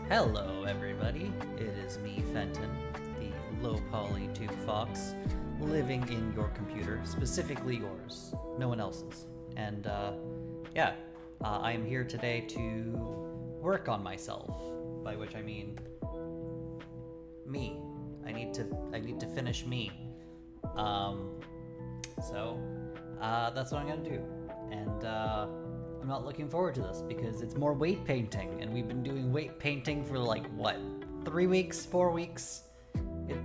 Hello everybody, it is me, Fenton, the low-poly tube fox, living in your computer, specifically yours, no one else's. And I am here today to work on myself, by which I mean me. I need to finish me. That's what I'm gonna do. And I'm not looking forward to this because it's more weight painting, and we've been doing weight painting for like, what, 3 weeks, 4 weeks?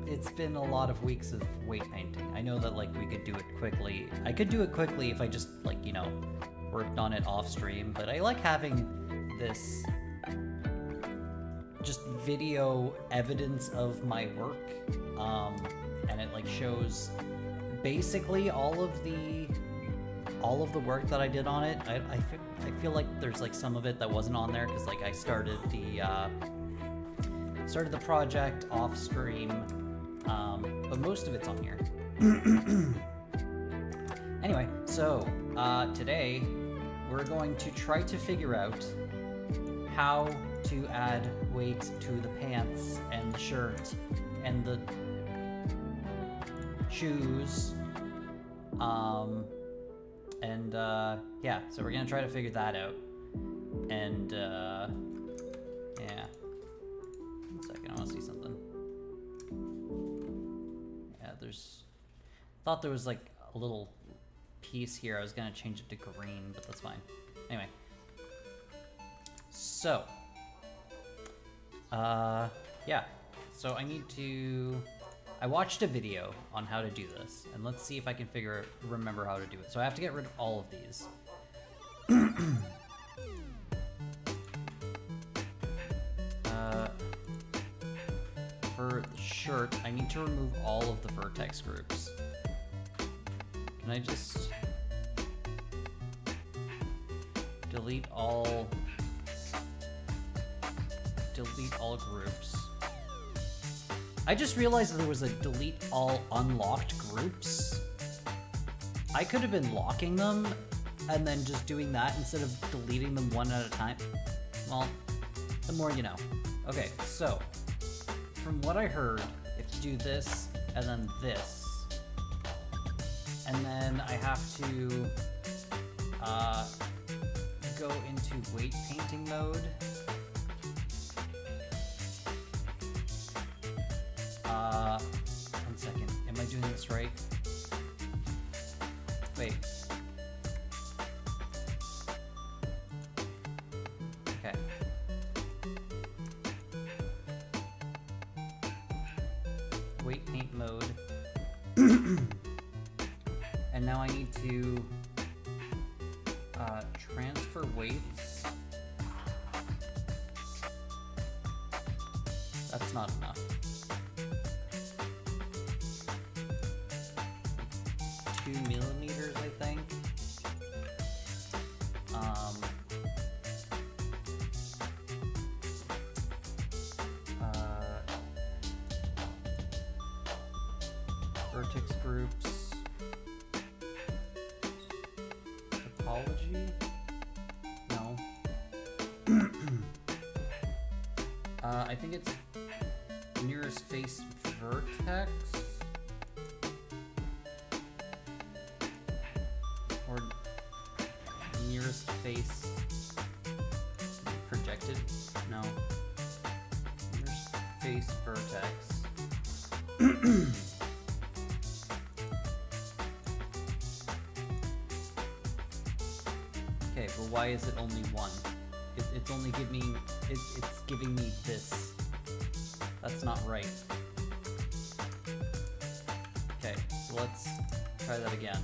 It's been a lot of weeks of weight painting. I know that, like, we could do it quickly. I could do it quickly if I just, like, you know, worked on it off stream, but I like having this just video evidence of my work, and it, like, shows basically all of the work that I did on it. I feel like there's like some of it that wasn't on there because like I started the project off stream, but most of it's on here. Anyway, so today we're going to try to figure out how to add weight to the pants and the shirt and the shoes. So we're gonna try to figure that out. And, yeah. 1 second, I wanna see something. Yeah, thought there was like a little piece here. I was gonna change it to green, but that's fine. Anyway. So. Yeah. So I watched a video on how to do this, and let's see if I can remember how to do it. So I have to get rid of all of these. For the shirt, I need to remove all of the vertex groups. Can I just delete all groups? I just realized that there was a delete all unlocked groups. I could have been locking them and then just doing that instead of deleting them one at a time. Well, the more you know. Okay, so from what I heard, if you do this and then this, and then I have to go into weight painting mode. 1 second. Am I doing this right? Wait. Okay. Weight paint mode. And now I need to transfer weights. That's not enough. 2 millimeters, I think. Vertex groups. Topology? No. I think it's nearest face vertex. Or nearest face projected? No. Nearest face vertex. Okay, but why is it only one? It's only it's giving me this. That's not right. Okay, so let's try that again.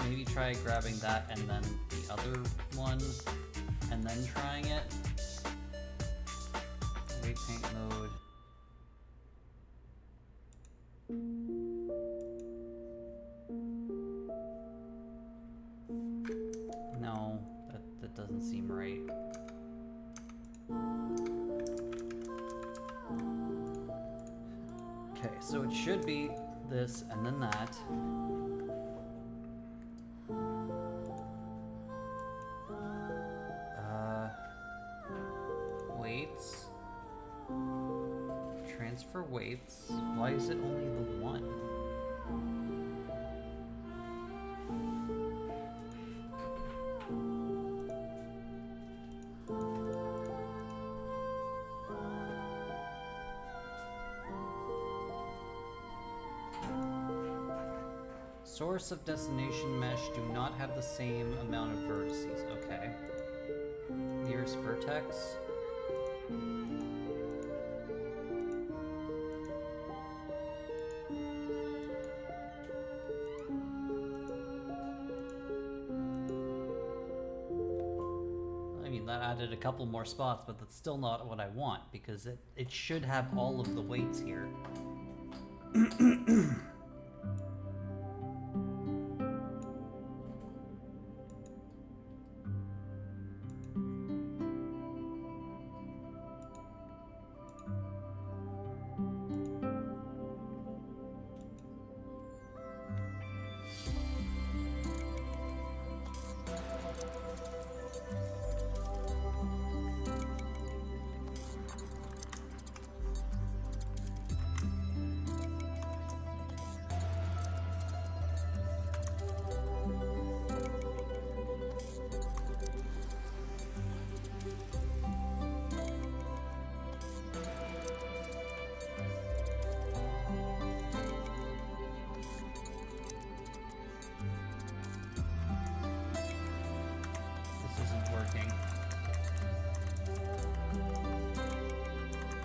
Maybe try grabbing that and then the other one, and then trying it. Weight paint mode. No, that doesn't seem right. Okay, so it should be this and then that. weights. Why is it only the one? Source of destination mesh do not have the same amount of vertices. Okay. Nearest vertex. I mean, that added a couple more spots, but that's still not what I want, because it should have all of the weights here.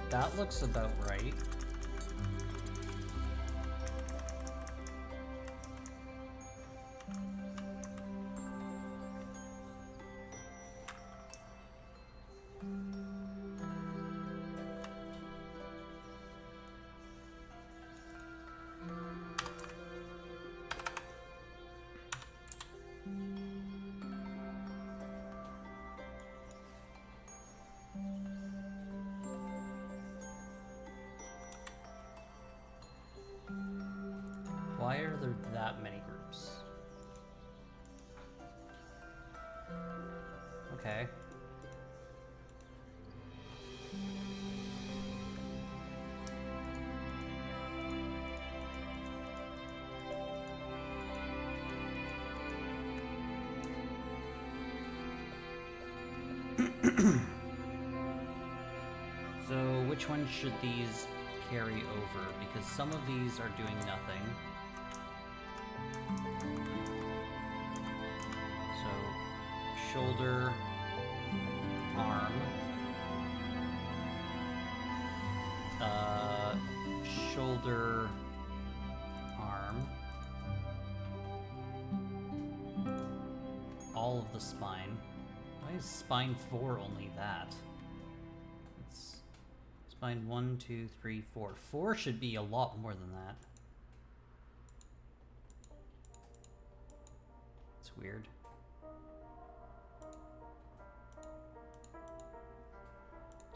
That looks about right. Why are there that many groups? Okay. So which one should these carry over? Because some of these are doing nothing. Shoulder, arm, shoulder, arm, all of the spine. Why is spine 4 only that? It's spine 1, 2, 3, 4. 4 should be a lot more than that. It's weird.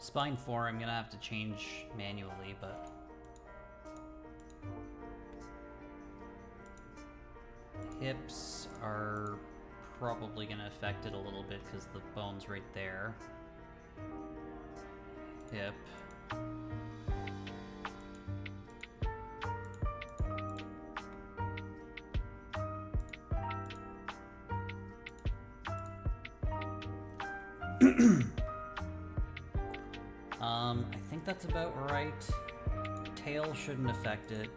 Spine 4, I'm gonna have to change manually, but hips are probably gonna affect it a little bit because the bone's right there. Hip. I think that's about right. Tail shouldn't affect it.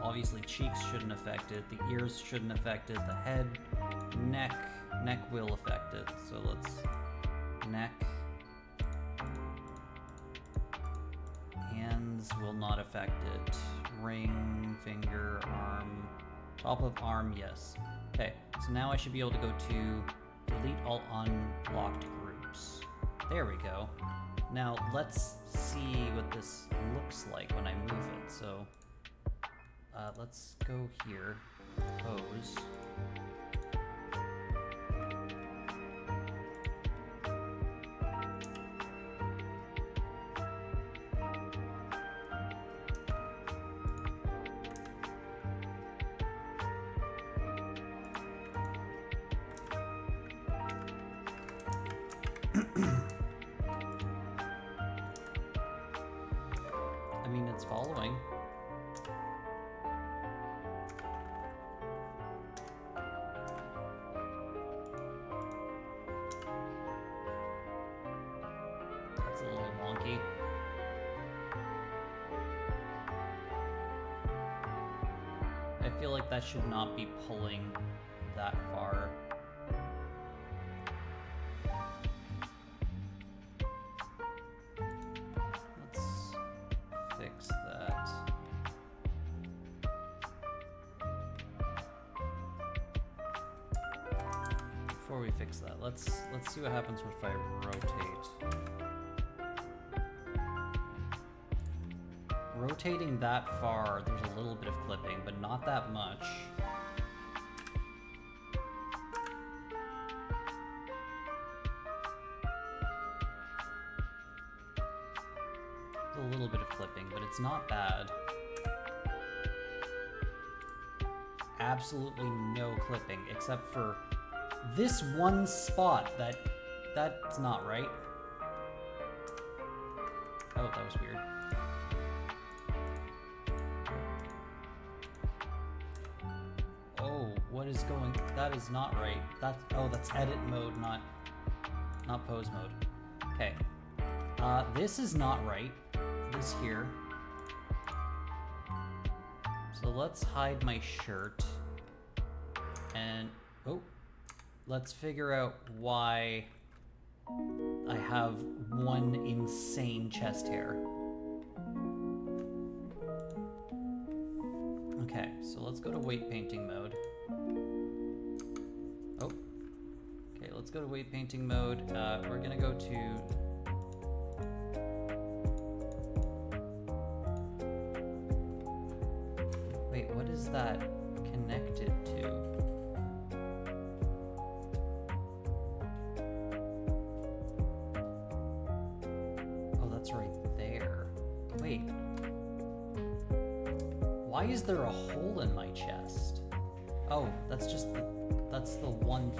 Obviously cheeks shouldn't affect it. The ears shouldn't affect it. The head, neck will affect it. So let's neck. Hands will not affect it. Ring, finger, arm. Top of arm, yes. Okay, so now I should be able to go to delete all unlocked groups. There we go. Now let's see what this looks like when I move it. So let's go here, pose. I mean, it's following. wonky. I feel like that should not be pulling that far. Let's fix that. Before we fix that, let's see what happens if I rotate. Rotating that far, there's a little bit of clipping, but not that much. There's a little bit of clipping, but it's not bad. Absolutely no clipping, except for this one spot that's not right. Oh, that was weird. What is going? That is not right. That's edit mode, not pose mode. Okay. This is not right. This here. So let's hide my shirt. And let's figure out why I have one insane chest hair. Okay, so let's go to weight painting mode. Okay, let's go to weight painting mode. We're gonna go to... Wait, what is that connected to? Oh, that's right there. Wait. Why is there a hole in my chest? Oh, that's just the one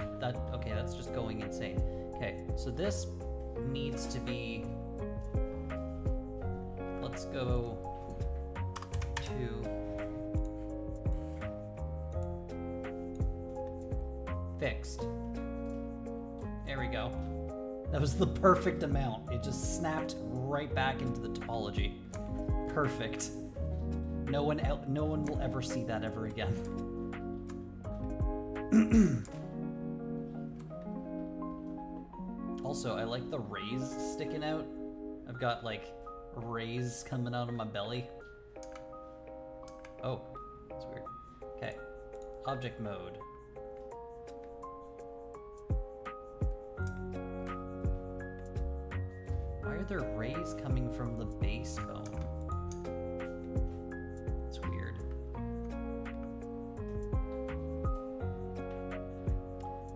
okay, that's just going insane. Okay, so this needs to be, let's go to fixed. There we go. That was the perfect amount. It just snapped right back into the topology. Perfect. No one will ever see that ever again. Also, I like the rays sticking out. I've got like rays coming out of my belly. Oh, that's weird. Okay, object mode. Why are there rays coming from the base bone? It's weird.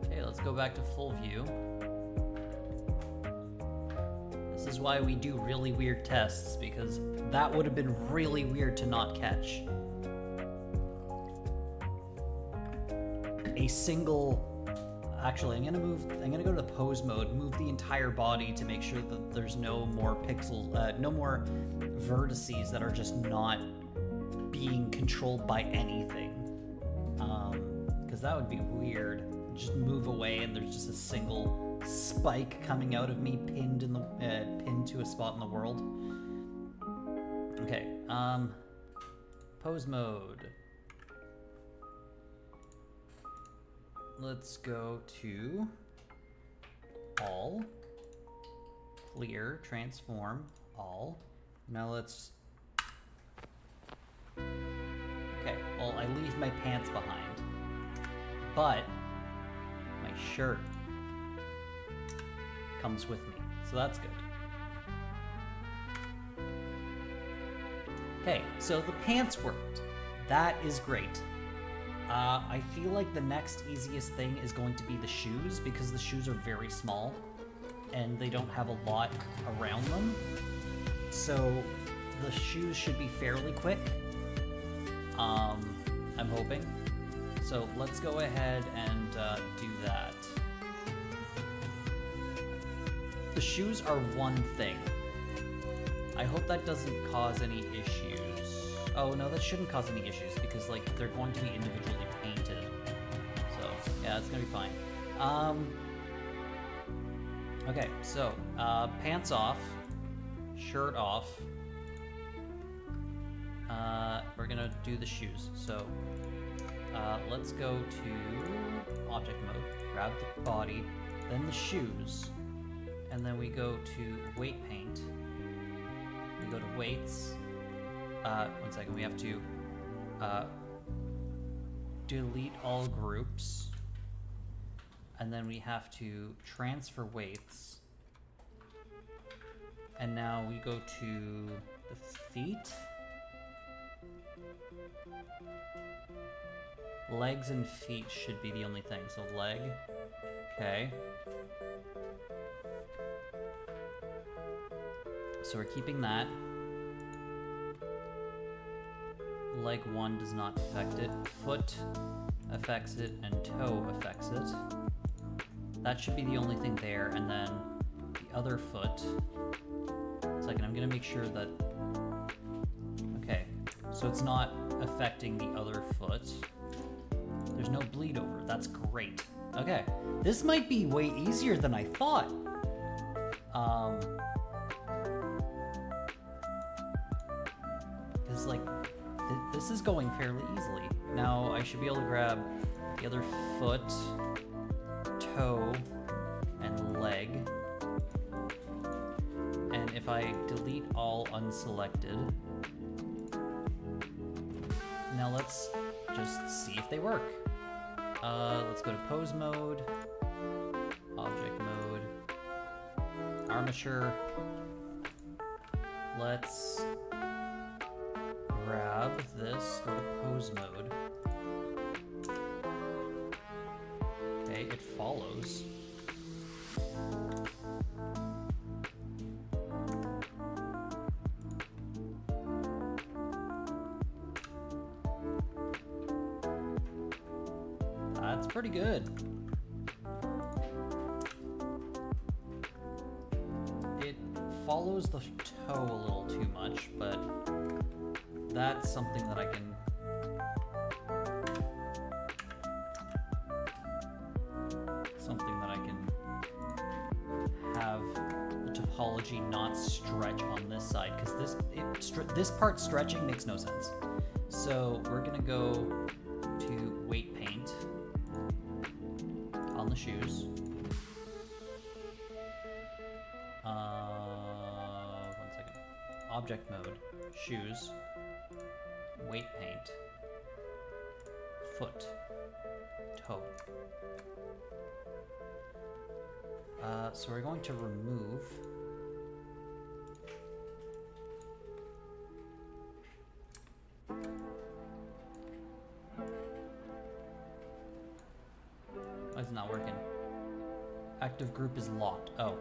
Okay, let's go back to full view. This is why we do really weird tests, because that would have been really weird to not catch. A single... Actually, I'm gonna go to the pose mode, move the entire body to make sure that there's no more pixels, no more vertices that are just not being controlled by anything. Because that would be weird. Just move away and there's just a single spike coming out of me, pinned to a spot in the world. Okay, pose mode. Let's go to all, clear, transform, all. Now let's, okay, well, I leave my pants behind, but my shirt comes with me, so that's good. Okay, so the pants worked. That is great. I feel like the next easiest thing is going to be the shoes, because the shoes are very small and they don't have a lot around them. So the shoes should be fairly quick. I'm hoping. So let's go ahead and do that. The shoes are one thing. I hope that doesn't cause any issues. Oh no, that shouldn't cause any issues because like they're going to be individually painted. So yeah, it's gonna be fine. Okay, so pants off. shirt off. We're gonna do the shoes. So let's go to object mode, grab the body, then the shoes, and then we go to weight paint. We go to weights. 1 second, we have to delete all groups, and then we have to transfer weights. And now we go to the feet. Legs and feet should be the only thing. So leg, okay. So we're keeping that. Leg 1 does not affect it. Foot affects it, and toe affects it. That should be the only thing there, and then the other foot. 1 second, I'm gonna make sure that... Okay, so it's not affecting the other foot. There's no bleed over, that's great. Okay, this might be way easier than I thought. Because like, this is going fairly easily. Now I should be able to grab the other foot, toe, and leg. And if I delete all unselected, now let's just see if they work. Let's go to pose mode, object mode, armature. Let's grab this, go to pose mode. Okay, it follows. That's pretty good. It follows the toe a little too much, but that's something that I can... have the topology not stretch on this side, because this part stretching makes no sense. So we're gonna go to weight paint on the shoes. 1 second. Object mode, shoes, weight paint, foot, toe. So we're going to remove why is it not working? Active group is locked. Oh.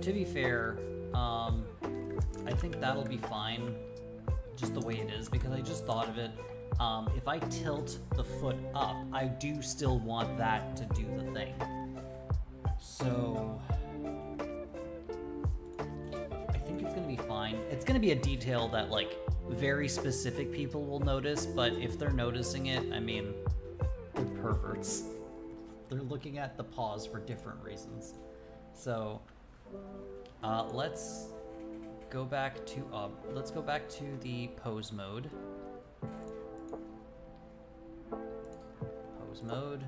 To be fair, I think that'll be fine just the way it is, because I just thought of it. If I tilt the foot up, I do still want that to do the thing. So I think it's gonna be fine. It's gonna be a detail that like very specific people will notice, but if they're noticing it, I mean, they're perverts. They're looking at the paws for different reasons. So let's go back to the pose mode. Pose mode.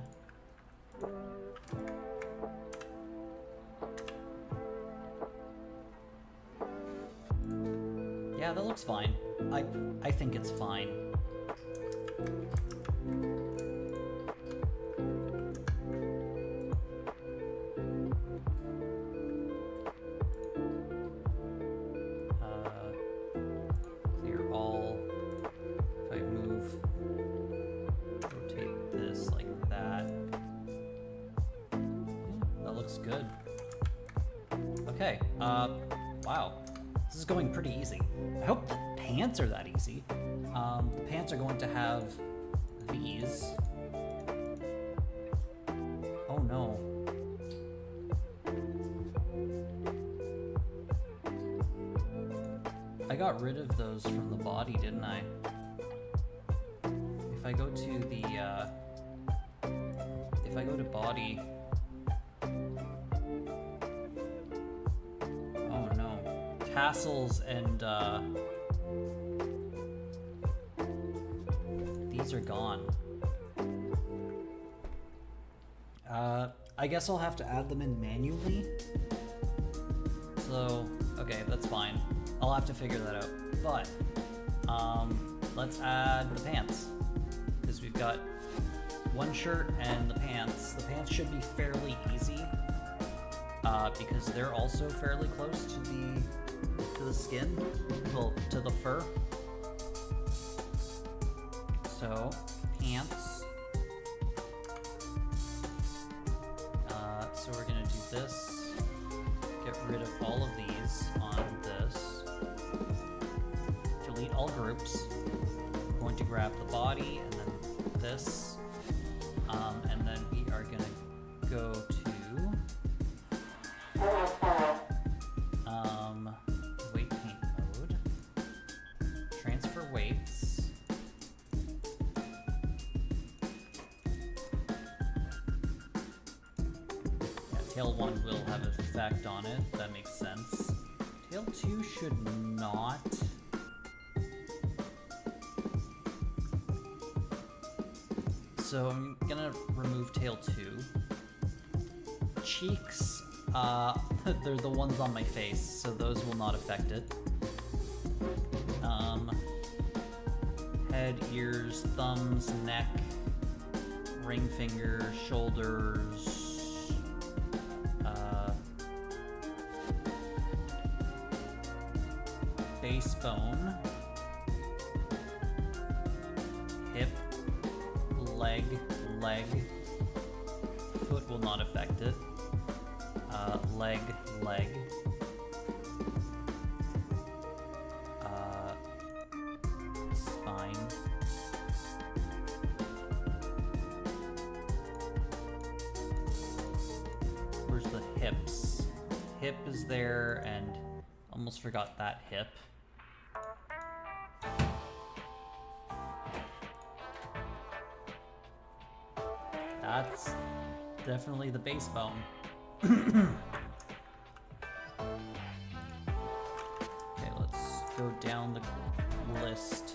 Yeah, that looks fine. I think it's fine. Clear all. If I move, rotate this like that. Yeah, that looks good. Okay, wow. This is going pretty easy. I hope the pants are that easy. The pants are going to have these. no. I got rid of those from the body, didn't I? If I go to the, if I go to body... Oh no. Tassels and, these are gone. I guess I'll have to add them in manually. So, okay, that's fine. I'll have to figure that out. But, let's add the pants. Because we've got one shirt and the pants. The pants should be fairly easy. Because they're also fairly close to the skin. Well, to the fur. So, pants. So we're gonna do this. Get rid of all of these on this. Delete all groups. We're going to grab the body and then this. And then we are gonna go to weight paint mode. Transfer weights. Tail 1 will have an effect on it, that makes sense. Tail 2 should not. So I'm gonna remove tail 2. Cheeks, they're the ones on my face, so those will not affect it. Head, ears, thumbs, neck, ring finger, shoulders, base bone, hip, leg, foot will not affect it, leg, spine, where's the hips? Hip is there, and almost forgot that hip. That's definitely the base bone. Okay, let's go down the list.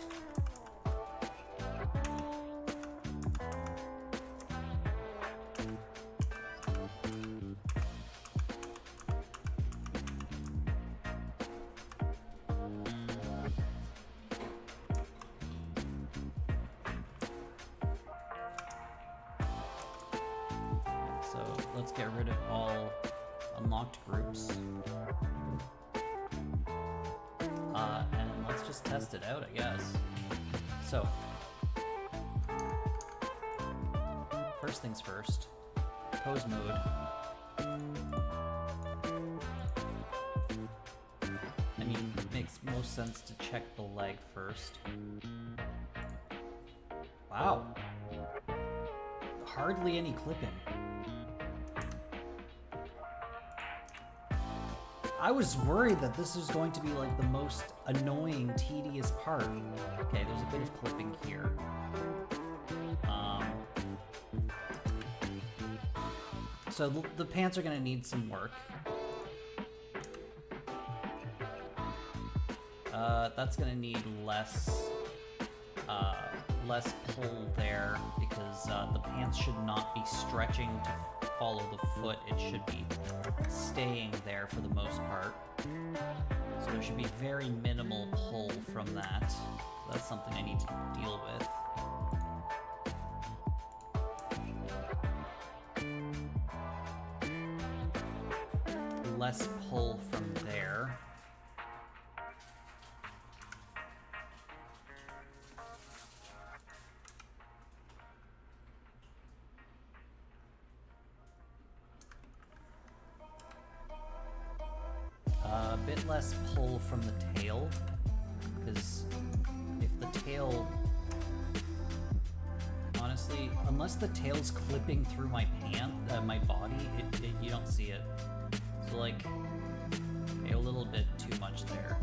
Let's get rid of all unlocked groups. And let's just test it out, I guess. So, first things first, pose mode. I mean, it makes most sense to check the leg first. Wow. Hardly any clipping. I was worried that this was going to be like the most annoying, tedious part. Okay, there's a bit of clipping here. So the pants are gonna need some work. That's gonna need less pull there because the pants should not be stretching to follow the foot. It should be staying there for the most part. So there should be very minimal pull from that. That's something I need to deal with. Less pull from there. A bit less pull from the tail, because if the tail, honestly, honestly, unless the tail's clipping through my my body, you don't see it. So like, a little bit too much there.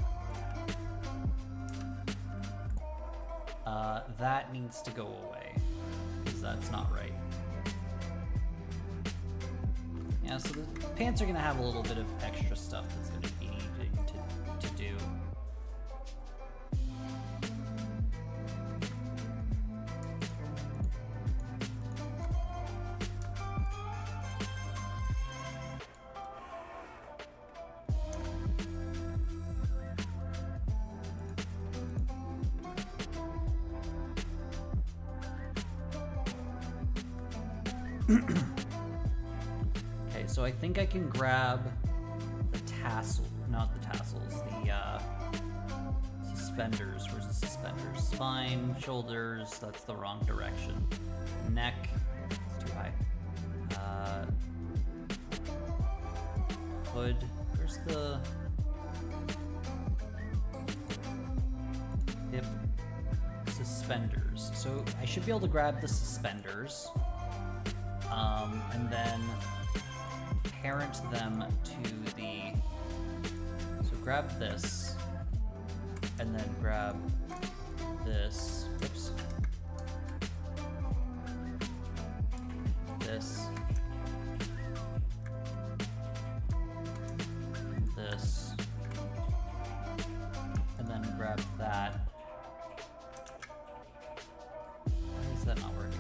That needs to go away, because that's not right. Yeah, so the pants are gonna have a little bit of extra stuff that's gonna be needed to do. Okay, so I think I can grab the not the tassels, the suspenders. Where's the suspenders? Spine, shoulders, that's the wrong direction. Neck, it's too high. Hood, where's the hip? Suspenders. So I should be able to grab the suspenders. And then parent them to the, so grab this, and then grab this, whoops, this, this, and then grab that. Why is that not working?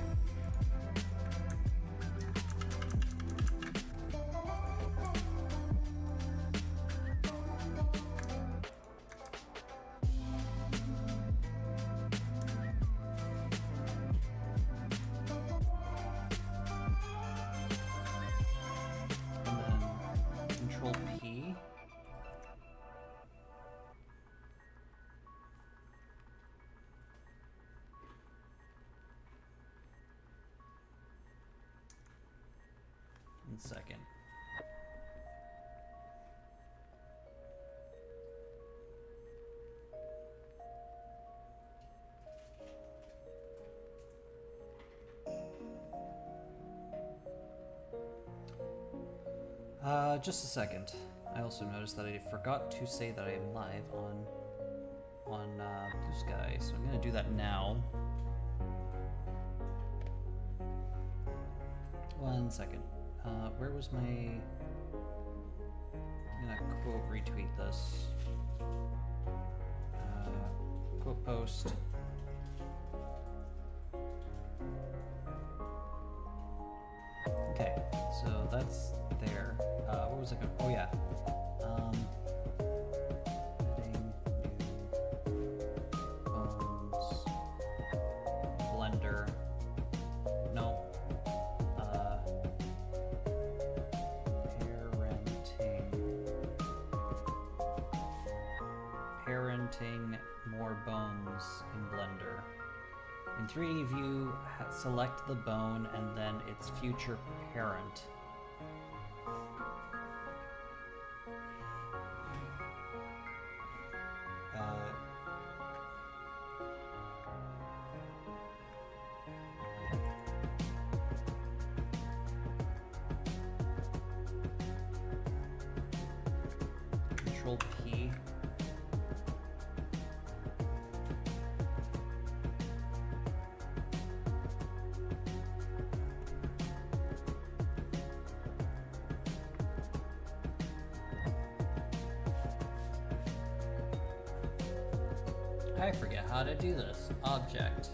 Second. Just a second. I also noticed that I forgot to say that I am live on Blue Sky, so I'm gonna do that now. 1 second. Where was my... I'm gonna quote retweet this. Quote post. Okay, so that's there. What was I going? Oh yeah. Adding new bones. Blender. No. Parenting more bones in Blender. In 3D view, select the bone and then its future parent. Control P. I forget how to do this. Object.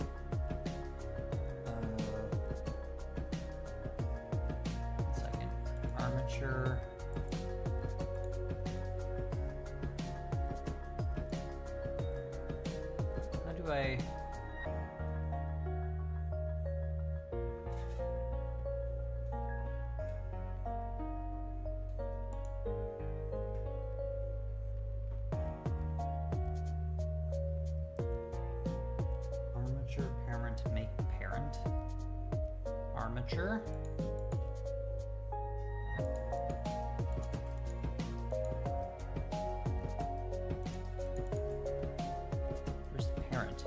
One second. Armature. How do I... Parent, make parent. Armature. Where's the parent?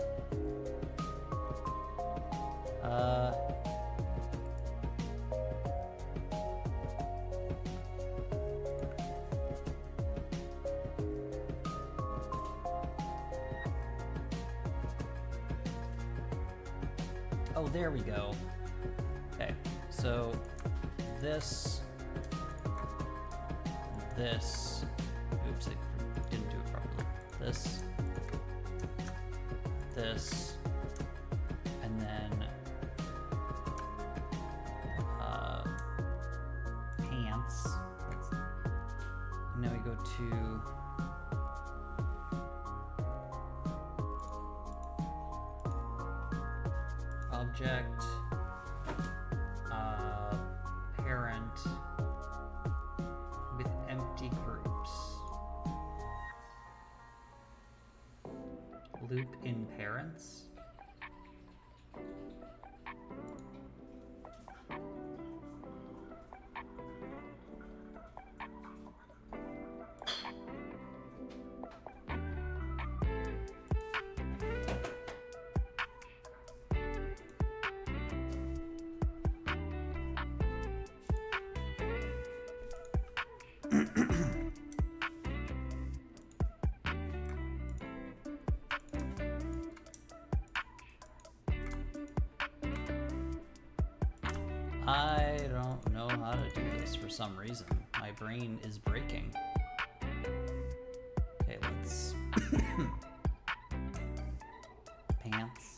Oh, there we go. Okay, so this, oops, I didn't do it properly. This, and then pants. And now we go to object, parent with empty groups. Loop in parents. I don't know how to do this for some reason. My brain is breaking. Okay, let's... pants.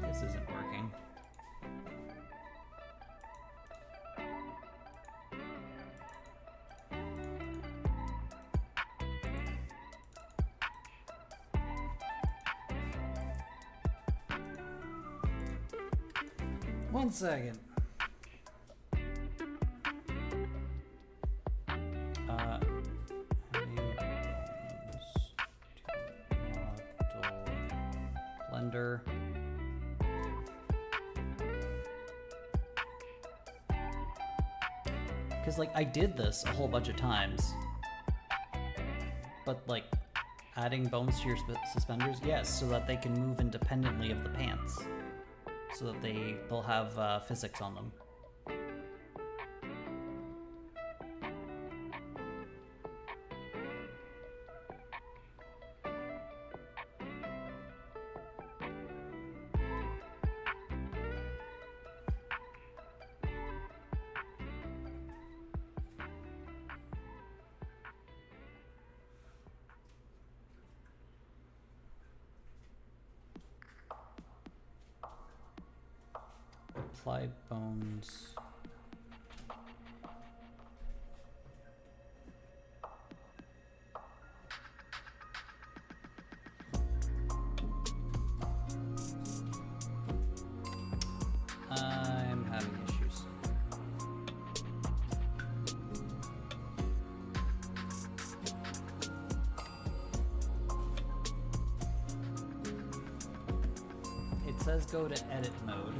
This isn't working. One second. Blender. Because, like, I did this a whole bunch of times. But, like, adding bones to your suspenders? Yes, so that they can move independently of the pants. So that they'll have physics on them. Applied bones. I'm having issues. It says go to edit mode.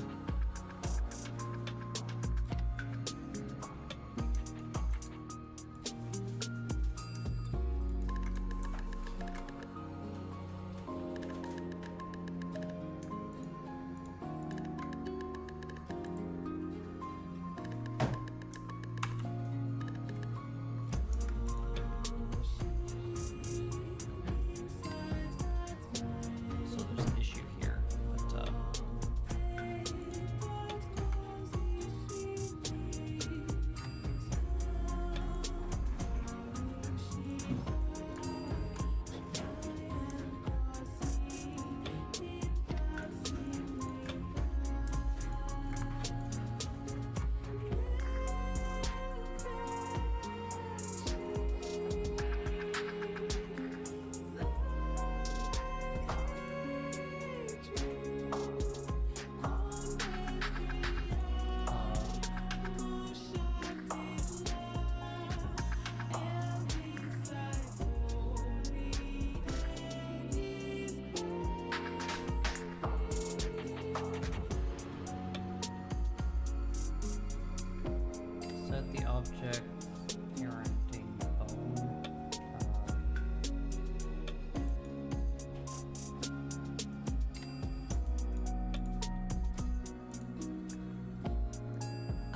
Set the object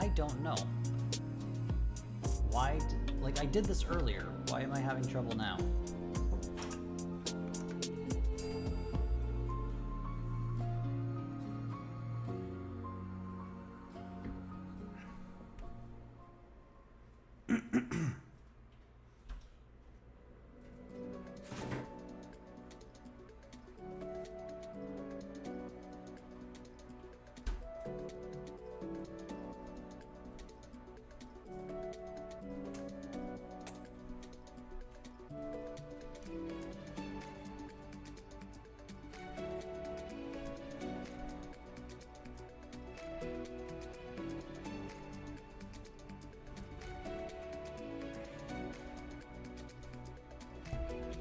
I don't know. Why, like, I did this earlier. Why am I having trouble now?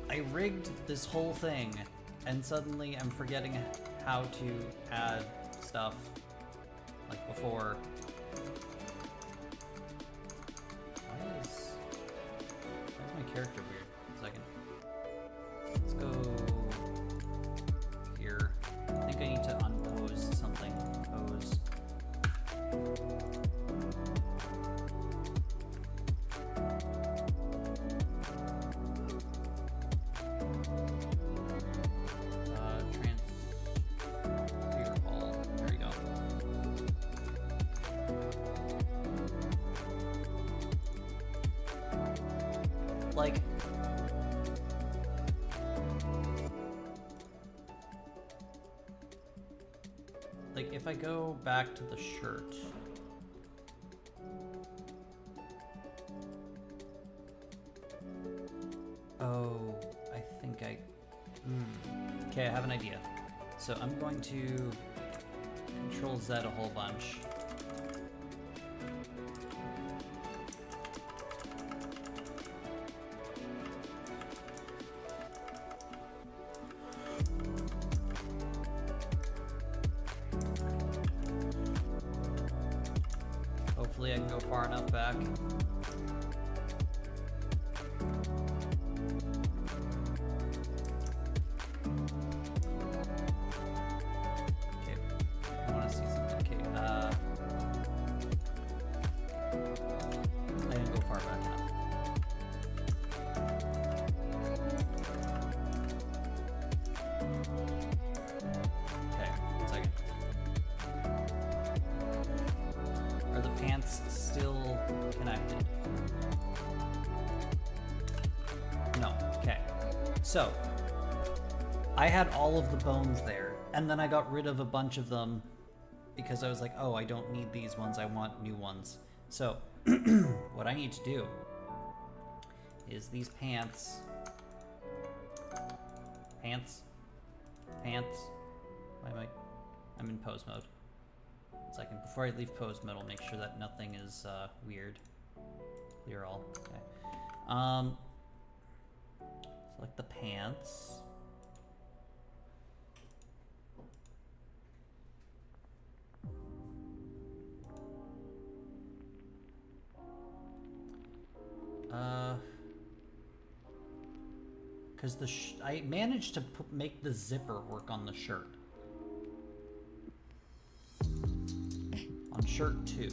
I rigged this whole thing, and suddenly I'm forgetting how to add stuff like before. Why is my character weird? A second. Let's go here. I think I need to unpose something. Pose. Like, if I go back to the shirt, oh, I think okay, I have an idea. So I'm going to Control Z a whole bunch. Hopefully I can go far enough back. Okay, I want to see something. Okay, I didn't go far back enough. Okay, 1 second. Are the pants still connected? No. Okay. So, I had all of the bones there, and then I got rid of a bunch of them because I was like, oh, I don't need these ones, I want new ones. So, what I need to do is these pants. Why am I'm in pose mode. 1 second. Before I leave pose mode, I'll make sure that nothing is weird. Clear all. Okay. Select the pants. Because I managed to make the zipper work on the shirt. On shirt 2.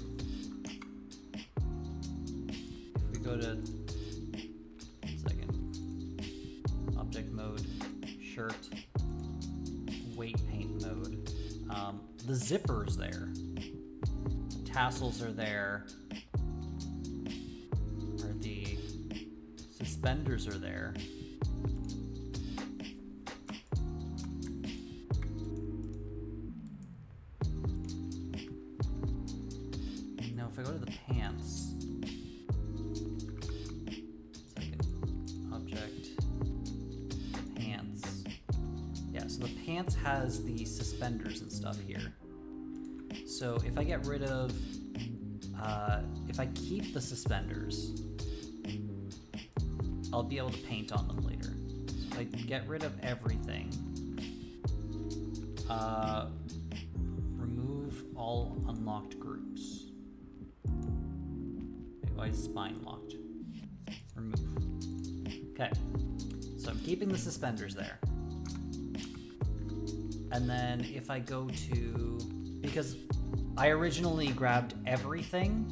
If we go to 1 second. Object mode, shirt, weight paint mode. The zipper's there. The tassels are there. Or the suspenders are there. If I go to the pants, second, object, pants. Yeah, so the pants has the suspenders and stuff here. So if I get rid of, if I keep the suspenders, I'll be able to paint on them later. So if I get rid of everything, remove all unlocked groups. Why is spine locked? Remove. Okay, so I'm keeping the suspenders there. And then if I go to, because I originally grabbed everything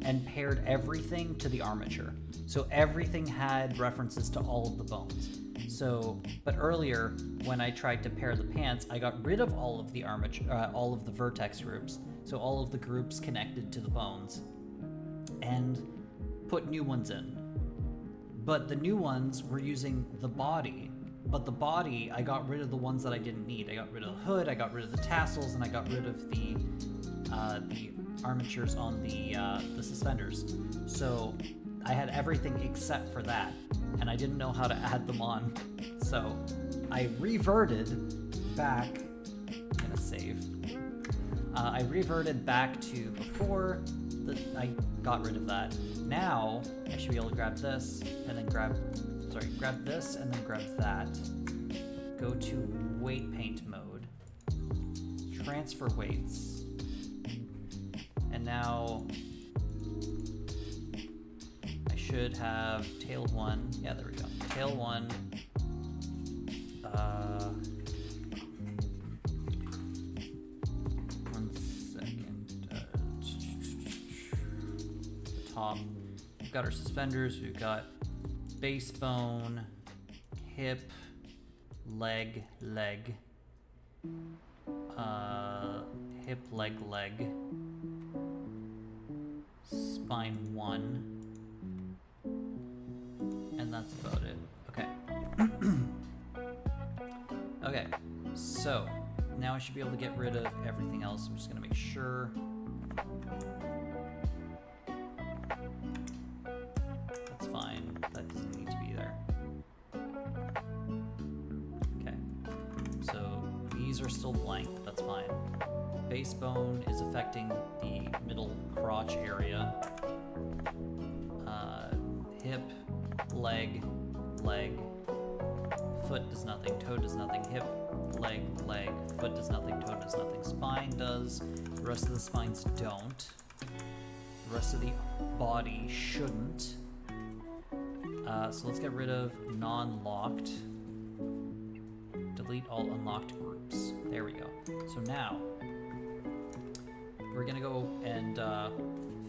and paired everything to the armature. So everything had references to all of the bones. So, but earlier when I tried to pair the pants, I got rid of all of the armature, all of the vertex groups. So all of the groups connected to the bones, and put new ones in. But the new ones were using the body. But the body, I got rid of the ones that I didn't need. I got rid of the hood, I got rid of the tassels, and I got rid of the armatures on the suspenders. So I had everything except for that, and I didn't know how to add them on. So I reverted back. I'm gonna save. I reverted back to before I got rid of that. Now I should be able to grab this and then grab this and then grab that. Go to weight paint mode. Transfer weights. And now I should have tail 1. Yeah, there we go. Tail 1. One second. The top. We've got our suspenders. We've got base bone, hip, leg, hip, leg, spine 1, and that's about it. Okay. Okay, so now I should be able to get rid of everything else. I'm just gonna make sure. That's fine. That doesn't need to be there. Okay, so these are still blank. That's fine. Base bone is affecting the middle crotch area. Hip, leg, foot does nothing, toe does nothing, hip, leg, foot does nothing, toe does nothing, spine does, the rest of the spines don't. The rest of the body shouldn't. So let's get rid of non-locked. Delete all unlocked groups. There we go. So now we're gonna go and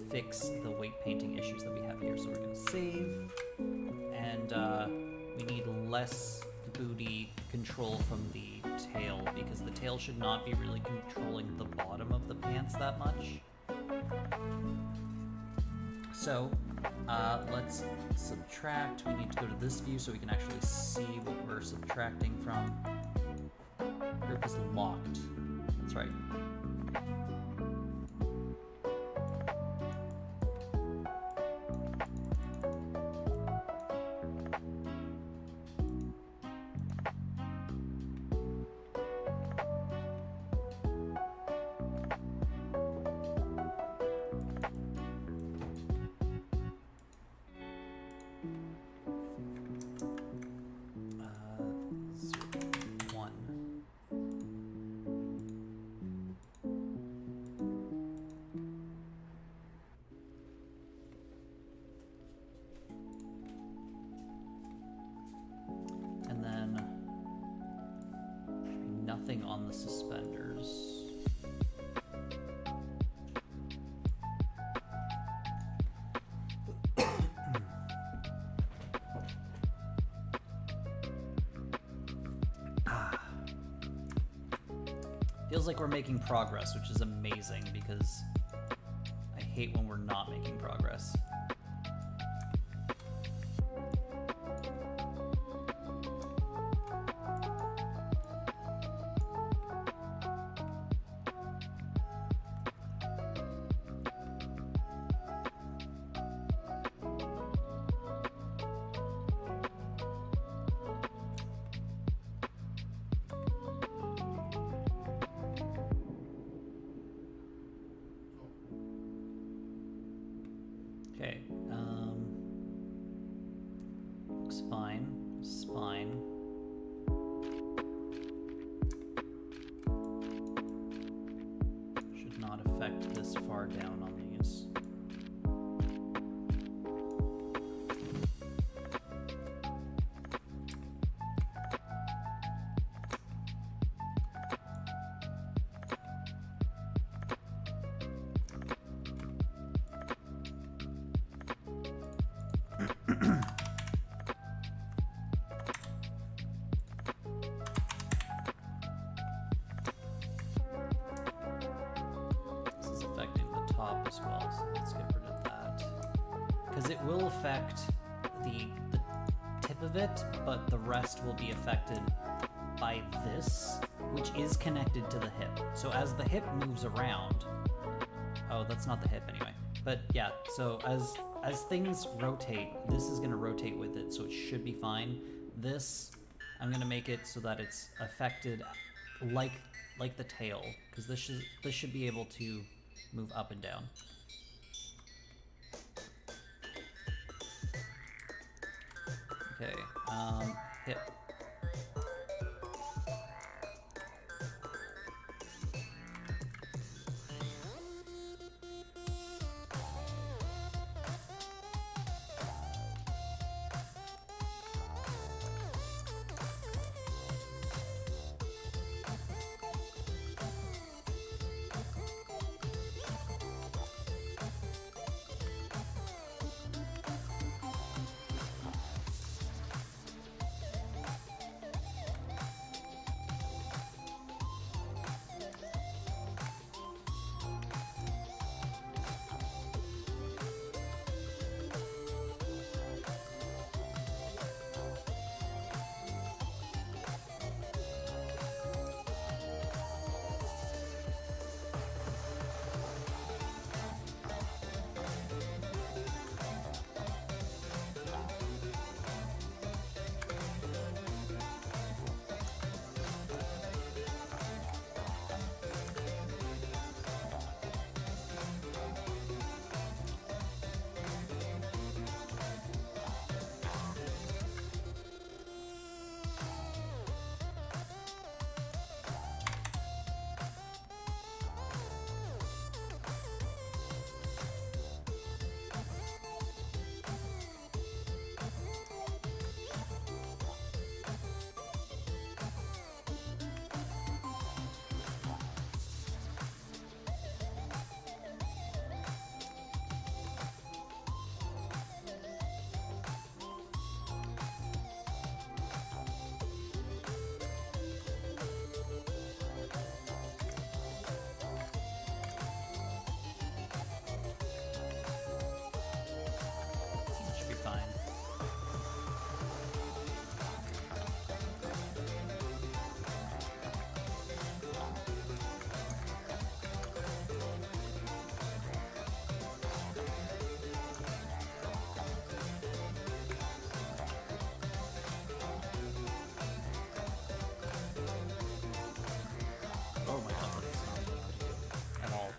fix the weight painting issues that we have here. So we're gonna save, and we need less booty control from the tail, because the tail should not be really controlling the bottom of the pants that much. So let's subtract. We need to go to this view so we can actually see what we're subtracting from. Group is locked. That's right. Nothing on the suspenders. Feels like we're making progress, which is amazing, because I hate when we're not making progress. Okay, looks fine. Spine. Should not affect this far down on these. let's get rid of that. Because it will affect the tip of it, but the rest will be affected by this, which is connected to the hip. So as the hip moves around, oh, that's not the hip anyway. But yeah, so as things rotate, this is gonna rotate with it, so it should be fine. This, I'm gonna make it so that it's affected like the tail, because this should be able to move up and down. Okay, hip. Oh my god, that's not good at all.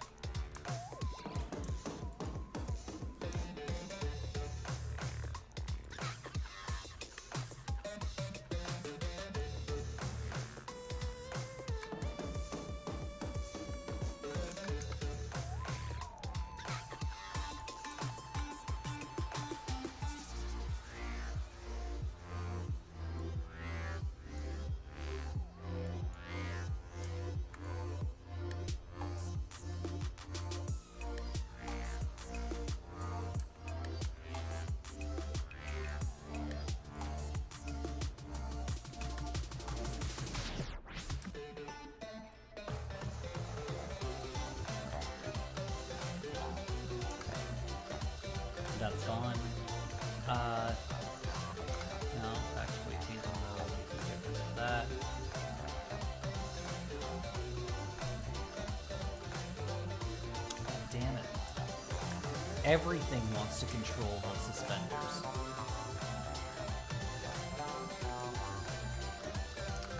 That's gone. No, actually, these will get rid of that. God damn it. Everything wants to control the suspenders.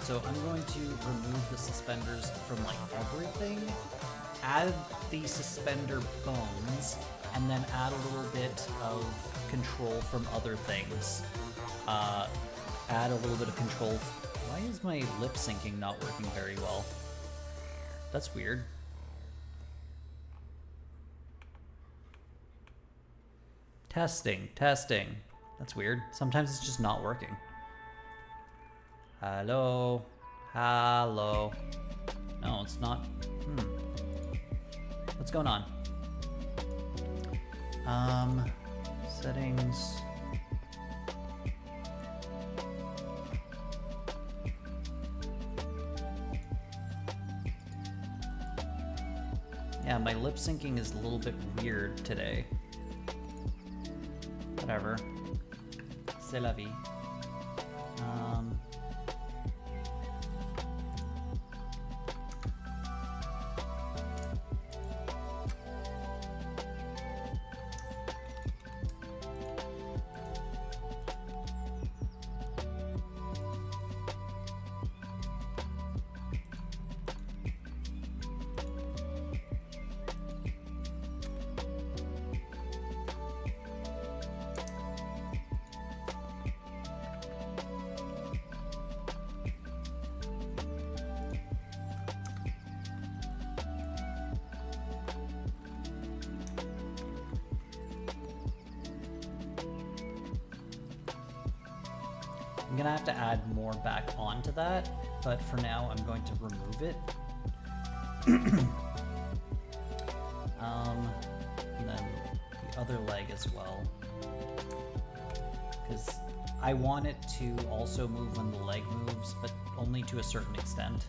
So I'm going to remove the suspenders from like everything, add the suspender bones, and then add a little bit of control from other things. Add a little bit of control. Why is my lip syncing not working very well? That's weird. Testing, testing. That's weird. Sometimes it's just not working. Hello? Hello? No, it's not. What's going on? Settings. Yeah, my lip syncing is a little bit weird today. Whatever. C'est la vie. I'm gonna have to add more back onto that, but for now I'm going to remove it. And then the other leg as well. Because I want it to also move when the leg moves, but only to a certain extent.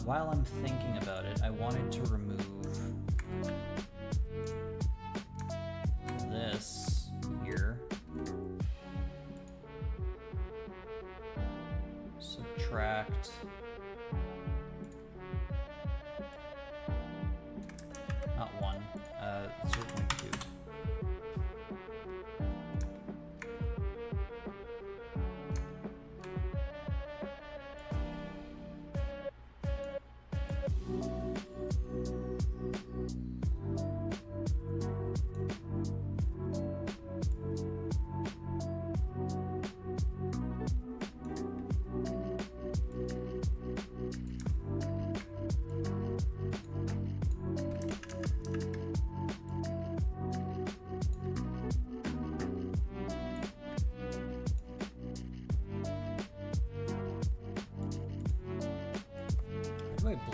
While I'm thinking about it, I wanted to remove this here. Subtract. Not one, certainly two.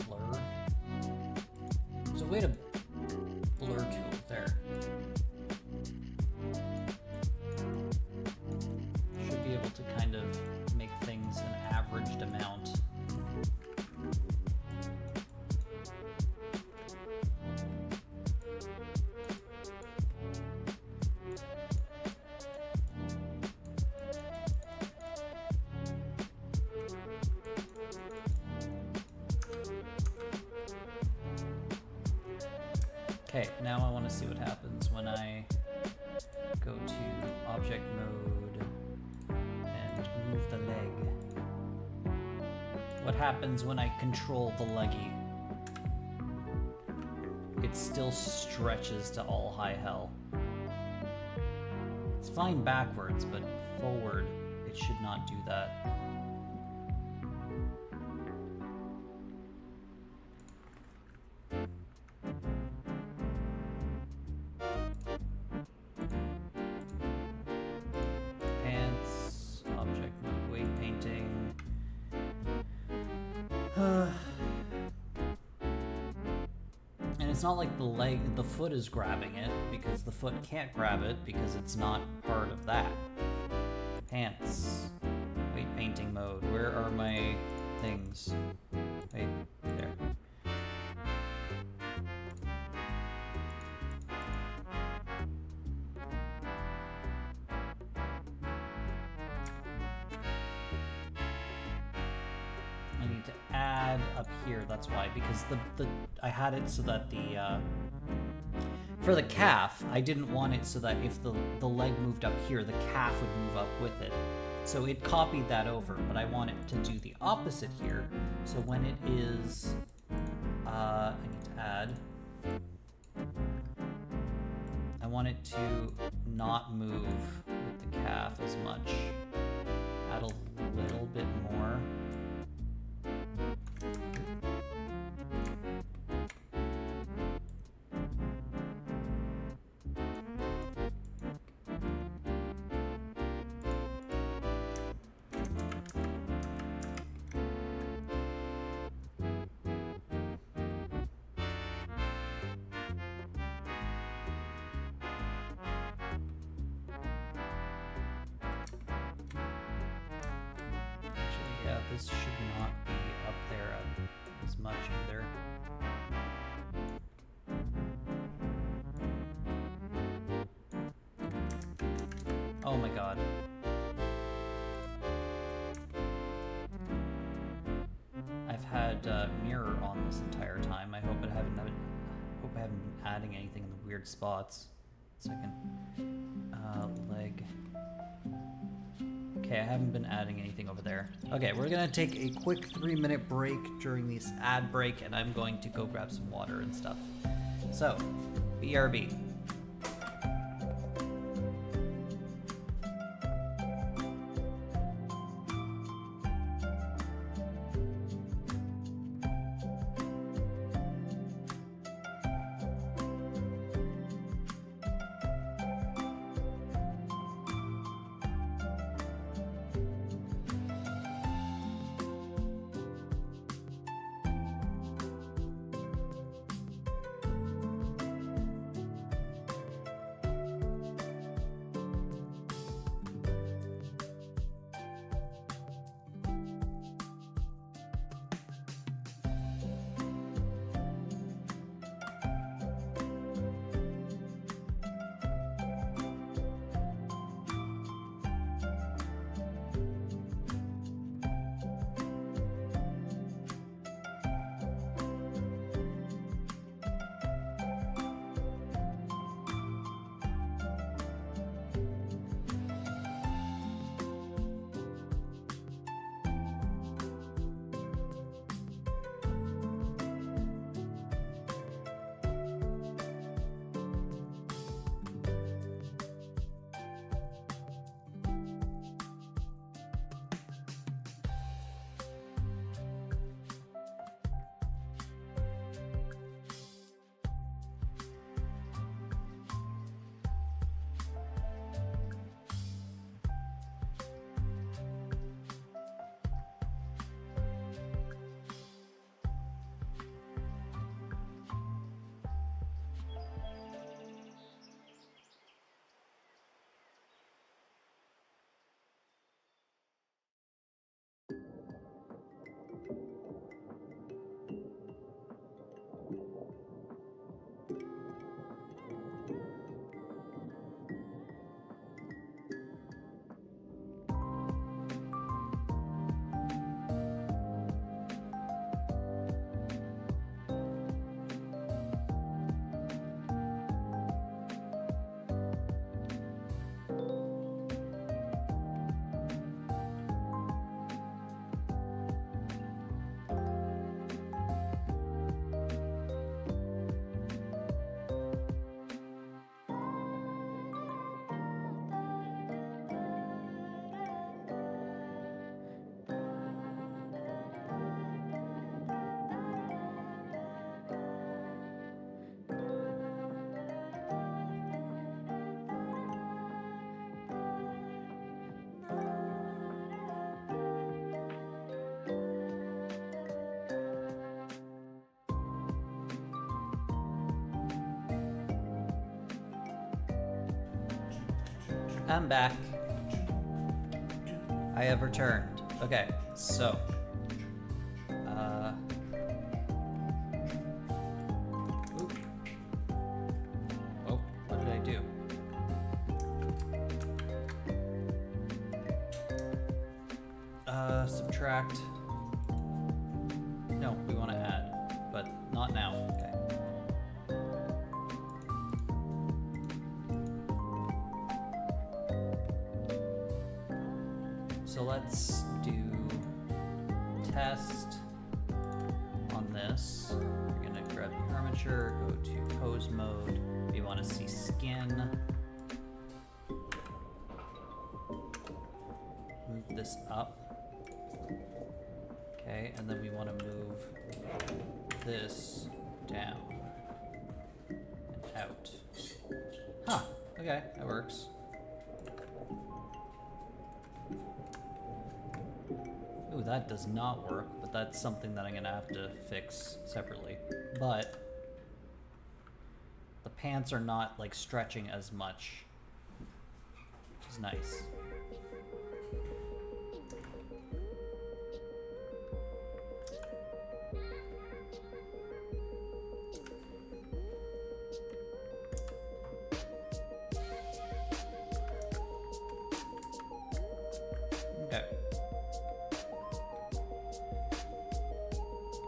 Blur. There's a way to blur tool there. Should be able to kind of make things an averaged amount. Okay, now I want to see what happens when I go to object mode and move the leg. What happens when I control the leggy? It still stretches to all high hell. It's fine backwards, but forward, it should not do that. It's not like the foot is grabbing it, because the foot can't grab it because it's not part of that. Pants. Weight painting mode. Where are my things? Wait, there. I need to add up here, that's why, because I had it so that for the calf, I didn't want it so that if the leg moved up here, the calf would move up with it. So it copied that over, but I want it to do the opposite here. So when it is, I need to add, I want it to not move with the calf as much. This should not be up there as much either. Oh my god. I've had mirror on this entire time. I hope I haven't been adding anything in the weird spots. Second. Leg. Okay, I haven't been adding anything over there. Okay, we're gonna take a quick 3-minute break during this ad break, and I'm going to go grab some water and stuff. So, BRB. I'm back. I have returned. Okay, so. Oop. Oh, what did I do? Subtract. No, we want to add, but not now. Okay. So let's do test on this. We're gonna grab the armature, go to pose mode. We want to see skin. Move this up. Okay, and then we want to move this down and out. Huh, okay, that works. Ooh, that does not work, but that's something that I'm gonna have to fix separately. But the pants are not like stretching as much, which is nice.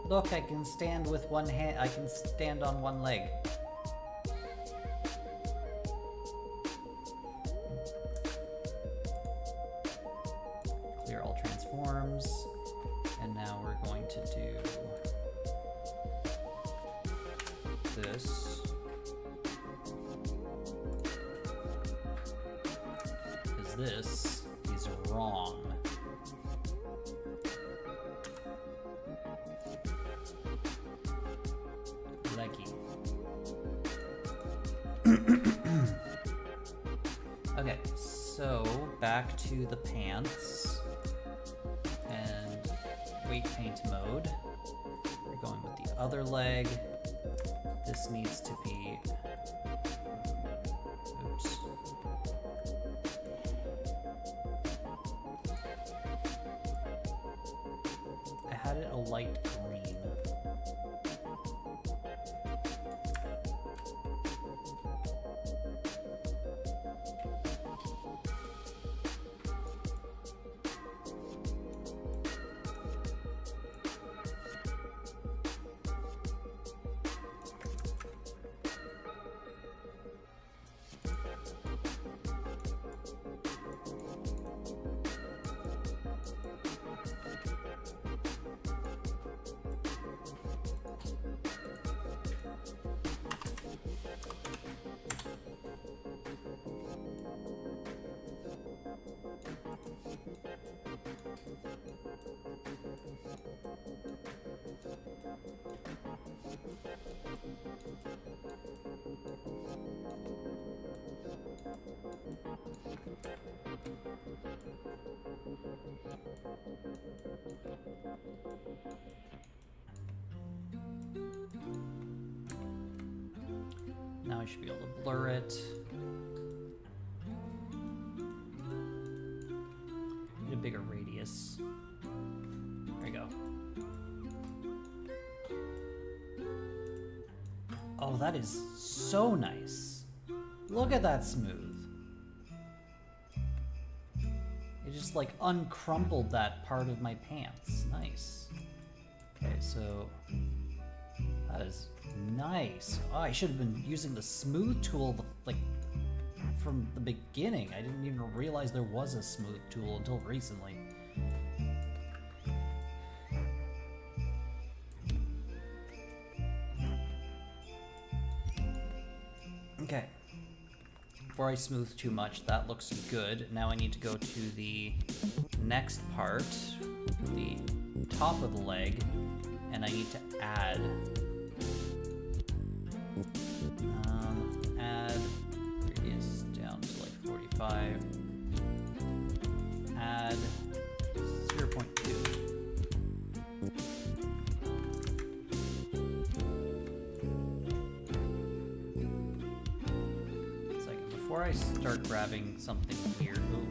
Look, I can stand with one hand. I can stand on one leg. Clear all transforms. And now we're going to do this. Because this is wrong. Leggy. Okay, so back to the pants and weight paint mode. We're going with the other leg. This needs to be, oops. I had it a light green. Now I should be able to blur it. Need a bigger radius. There we go. Oh, that is so nice. Look at that smooth. It just like uncrumpled that part of my pants. Nice. Okay, so that is nice. Oh, I should have been using the smooth tool like from the beginning. I didn't even realize there was a smooth tool until recently. Okay. Before I smooth too much, that looks good. Now I need to go to the next part, the top of the leg, and I need to add radius down to like 45. Add 0.2. Before I start grabbing something here, ooh.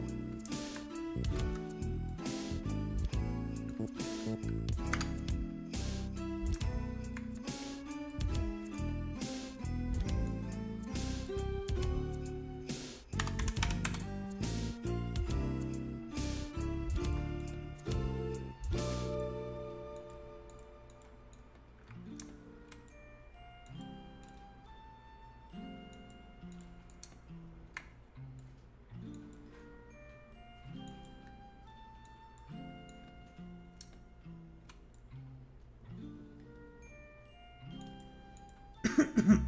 I'm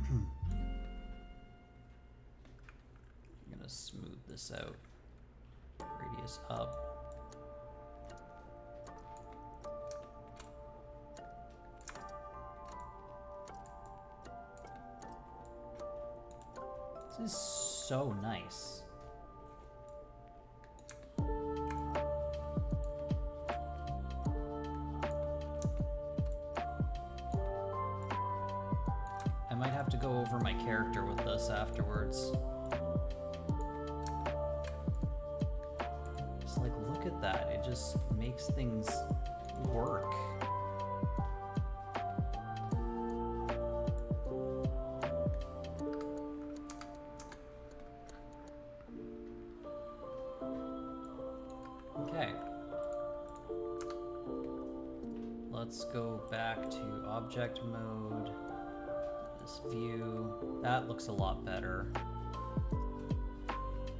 gonna smooth this out. Radius up. This is so nice. I might have to go over my character with this afterwards. Just like, look at that. It just makes things work. Okay. let's go back to object mode. This view, that looks a lot better.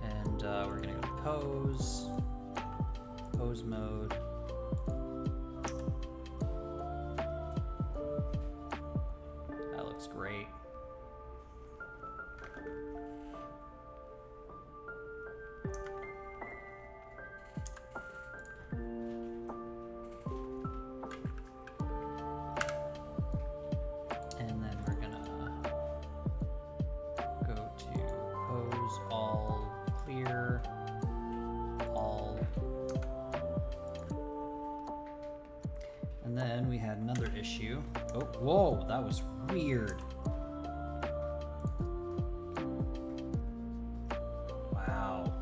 And we're gonna go to pose mode. That looks great. And then we're gonna go to pose all clear, all. And then we had another issue. Oh, whoa, that was weird. Wow.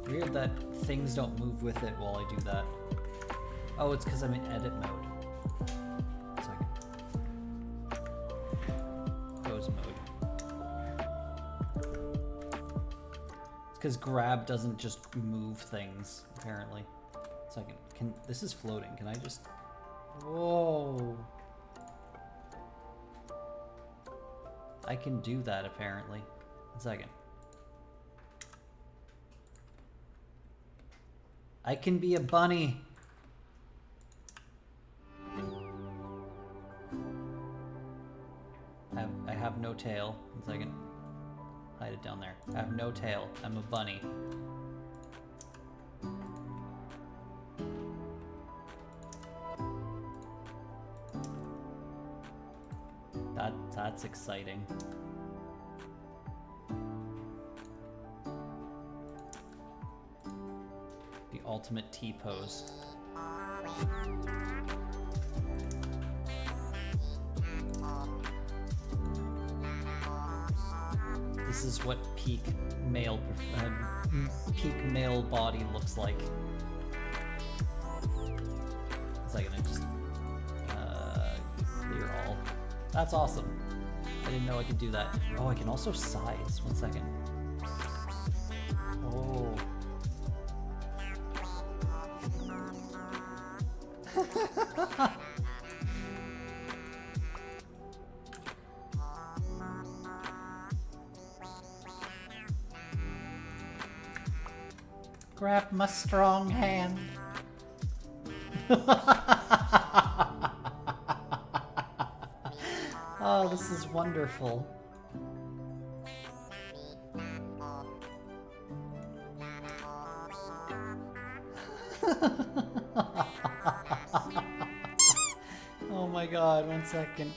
Weird that things don't move with it while I do that. Oh, it's because I'm in edit mode. One second. Pose mode. It's because grab doesn't just move things, apparently. Second. This is floating. Can I just... Whoa. I can do that, apparently. 1 second. I can be a bunny. I have no tail. 1 second. Hide it down there. I have no tail. I'm a bunny. That's exciting. The ultimate T-pose. This is what peak male body looks like. It's like I just clear all. That's awesome. I didn't know I could do that. Oh, I can also size. 1 second. Oh. Grab my strong hand. Oh, this is wonderful. Oh my god, 1 second.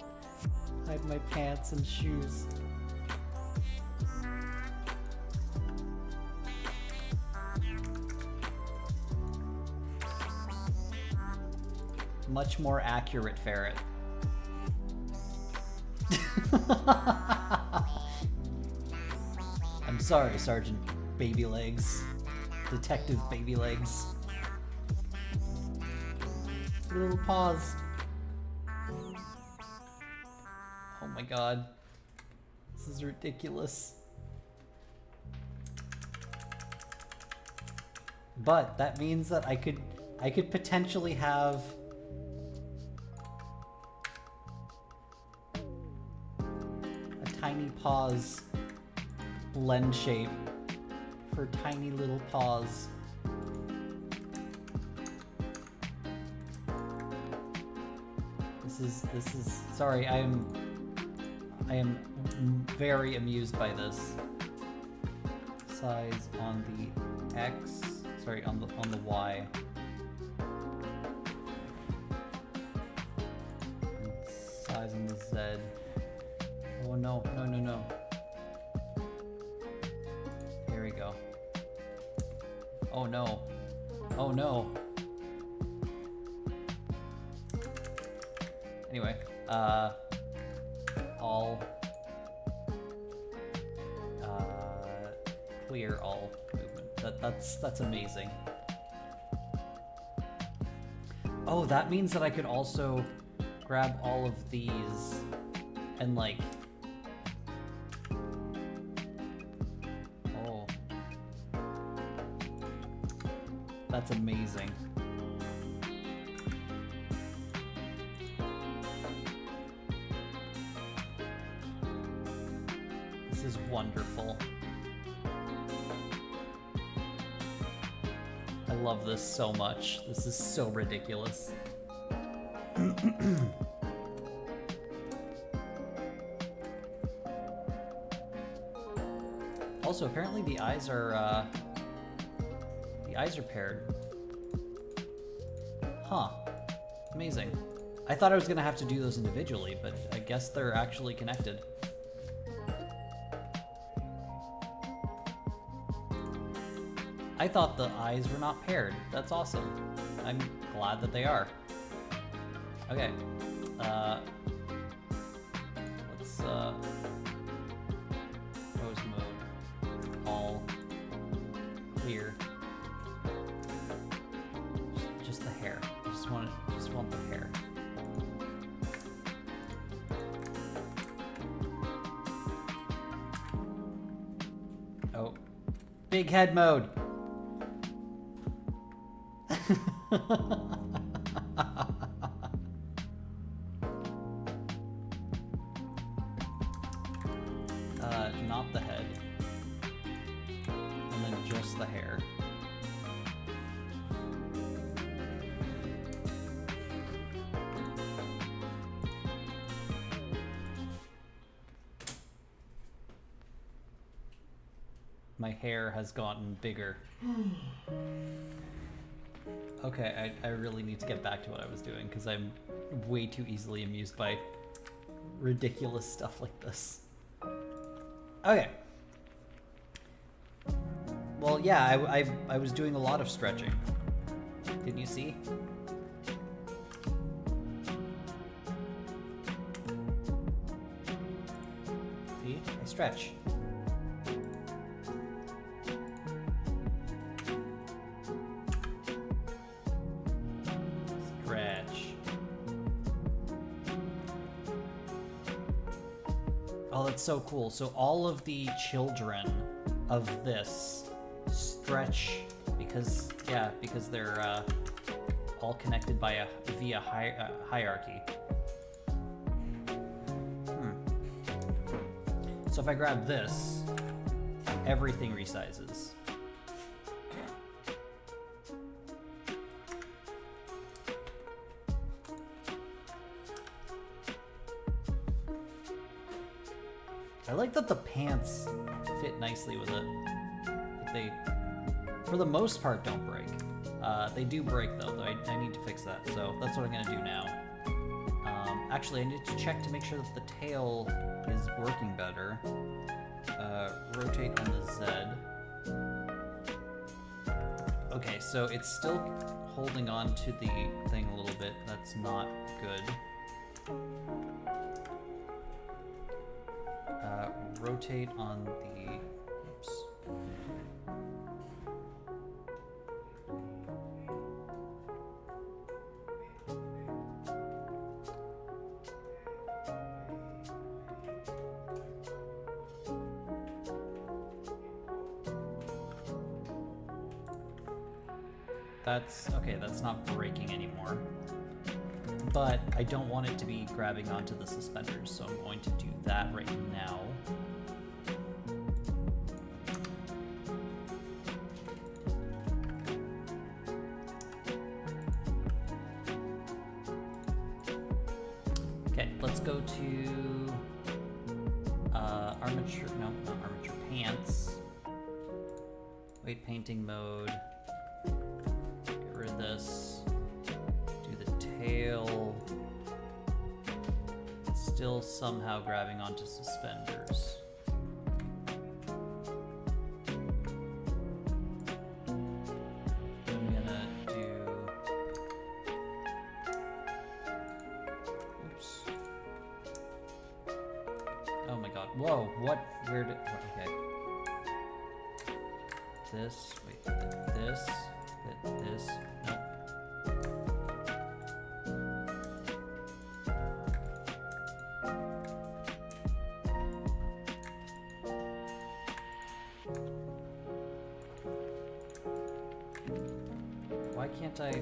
Hide my pants and shoes. Much more accurate ferret. I'm sorry, Sergeant Baby Legs. Detective Baby Legs. Little paws. Oh my god. This is ridiculous. But that means that I could potentially have tiny paws blend shape for tiny little paws. This is sorry, I am very amused by this. Size on the X, sorry, on the Y. And size on the Z. Oh no, no, no, no. Here we go. Oh no. Oh no. Anyway, all clear all movement. That's amazing. Oh, that means that I could also grab all of these and like that's amazing. is wonderful. I love this so much. This is so ridiculous. Also, apparently the eyes are paired. Huh. Amazing. I thought I was gonna have to do those individually, but I guess they're actually connected. I thought the eyes were not paired. That's awesome. I'm glad that they are. Okay. Let's pose mode. All clear. Just the hair. Just want the hair. Oh. Big head mode. Not the head. And then just the hair. My hair has gotten bigger. Okay, I really need to get back to what I was doing because I'm way too easily amused by ridiculous stuff like this. Okay. Well, yeah, I was doing a lot of stretching. Didn't you see? See? I stretch. So cool. So all of the children of this stretch because they're all connected by via hierarchy. So if I grab this, everything resizes. I like that the pants fit nicely with it. They, for the most part, don't break. They do break though. I need to fix that. So that's what I'm gonna do now. Actually, I need to check to make sure that the tail is working better. Rotate on the Z. Okay, so it's still holding on to the thing a little bit. That's not good. Rotate on the, oops. That's, okay, that's not breaking anymore. But I don't want it to be grabbing onto the suspenders, so I'm going to do that right now. Okay, let's go to armature, no, not armature, pants. Weight painting mode. Get rid of this. Do the tail. It's still somehow grabbing onto suspenders. I'm gonna do, oops. Oh my god, whoa, what, where did, okay. This, wait, this, this, nope. Why can't I?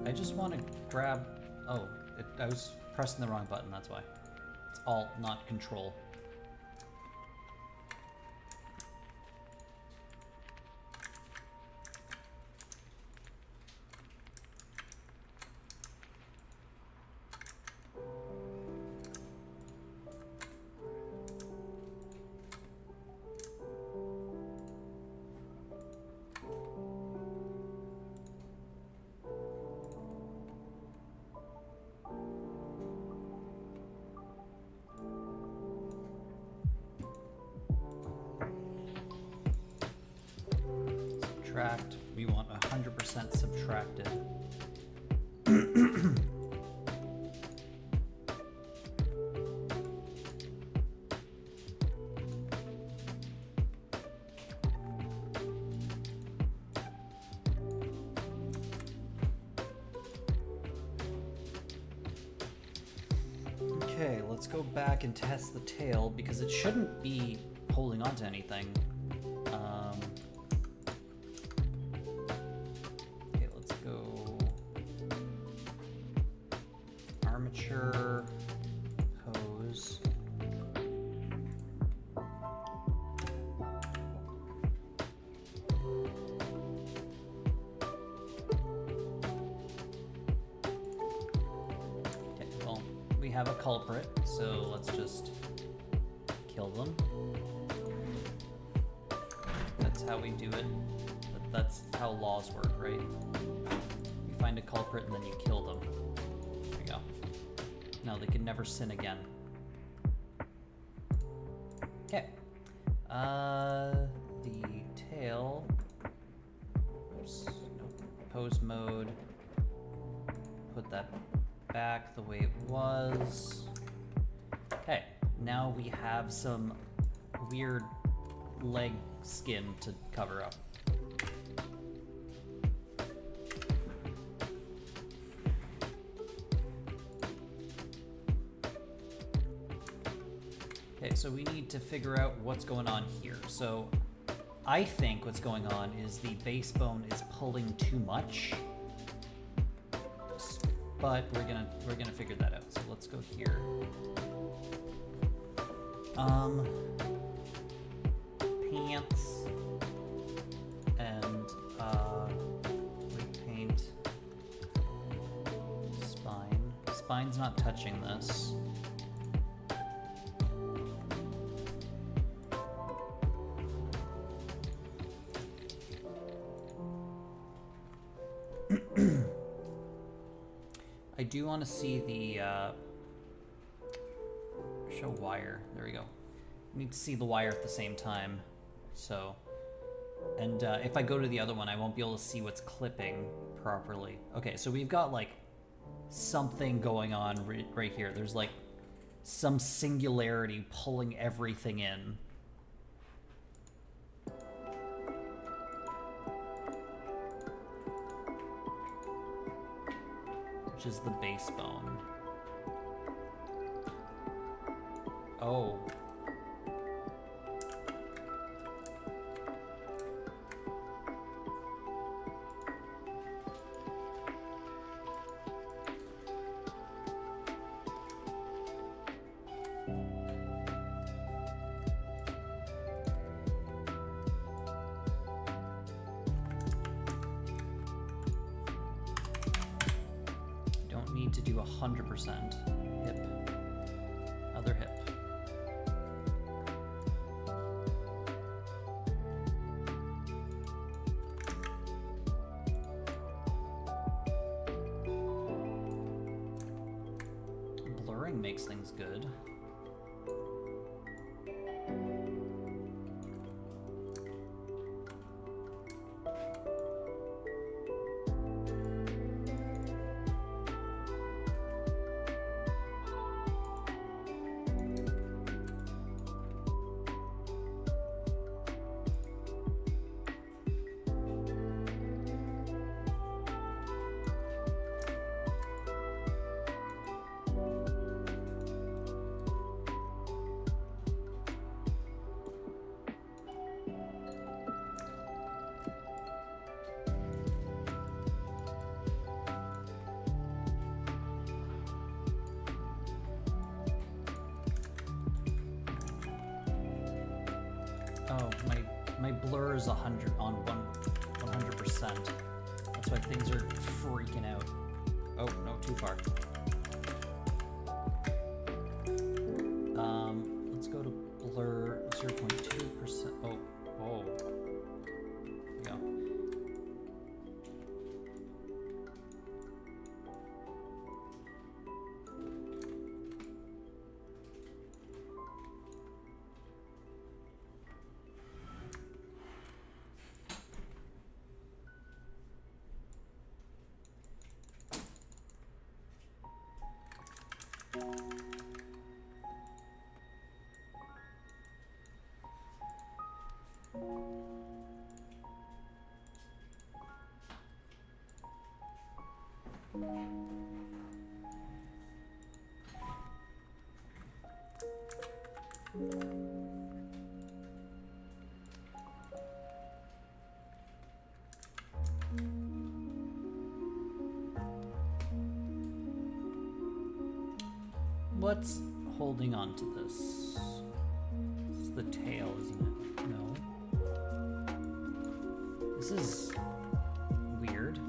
I just want to grab... Oh, I was pressing the wrong button, that's why. It's Alt, not Control. Subtract. We want 100% subtracted. Okay, let's go back and test the tail because it shouldn't be holding on to anything. Okay, let's go armature, hose. Okay, well, we have a culprit, so let's just kill them. That's how we do it. That's how laws work, right? You find a culprit and then you kill them. There you go. No, they can never sin again. Okay. The tail. Oops. Nope. Pose mode. Put that back the way it was. Okay. Now we have some weird leg skin to cover up. Okay, so we need to figure out what's going on here. So I think what's going on is the base bone is pulling too much, but we're gonna figure that out. So let's go here. Pants and repaint spine. Spine's not touching this. I do want to see the show wire. There we go. I need to see the wire at the same time. So, and if I go to the other one, I won't be able to see what's clipping properly. Okay, so we've got like something going on right here. There's like some singularity pulling everything in. Which is the base bone. Oh. To do 100% hip, other hip. Blurring makes things good. Oh, my blur is 100 on 100%. That's why things are freaking out. Oh, no, too far. Let's go to blur 0.2%. Oh. There we go. What's holding on to this? This is the tail, isn't it? No. This is weird.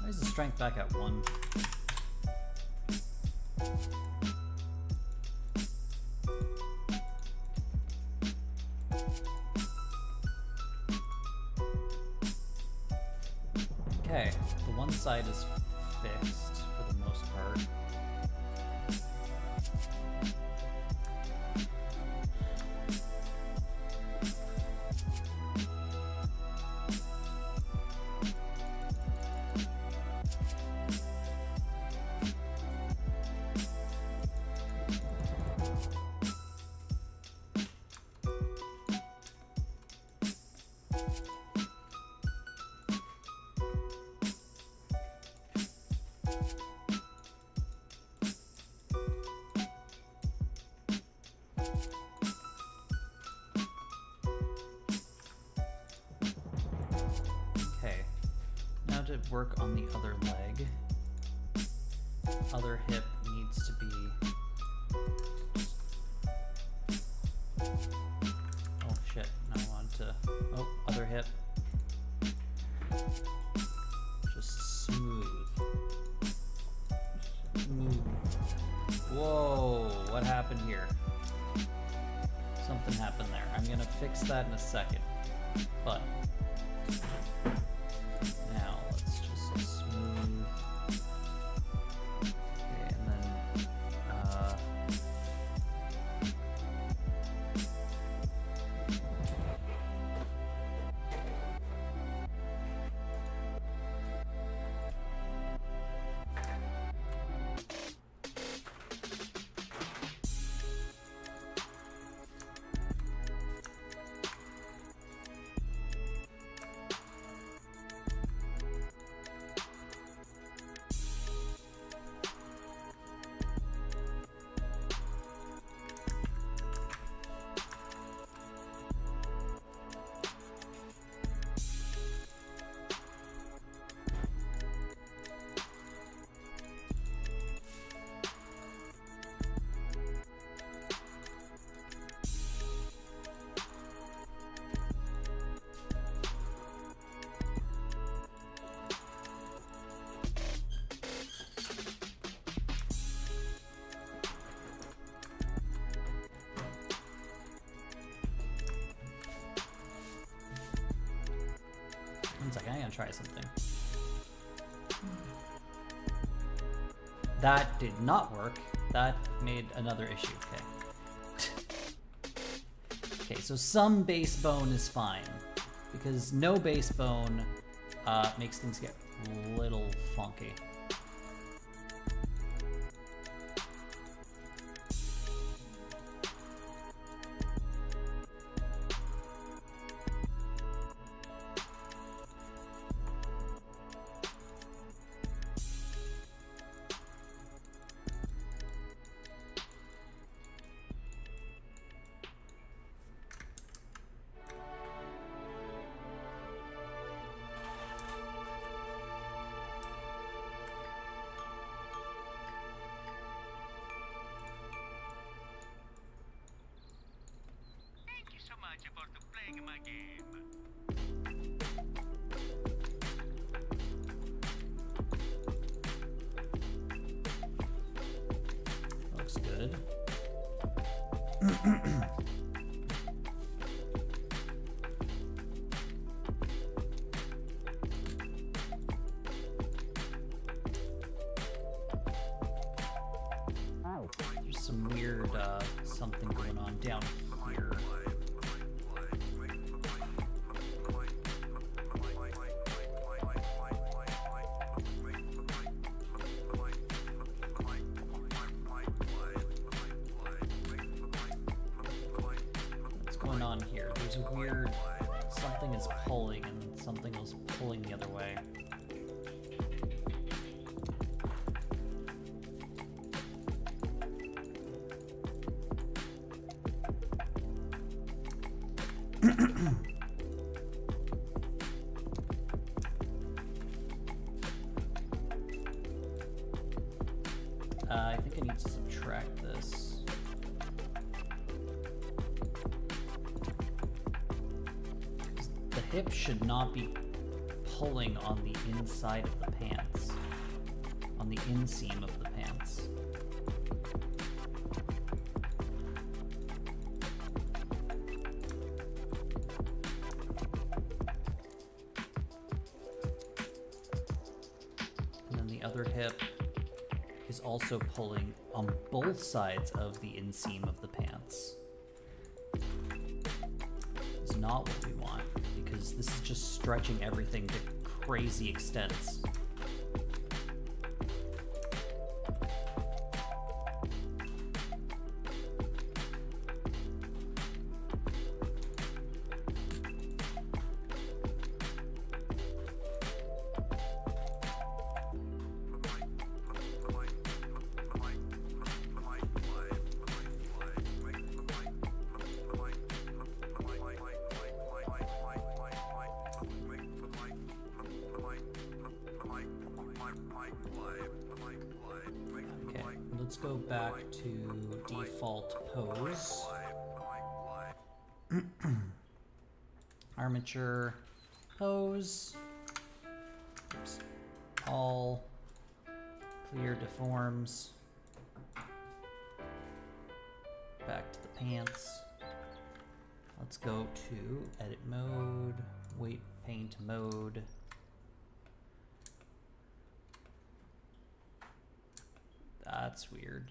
Why is the strength back at 1? Okay, the one side is fixed for the most part. To work on the other leg. Other hip needs to be... Oh shit, now I want to... Oh, other hip. that in a second. But now let's just smooth. Okay, and then one second, I'm gonna try something. That did not work. That made another issue. Okay. Okay, so some base bone is fine, because no base bone makes things get a little funky. Looks good. There's some weird something going on down here. What's going on here? There's a weird something is pulling and something else pulling the other way. I think I need to subtract this. The hip should not be pulling on the inside of the pants, on the inseam of the pants. And then the other hip is also pulling on both sides of the inseam of the pants. It's not what we want, because this is just stretching everything to crazy extents. Let's go back to default pose. Armature pose. Oops. All clear deforms. Back to the pants. Let's go to edit mode, weight paint mode. That's weird.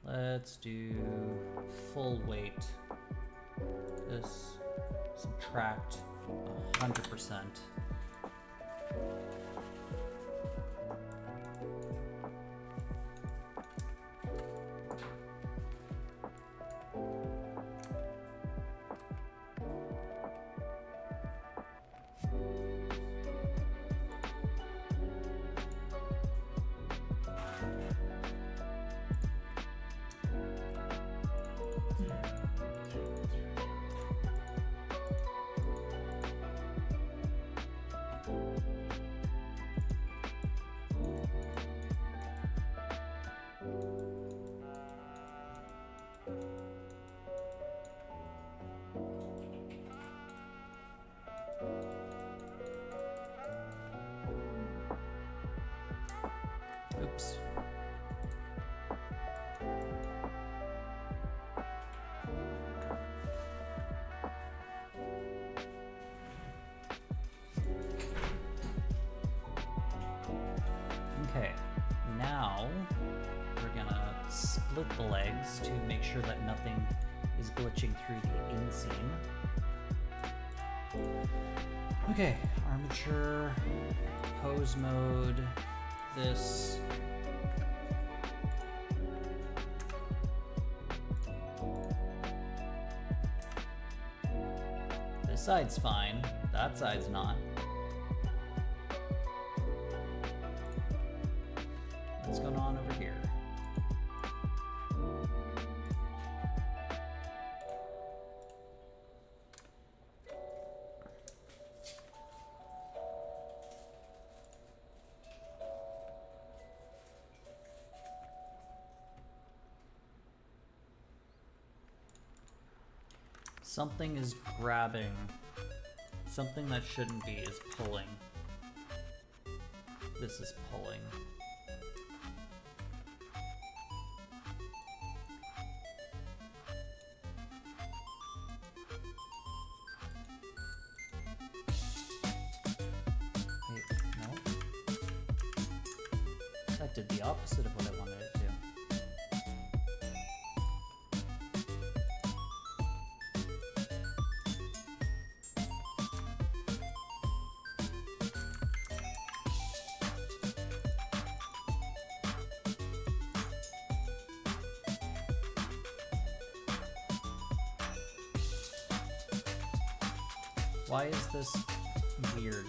Let's do full weight. This subtract 100%. Oops. Okay, now we're gonna split the legs to make sure that nothing is glitching through the inseam. Okay, armature, pose mode, this. This side's fine, that side's not. What's going on over here? Something is grabbing. Something that shouldn't be is pulling. This is pulling. Wait, no. That did the opposite of what I wanted it to. Why is this weird?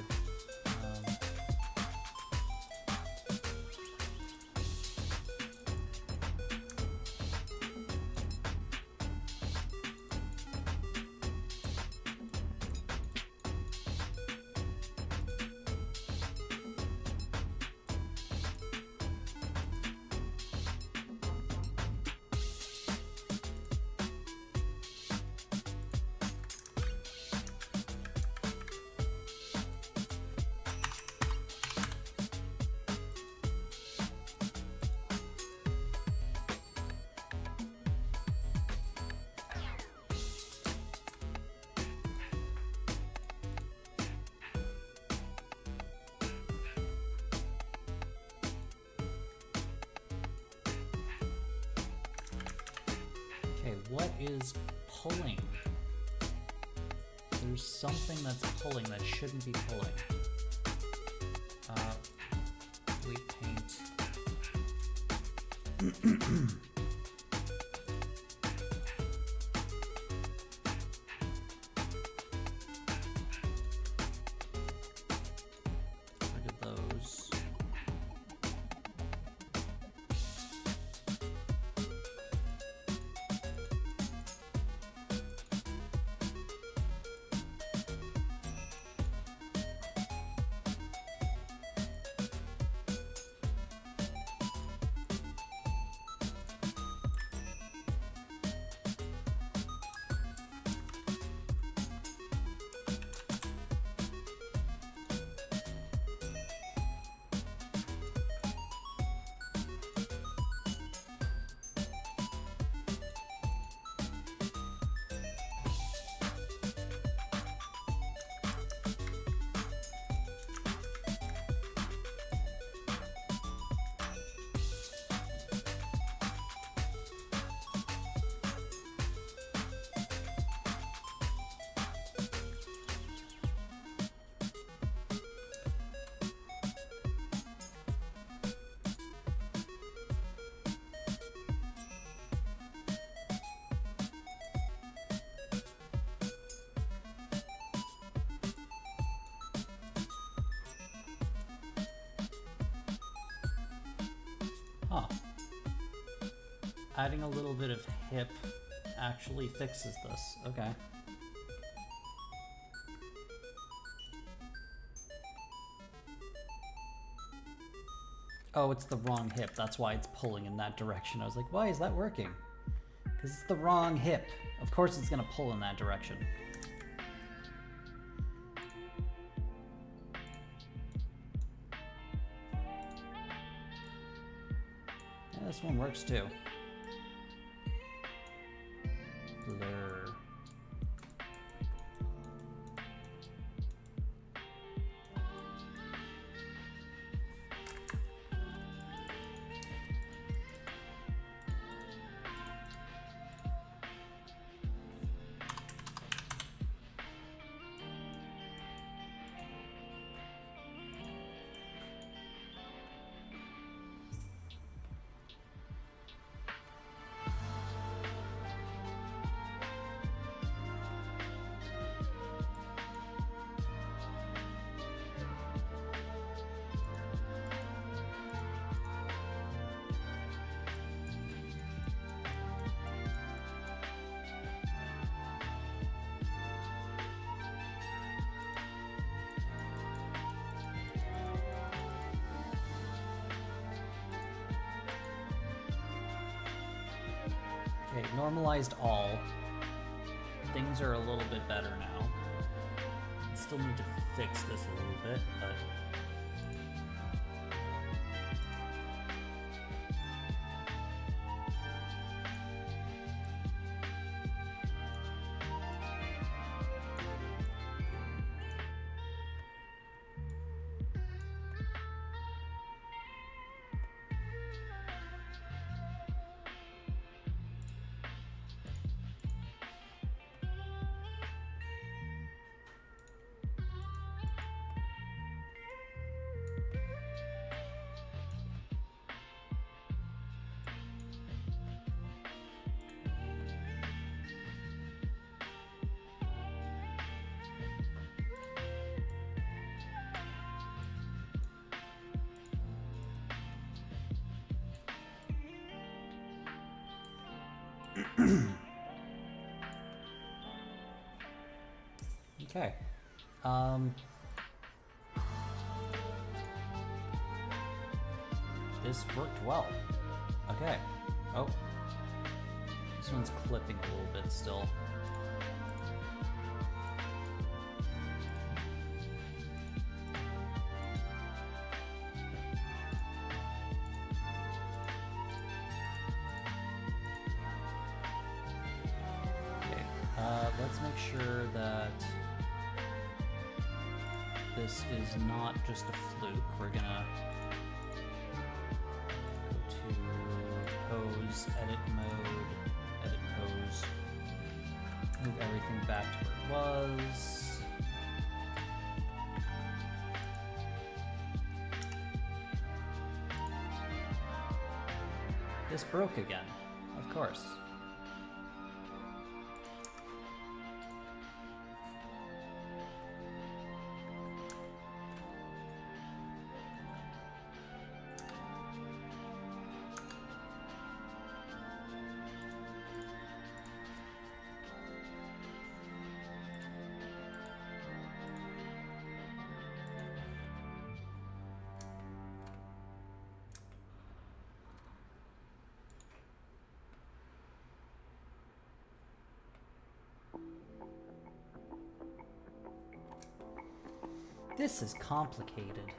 What is pulling? There's something that's pulling that shouldn't be pulling. Weight paint. Look at those. adding a little bit of hip actually fixes this. Okay. Oh, it's the wrong hip. That's why it's pulling in that direction. I was like, why is that working? Because it's the wrong hip. Of course it's going to pull in that direction. Yeah, this one works too. Blur. Okay, normalized all. Things are a little bit better now. Still need to fix this a little bit, but... Okay. This worked well. Okay. Oh. This one's clipping a little bit still. Let's make sure that this is not just a fluke. We're gonna go to pose, edit mode, edit pose, move everything back to where it was. This broke again, of course. This is complicated.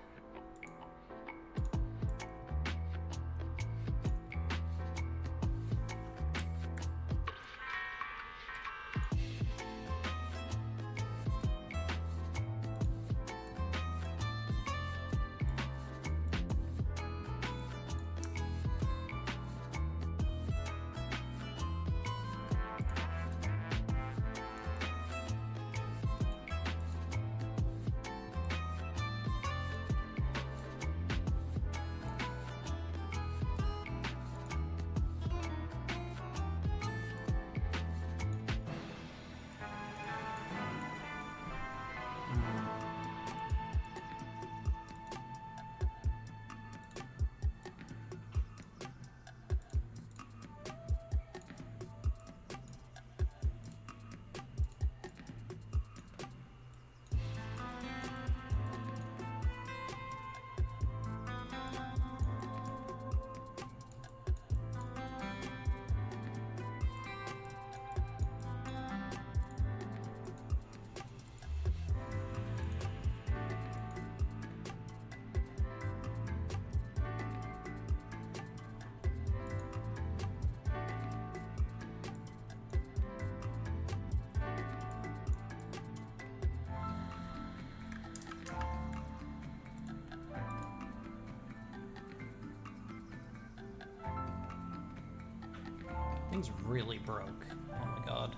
Thing's really broke. Oh my god.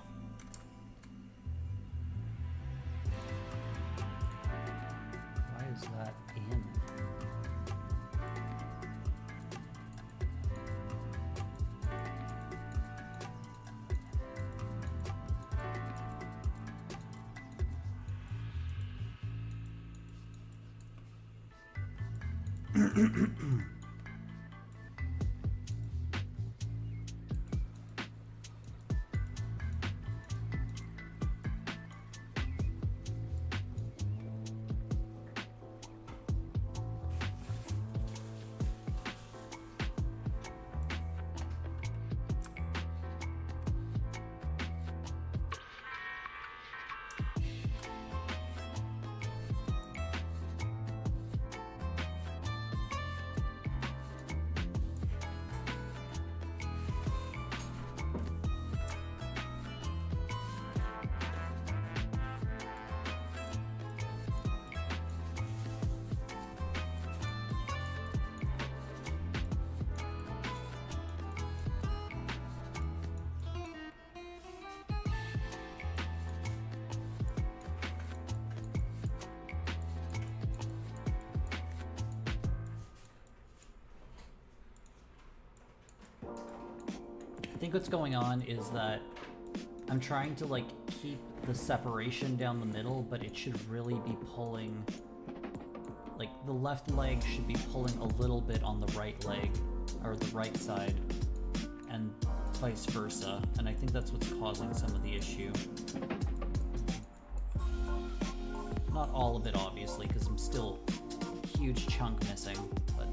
Why is that in? I think what's going on is that I'm trying to like keep the separation down the middle, but it should really be pulling, like the left leg should be pulling a little bit on the right leg, or the right side, and vice versa, and I think that's what's causing some of the issue. Not all of it, obviously, because I'm still a huge chunk missing, but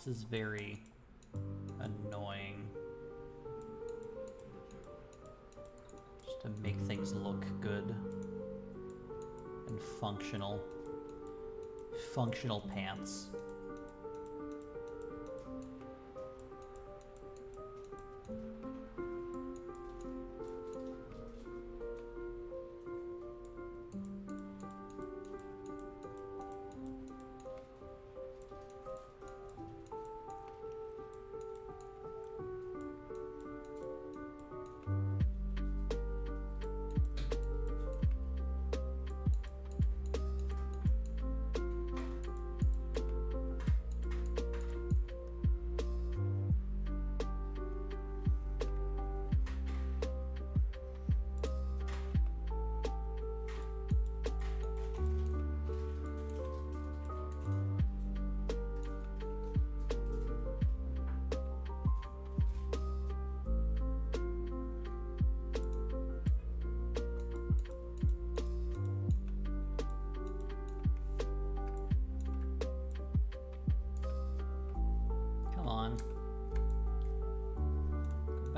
this is very annoying. Just to make things look good and functional. Functional pants.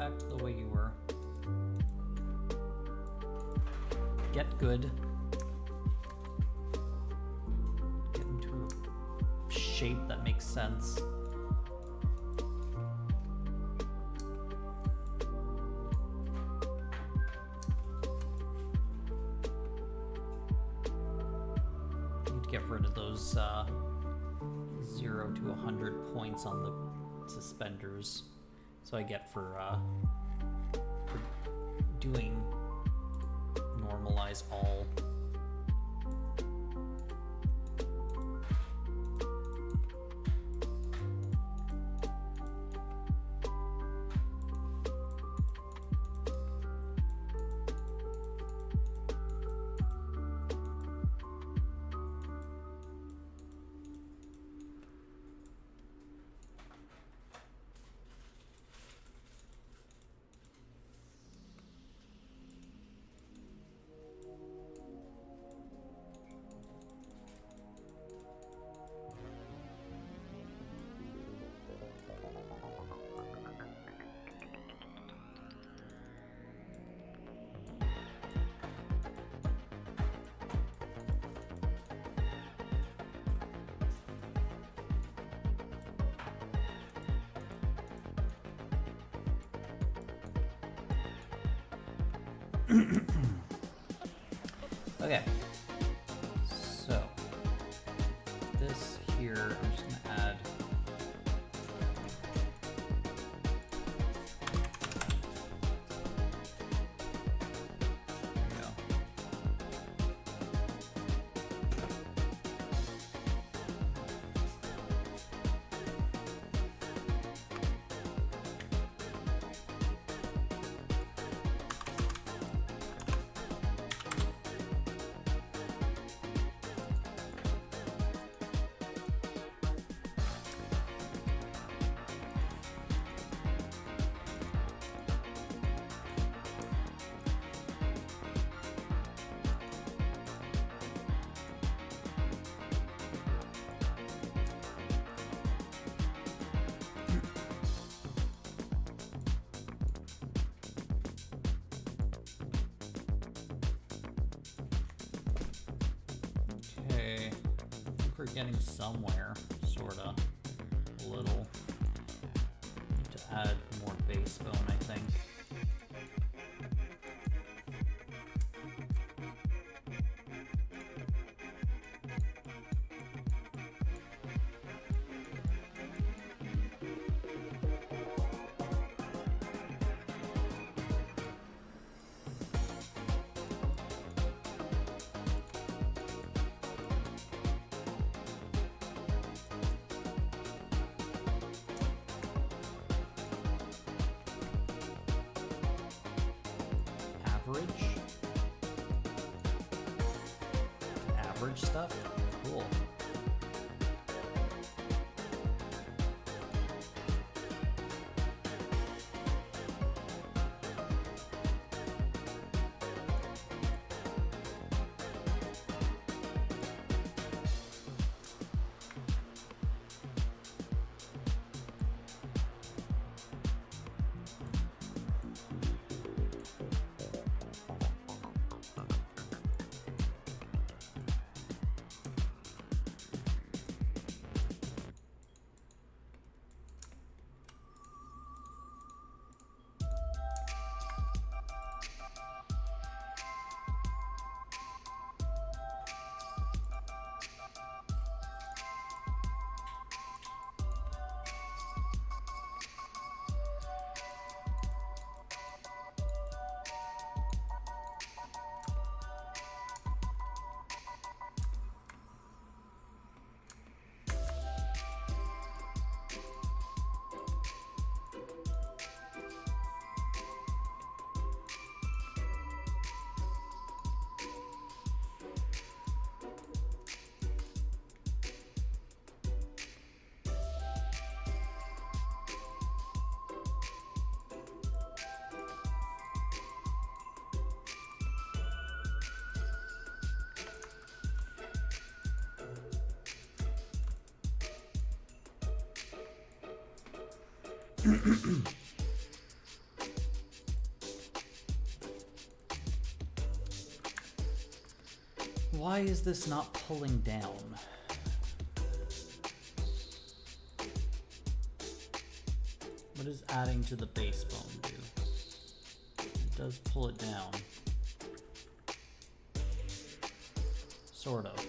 back to the way you were. Get good. Get into a shape that makes sense. Need to get rid of those 0 to 100 points on the suspenders. So I get for doing normalize all. Okay, so this here, I'm just gonna add there we go. Okay, I think we're getting somewhere, sorta, a little. Need to add more base bone, I think. Average stuff? Cool. Why is this not pulling down? What does adding to the base bone do? It does pull it down. Sort of.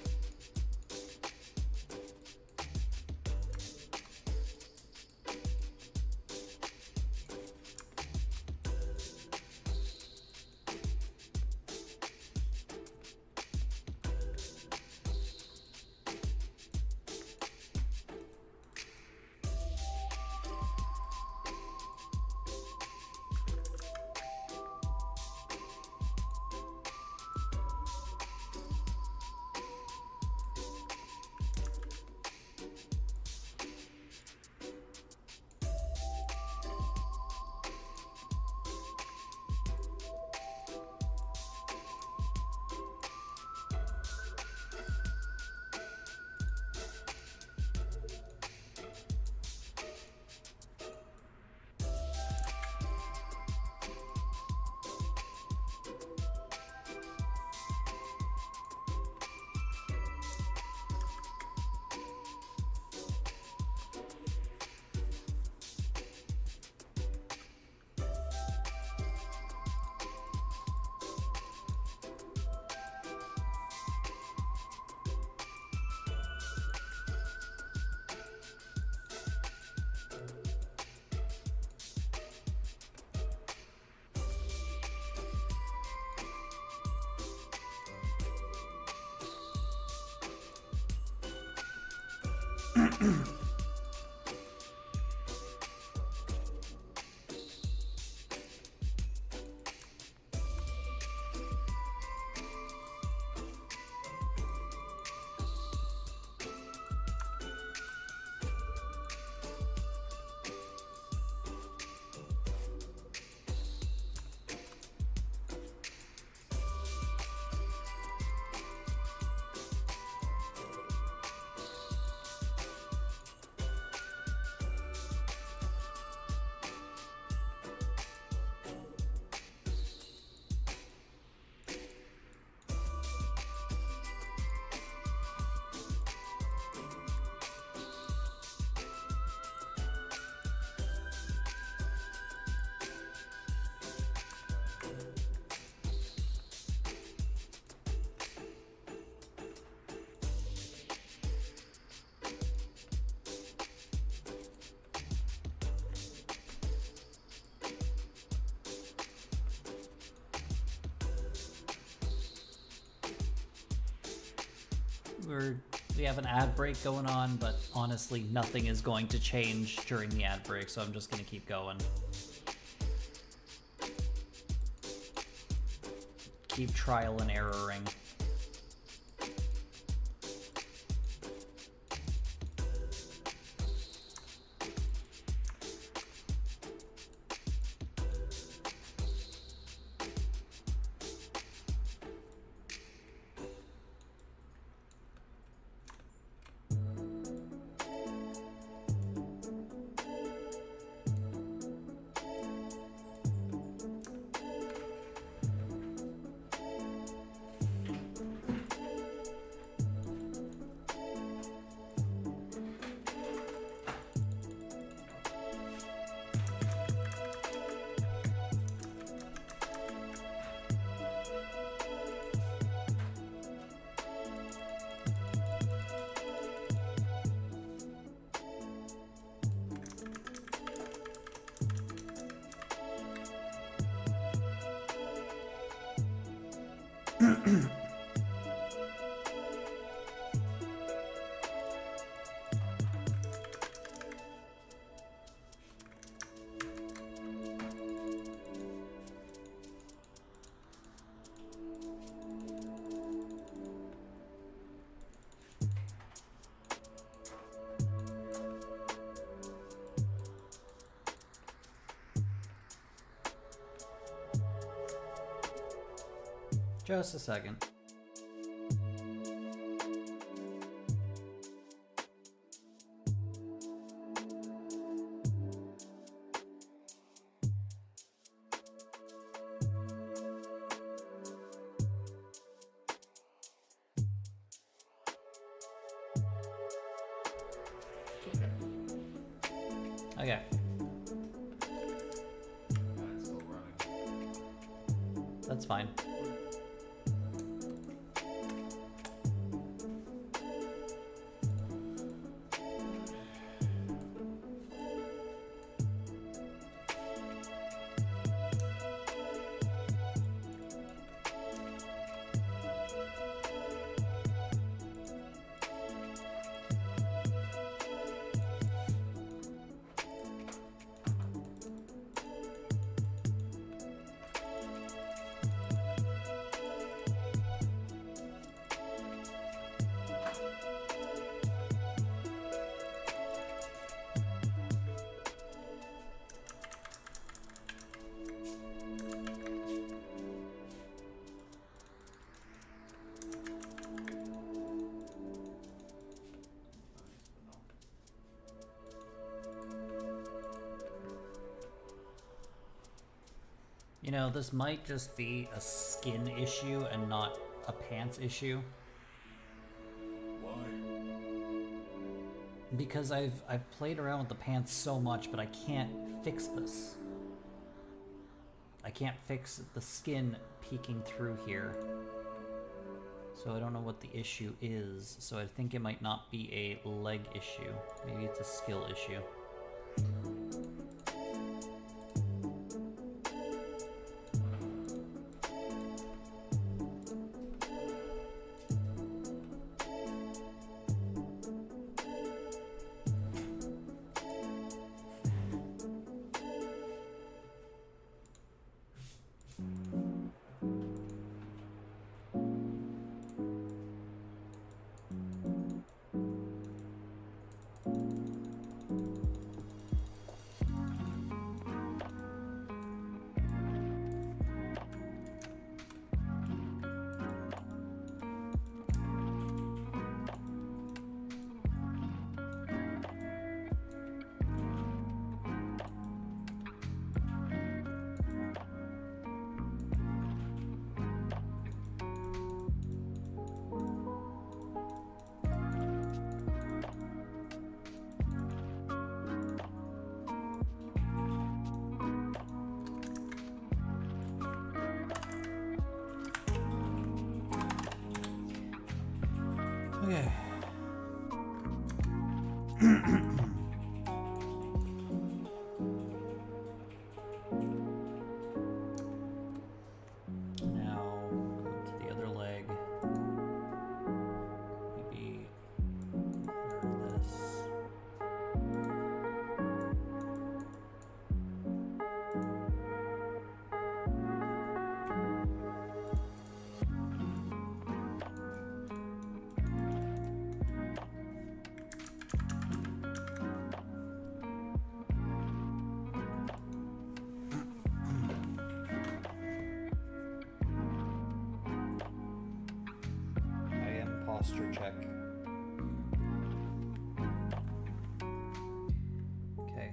We have an ad break going on, but honestly, nothing is going to change during the ad break, so I'm just going to keep going. Keep trial and erroring. Just a second. Okay. Yeah, it's still running. That's fine. You know, this might just be a skin issue and not a pants issue. Why? Because I've played around with the pants so much, but I can't fix this. I can't fix the skin peeking through here. So I don't know what the issue is. So I think it might not be a leg issue. Maybe it's a skill issue. Okay. Now, go to the other leg. Maybe wear this. Posture check. Okay,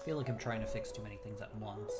I feel like I'm trying to fix too many things at once.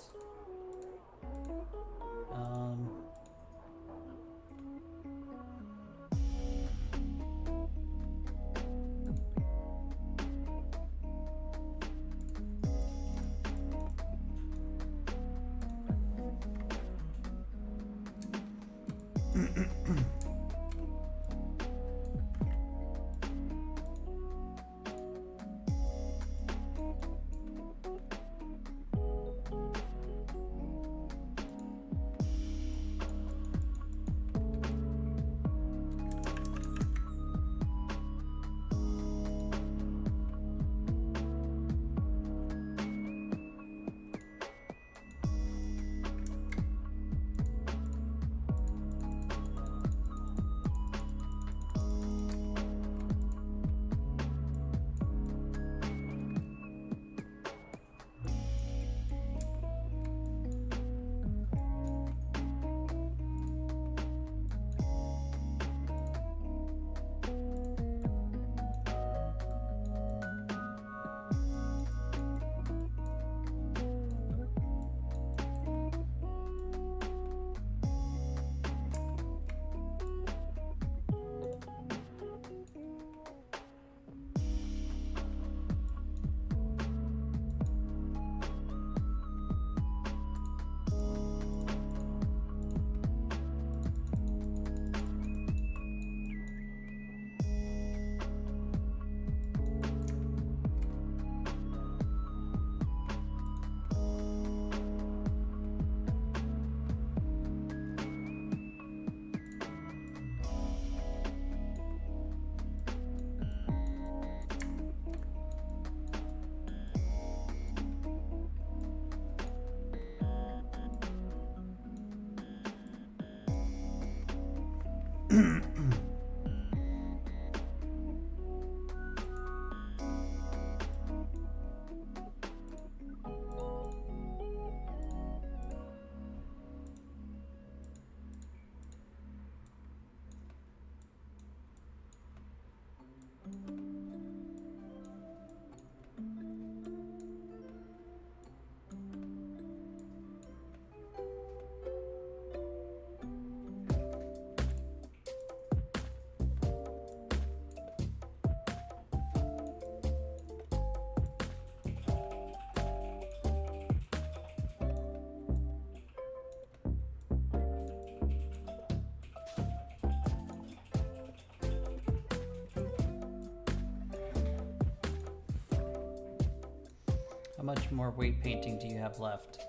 How much more weight painting do you have left?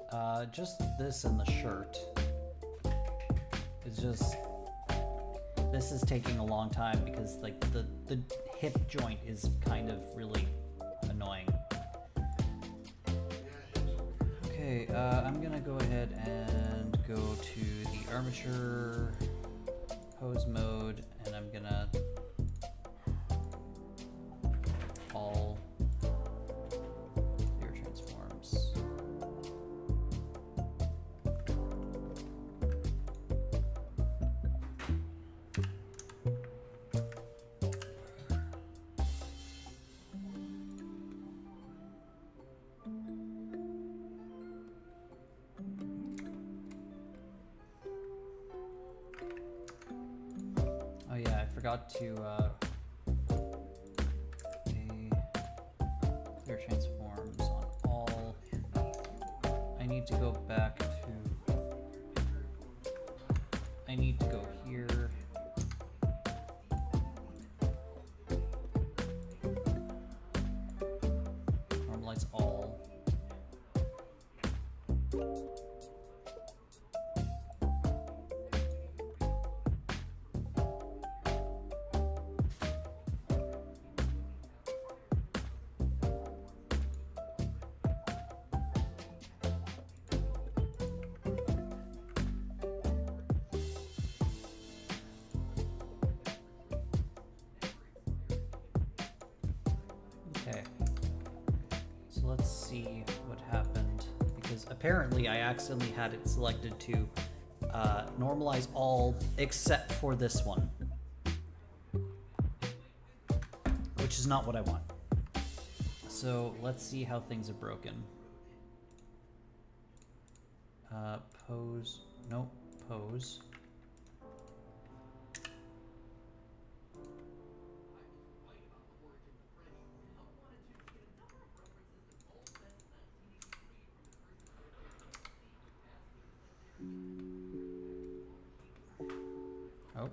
Just this and the shirt. It's just, this is taking a long time because like the hip joint is kind of really annoying. Okay, I'm gonna go ahead and go to the armature pose mode, and I'm gonna all clear transforms. Oh yeah, I forgot to clear transforms on all. I need to go back to, I need to go here. Normalize all. Okay, so let's see what happened, because apparently I accidentally had it selected to normalize all except for this one, which is not what I want. So let's see how things are broken. Pose, nope, pose. Oh.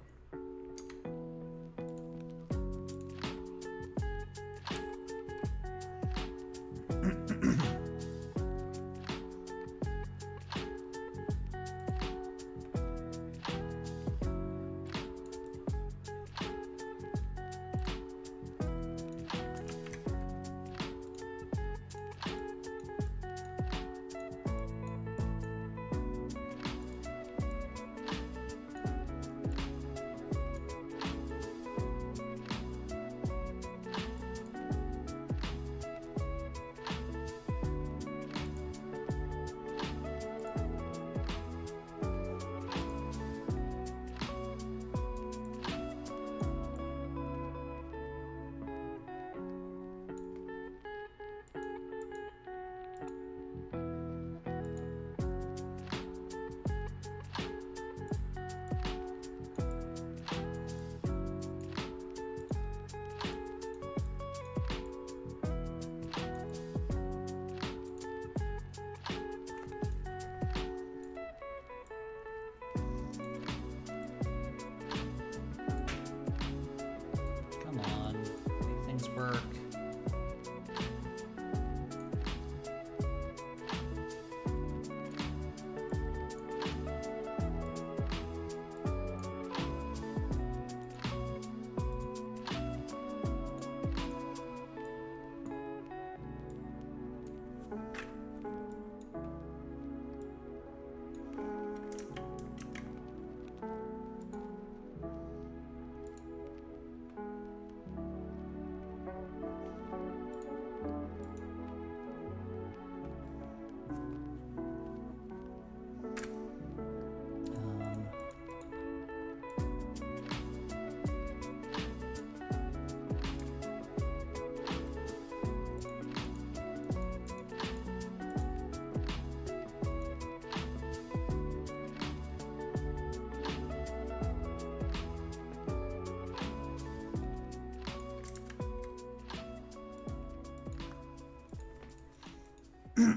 Come on, make things work. Let's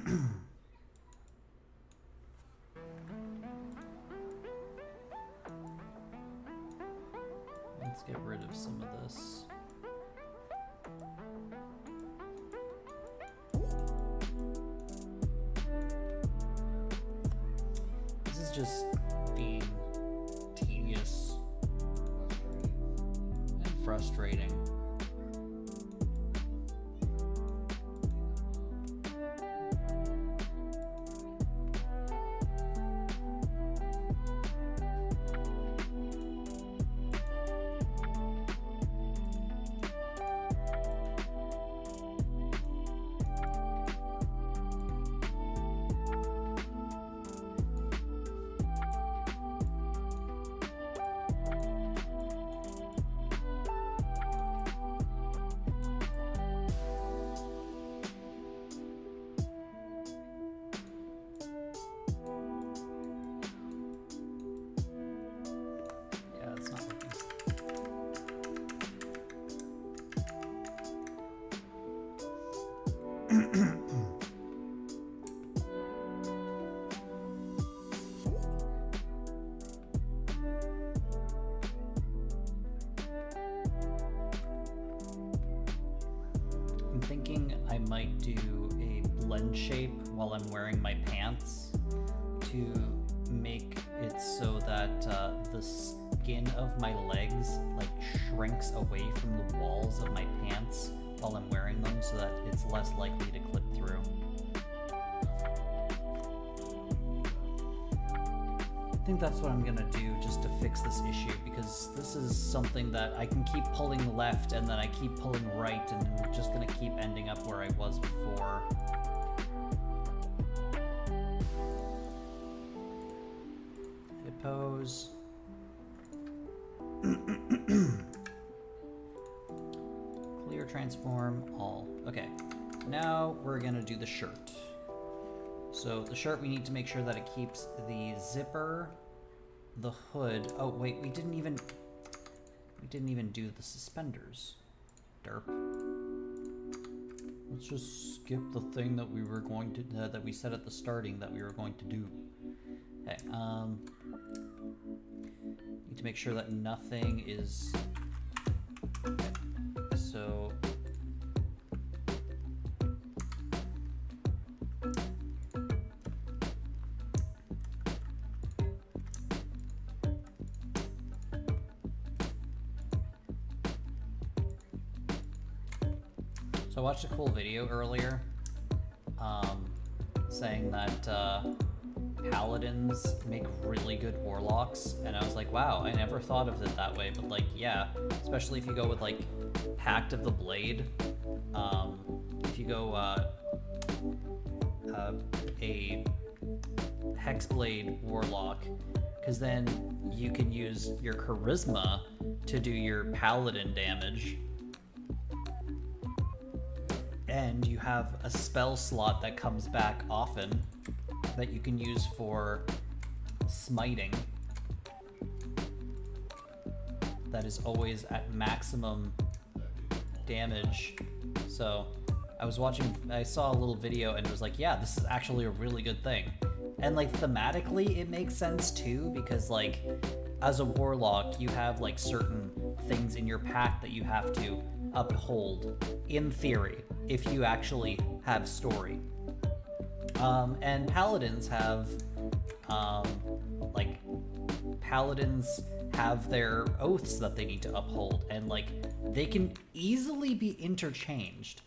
get rid of some of this. This is just being tedious and frustrating. I'm thinking I might do a blend shape while I'm wearing my pants to make it so that the skin of my legs like shrinks away from the walls of my pants while I'm wearing them so that it's less likely to clip through. I think that's what I'm gonna do just to fix this issue, because this is something that I can keep pulling left and then I keep pulling right and I'm just gonna keep ending up where I was before. Edit pose. Clear, transform, all. Okay, now we're gonna do the shirt. So the shirt, we need to make sure that it keeps the zipper, the hood. Oh wait, we didn't even do the suspenders. Derp. Let's just skip the thing that we were going to that we said at the starting that we were going to do. Okay. Need to make sure that nothing is. Okay. So. I watched a cool video earlier saying that paladins make really good warlocks, and I was like, wow, I never thought of it that way, but like, yeah, especially if you go with like Pact of the Blade, if you go a Hexblade warlock, because then you can use your charisma to do your paladin damage. And you have a spell slot that comes back often that you can use for smiting. That is always at maximum damage. So I saw a little video and it was like, yeah, this is actually a really good thing. And like thematically it makes sense too, because like as a warlock you have like certain things in your pack that you have to uphold in theory if you actually have story. And paladins have paladins have their oaths that they need to uphold, and like they can easily be interchanged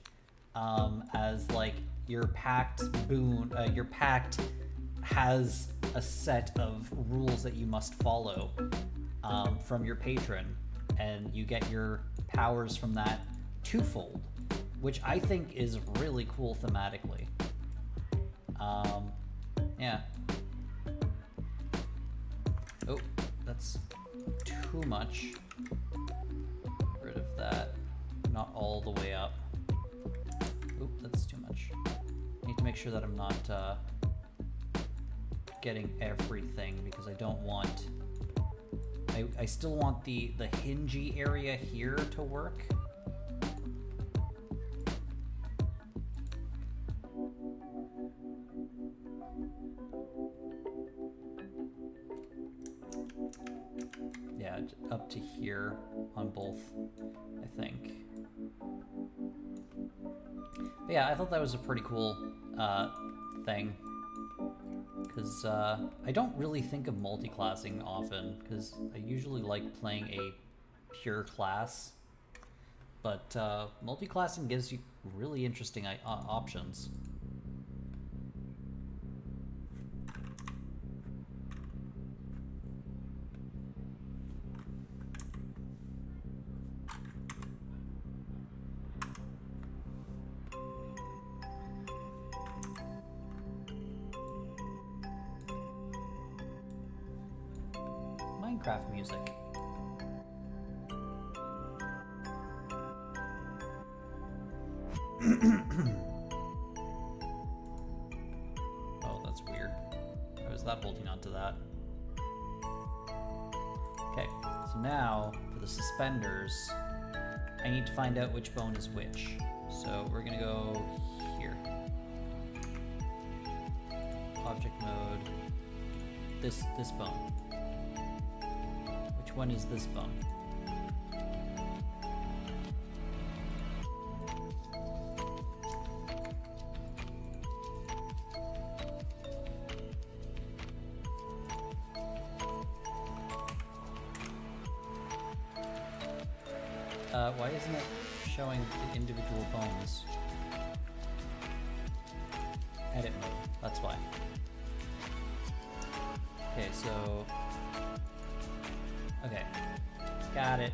as like your pact boon, your pact has a set of rules that you must follow from your patron, and you get your powers from that twofold, which I think is really cool thematically. Yeah. Oh, that's too much. Get rid of that. Not all the way up. Oop, that's too much. I need to make sure that I'm not getting everything, because I don't want... I still want the hingy area here to work. Yeah, up to here on both, I think. But yeah, I thought that was a pretty cool thing. Because I don't really think of multi-classing often, because I usually like playing a pure class. But multi-classing gives you really interesting options. Minecraft music. Oh, that's weird. How is that holding on to that? Okay, so now for the suspenders, I need to find out which bone is which. So we're gonna go here. Object mode. This bone. Which one is this bone? Why isn't it showing the individual bones? Edit mode, that's why. Okay, so... Okay, got it.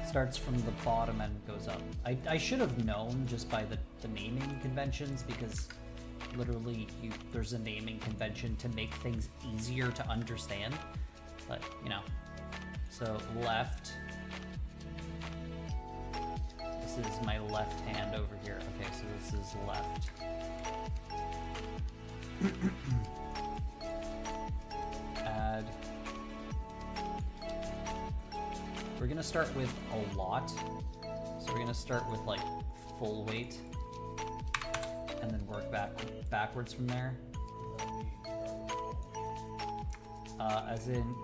Starts from the bottom and goes up. I should have known just by the naming conventions, because literally there's a naming convention to make things easier to understand. But, you know. So, left. This is my left hand over here. Okay, so this is left. Add. We're gonna start with a lot. So we're gonna start with like full weight and then work backwards from there. As in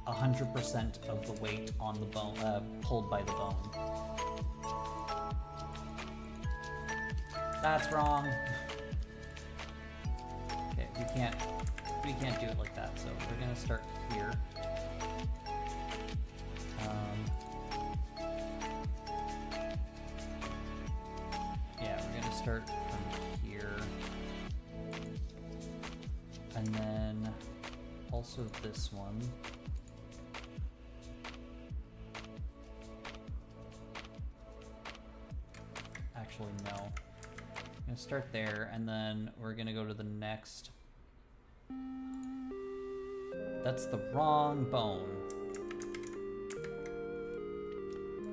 100% of the weight on the bone, pulled by the bone. That's wrong. Okay, we can't do it like that. So we're gonna start here. Yeah, we're gonna start from here, and then also this one. Actually, no. I'm gonna start there, and then we're gonna go to the next. That's the wrong bone.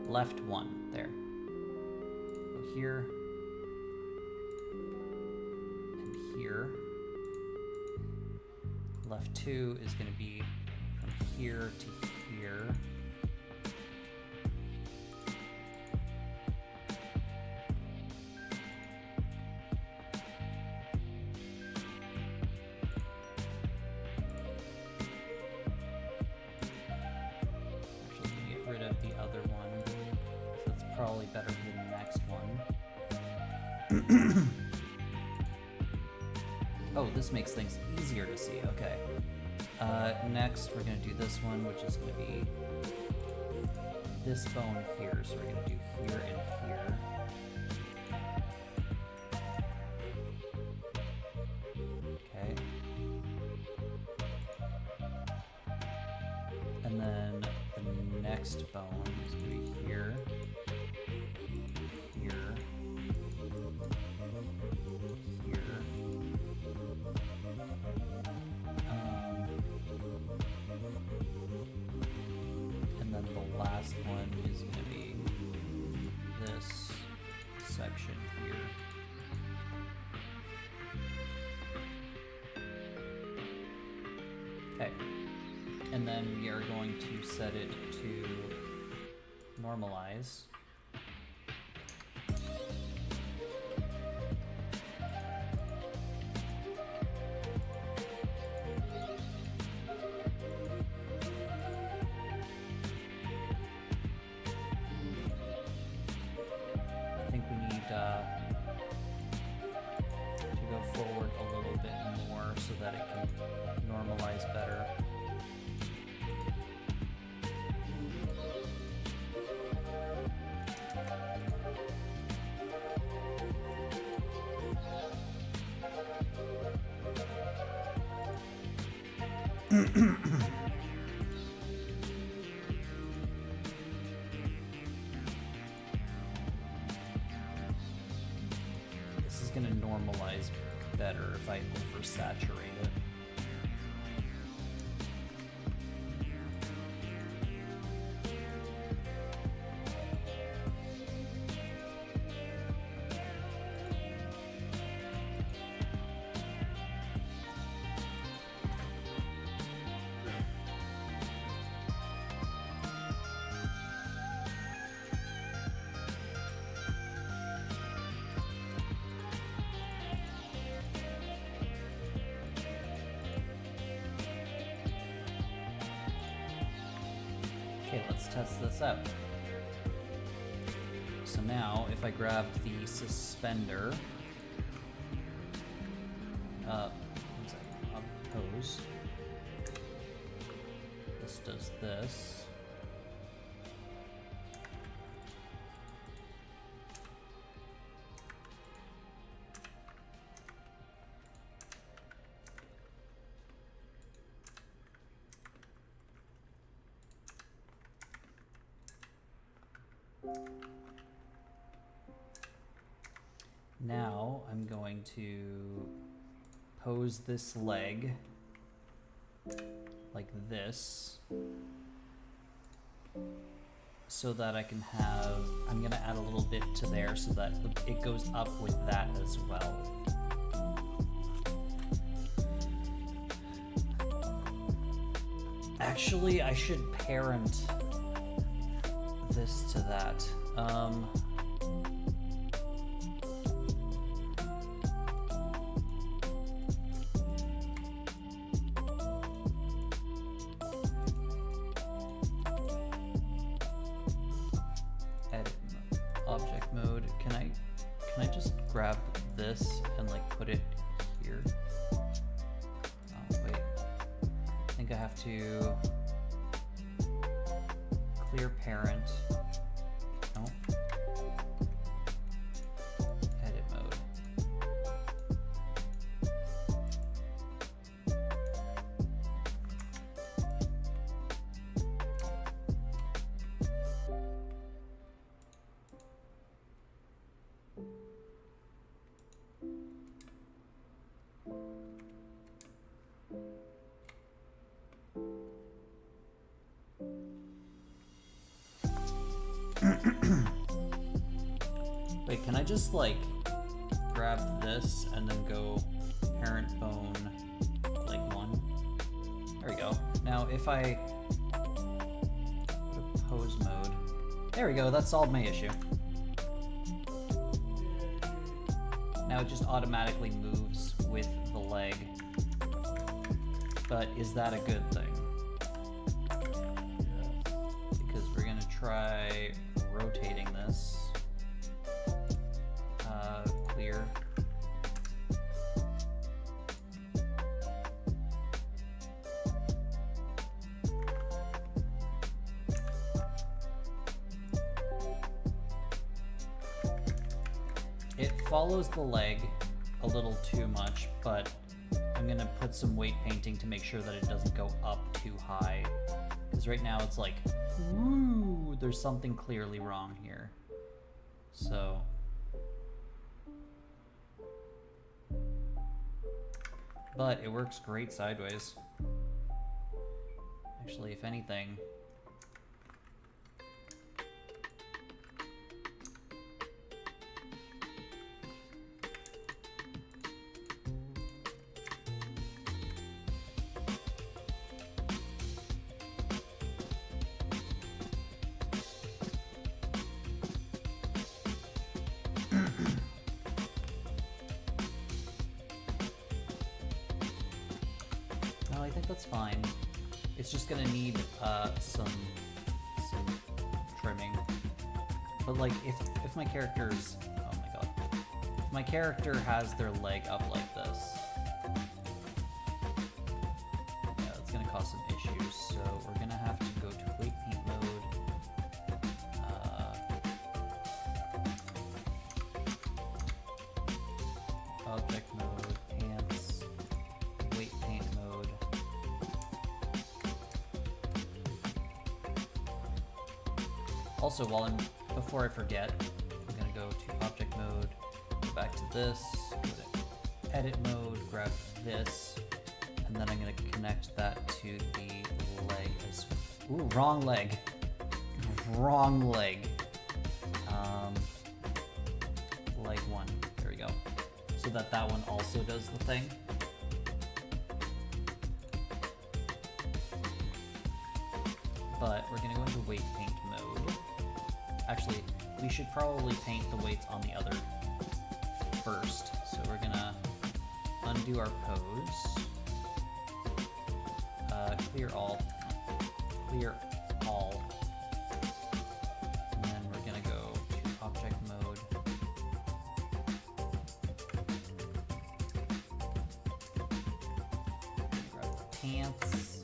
Left one, there. Go here. And here. Left two is gonna be from here to here. Probably better for the next one. Oh, this makes things easier to see. Okay. Next, we're going to do this one, which is going to be this bone here. So we're going to do here and here. Okay. And then the next bone is going to be here. Last one is going to be this section here. Okay, and then we are going to set it to normalize. This is gonna normalize better if I oversaturate it. Okay, let's test this out. So now, if I grab the suspender, one second, pose, this does this. Now I'm going to pose this leg like this so that I can have, I'm going to add a little bit to there so that it goes up with that as well. Actually, I should parent this to that. Object mode. Can I just grab this and like put it here? Oh wait. I think I have to clear parent. No. Edit mode. Wait, can I just like grab this and then go parent bone like 1? There we go. Now if I go to pose mode, there we go, that solved my issue. Now it just automatically moves with the leg. But is that a good thing? Because we're gonna try rotating this. Clear. It follows the leg a little too much, but I'm gonna put some weight painting to make sure that it doesn't go up too high. Because right now it's like, ooh, there's something clearly wrong here. So. But it works great sideways. Actually, if anything. No, I think that's fine. It's just gonna need some trimming. But like, if my character's, oh my god, if my character has their leg up like this, yeah, it's gonna cause some issues. So we're gonna have to go to weight paint mode. Object mode, pants, weight paint mode. Also, before I forget, I'm gonna go to object mode, go back to this, go to edit mode, grab this, and then I'm gonna connect that to the leg as, ooh, wrong leg. Wrong leg. Leg 1, there we go. So that one also does the thing. But we're gonna go into weight paint mode. Actually, we should probably paint the weights on the other first. So we're gonna undo our pose. Clear all. Clear all. And then we're gonna go to object mode. Grab the pants.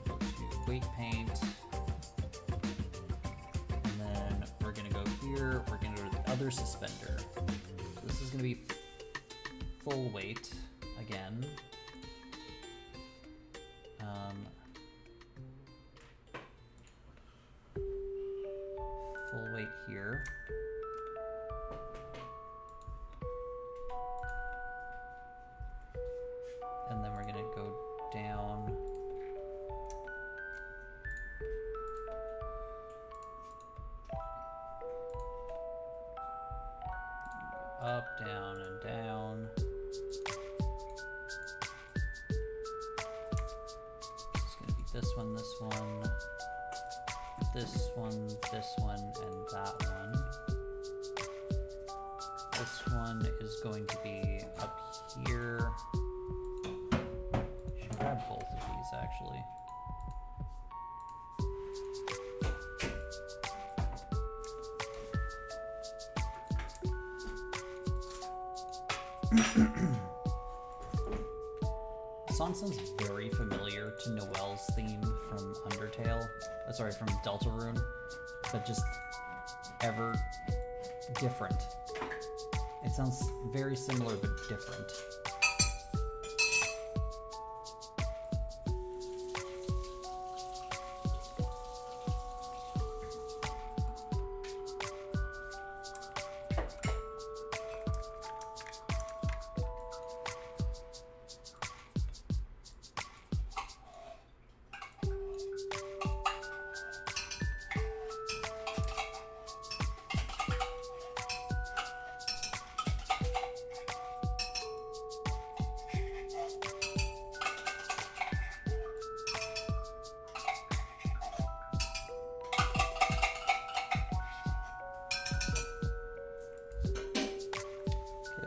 Go to weight paint. And then we're gonna go here. We're gonna go to the other suspender. So this is gonna be full weight again. Full weight here. And then we're gonna go down. Up, down, and down. It's gonna be this one, this one, this one, this one, and that one. This one is going to be up here. Should grab both of these actually. The song sounds very familiar to Noelle's theme from Undertale. Sorry, from Deltarune, but just ever different. It sounds very similar but different.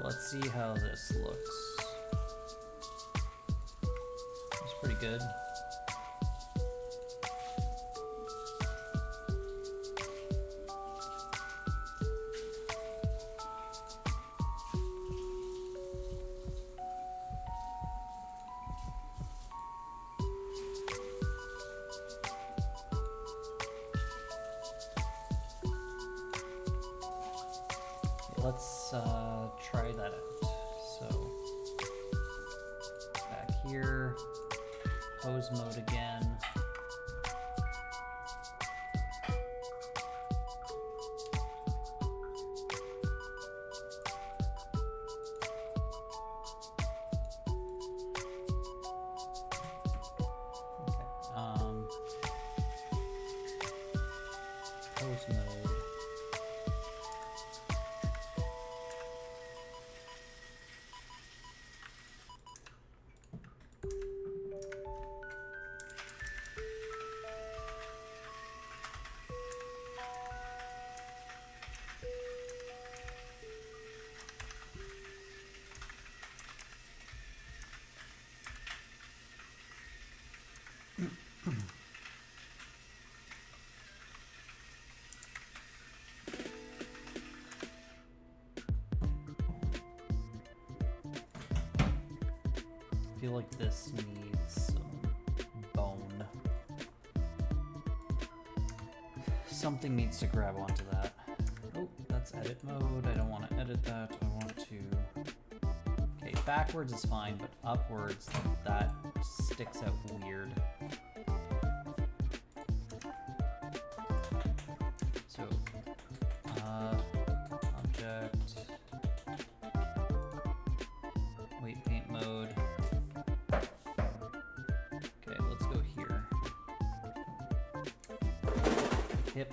Let's see how this looks. It's pretty good. Let's try that out. So back here, pose mode again. Pose mode. I feel like this needs some bone. Something needs to grab onto that. Oh, that's edit mode. I don't want to edit that. I want to... Okay, backwards is fine, but upwards, that sticks out weird. hip.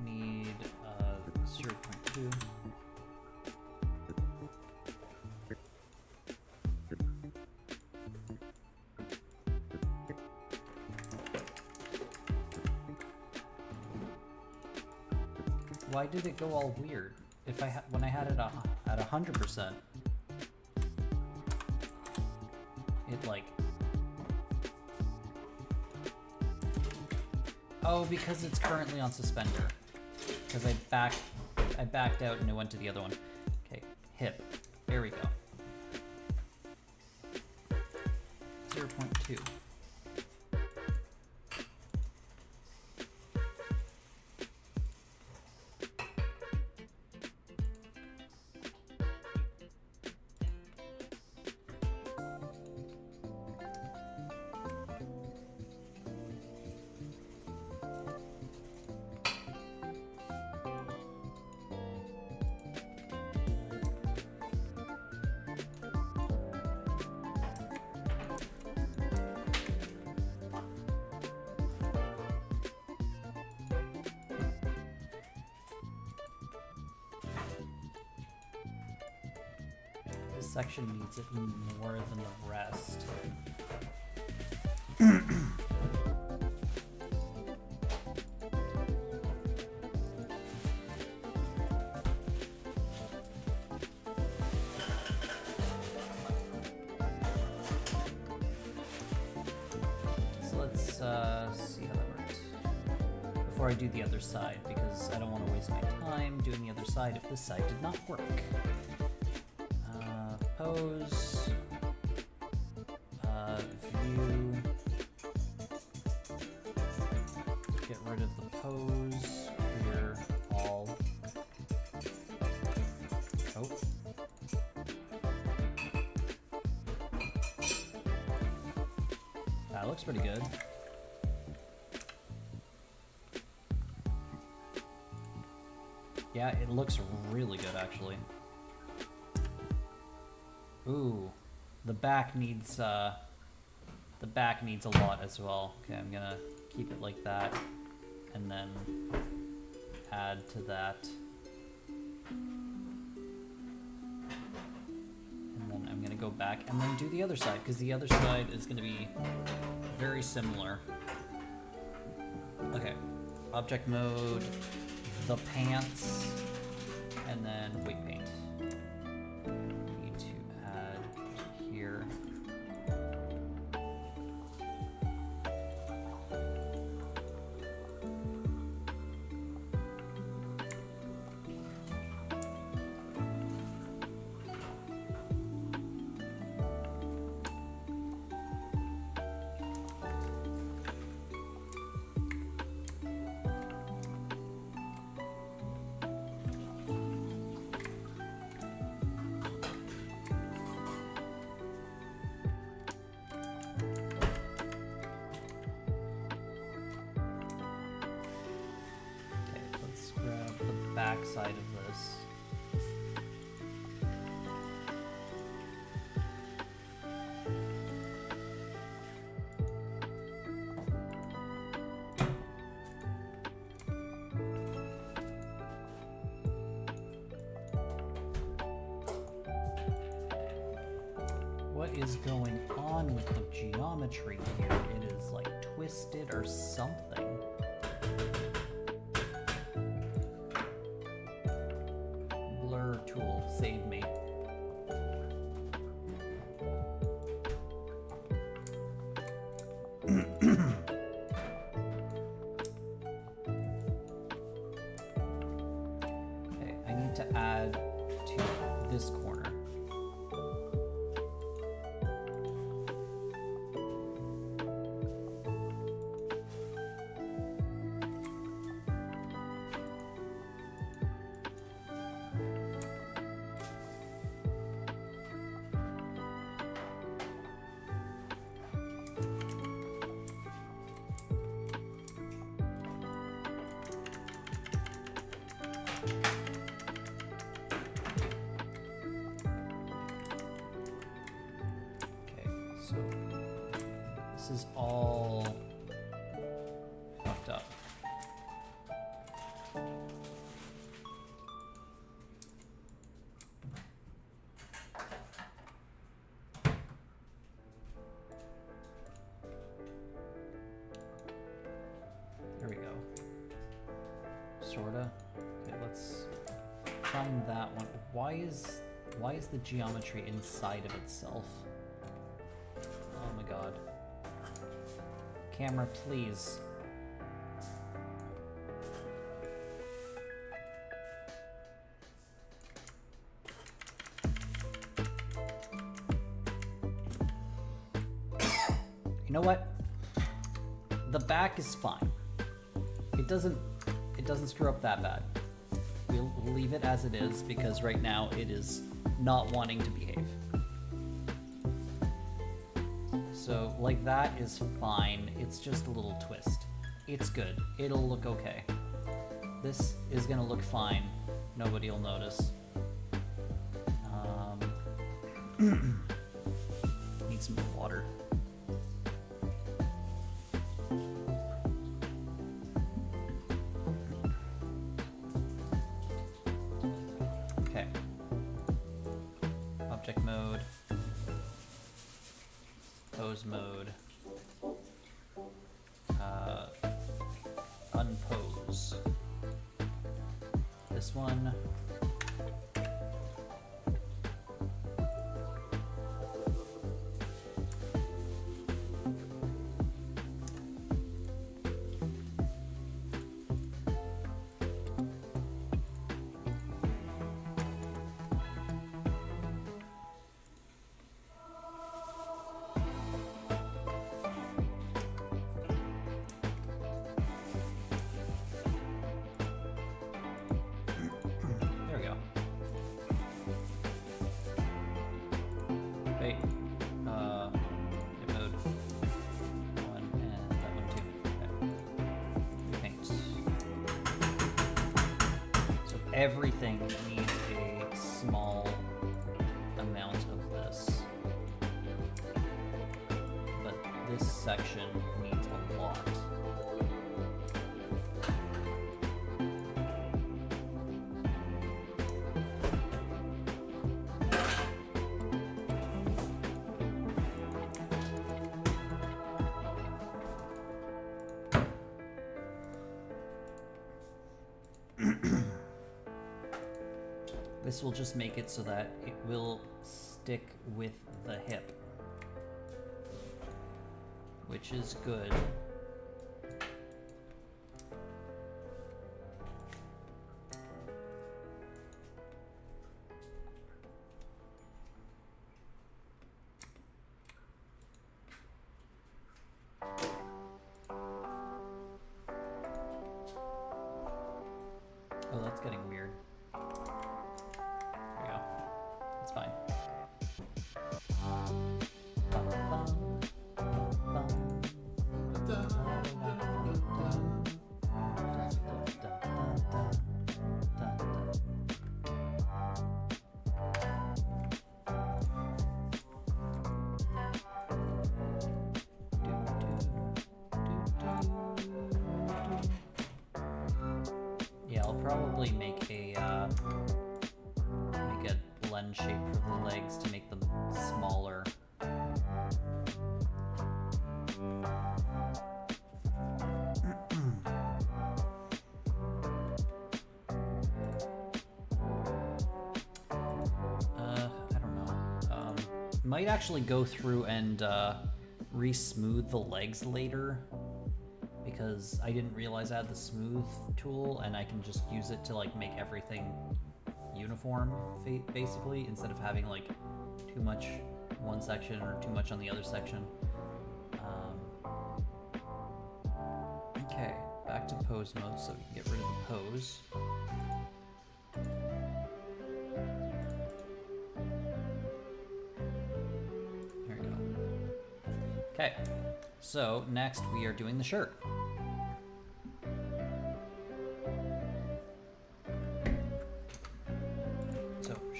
Need 0.2. Why did it go all weird? If I when I had it at 100%, it like. Oh, because it's currently on suspender. Because I backed out and it went to the other one. Okay, hip. There we go. 0.2. This section needs it more than the rest. So let's see how that works before I do the other side, because I don't want to waste my time doing the other side if this side did not work. Pose, view, get rid of the pose, clear all. Oh. That looks pretty good. Yeah, it looks really good actually. Ooh, the back needs a lot as well. Okay, I'm gonna keep it like that, and then add to that, and then I'm gonna go back and then do the other side, because the other side is gonna be very similar. Okay, object mode, the pants, and then weight paint. Back side of this. What is going on with the geometry here? It is like twisted or something. Tool, save me. Okay, I need to add to this corner. So this is all fucked up. There we go. Sorta. Okay, let's find that one. Why is the geometry inside of itself? Oh my god. Camera, please. You know what? The back is fine. It doesn't screw up that bad. We'll leave it as it is because right now it is not wanting to behave. So like that is fine. It's just a little twist. It's good. It'll look okay. This is gonna look fine. Nobody will notice. Need some more water. Okay. Object mode. Pose mode. Unpose. This one. Everything needs a small amount of this, but this section needs a lot. This will just make it so that it will stick with the hip, which is good. Oh, that's getting weird. It's fine. Yeah, I'll probably make a blend shape for the legs to make them smaller. I don't know. Might actually go through and re-smooth the legs later, because I didn't realize I had the smooth tool and I can just use it to like make everything uniform basically, instead of having like too much one section or too much on the other section. Okay, back to pose mode so we can get rid of the pose. There we go. Okay, so next we are doing the shirt.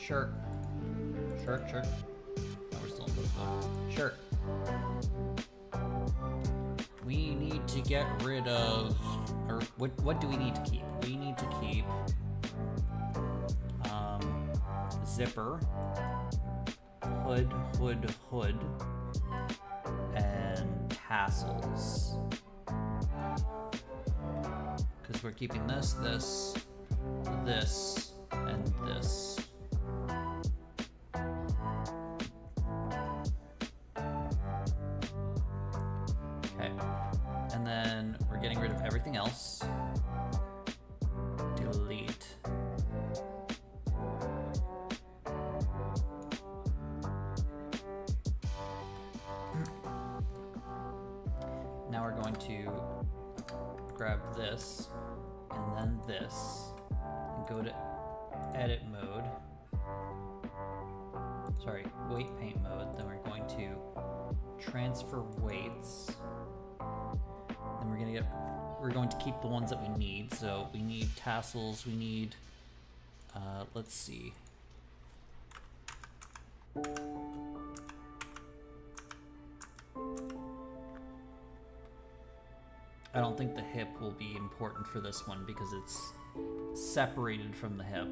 Shirt. No, we're still in pose mode. Shirt. We need to get rid of, or what do we need to keep? We need to keep zipper, hood, and tassels. Because we're keeping this, and this. Okay, and then we're getting rid of everything else. Delete. Now we're going to grab this, and then this, and go to edit mode. Sorry, weight paint mode. Then we're going to transfer weights. Then we're going to keep the ones that we need. So we need tassels, we need, let's see. I don't think the hip will be important for this one because it's separated from the hip.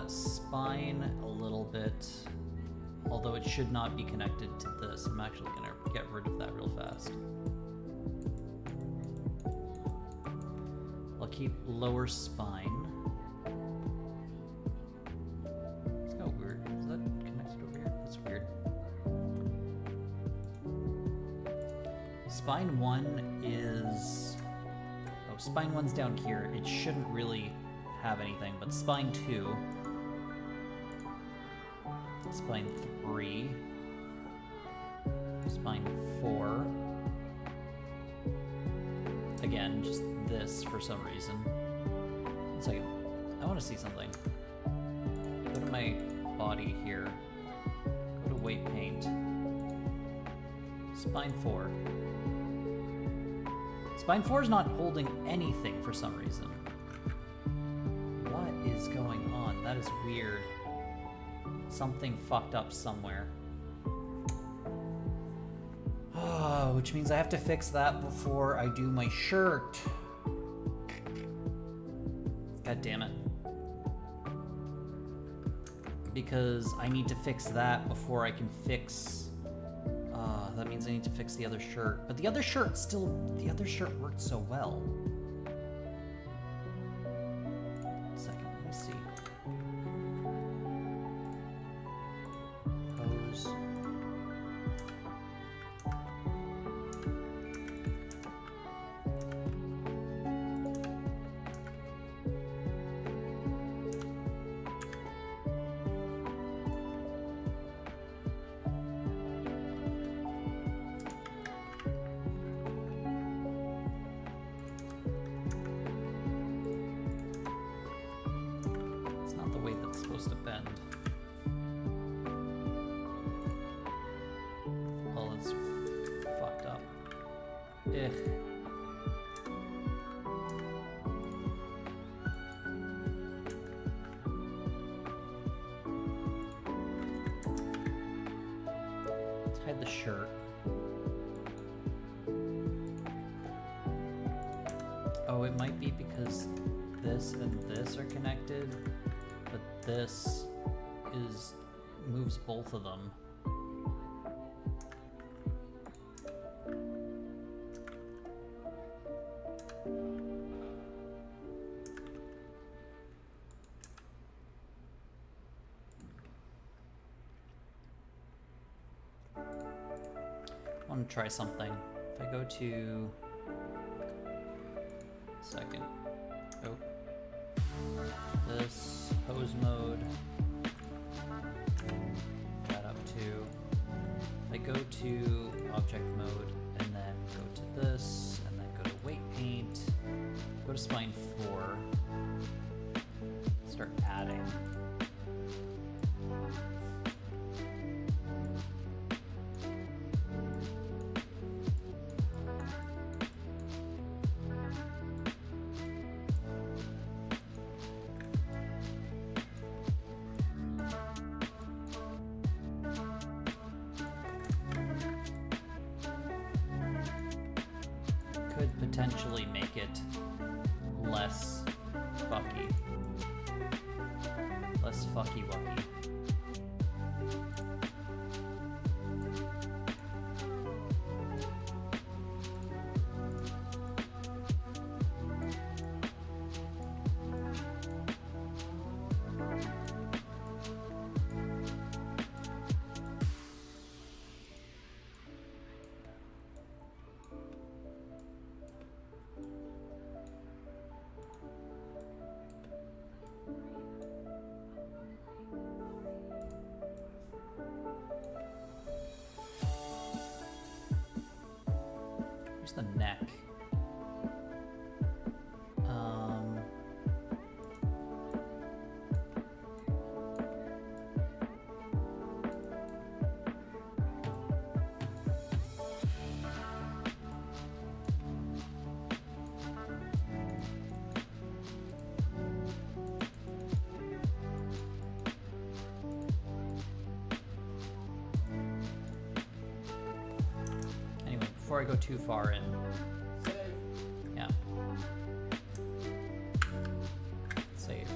Spine a little bit, although it should not be connected to this. I'm actually gonna get rid of that real fast. I'll keep lower spine. It's kind of weird. Is that connected over here? That's weird. Spine 1 is... Oh, spine 1's down here. It shouldn't really have anything, but spine 2... Spine 3... Spine 4... Again, just this for some reason. One second. I want to see something. Go to my body here. Go to weight paint. Spine 4. Spine 4 is not holding anything for some reason. What is going on? That is weird. Something fucked up somewhere. Which means I have to fix that before I do my shirt. God damn it. Because I need to fix that before I can fix... that means I need to fix the other shirt. But the other shirt worked so well. Second, let me see. Pose. To bend. Oh, that's fucked up. Ugh. Let's hide the shirt. Oh, it might be because this and this are connected. But this moves both of them. I want to try something. If I go to... Second. Oh. This pose mode, that up to, if I go to object mode and then go to this and then go to weight paint, go to spine 4, start adding. could potentially make it less fucky. Less fucky-wucky. The neck. Anyway, before I go too far in. Yeah. Save.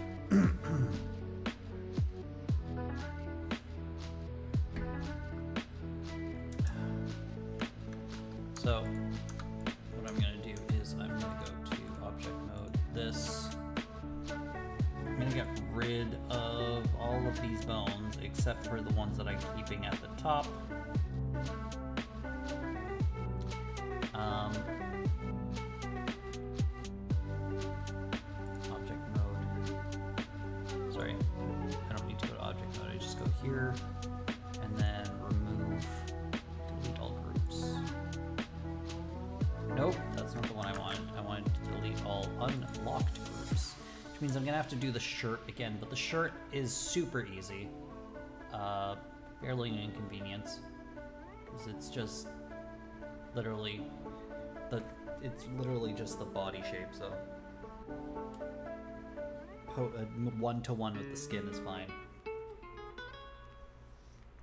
So, what I'm going to do is I'm going to go to object mode, this. I'm going to get rid of all of these bones except for the ones that I'm keeping at the top. Object mode. Sorry, I don't need to go to object mode. I just go here and then remove, delete all groups. Nope, that's not the one I wanted. I wanted to delete all unlocked groups, which means I'm gonna have to do the shirt again, but the shirt is super easy. Barely an inconvenience, because it's just literally it's literally just the body shape, so one-to-one with the skin is fine.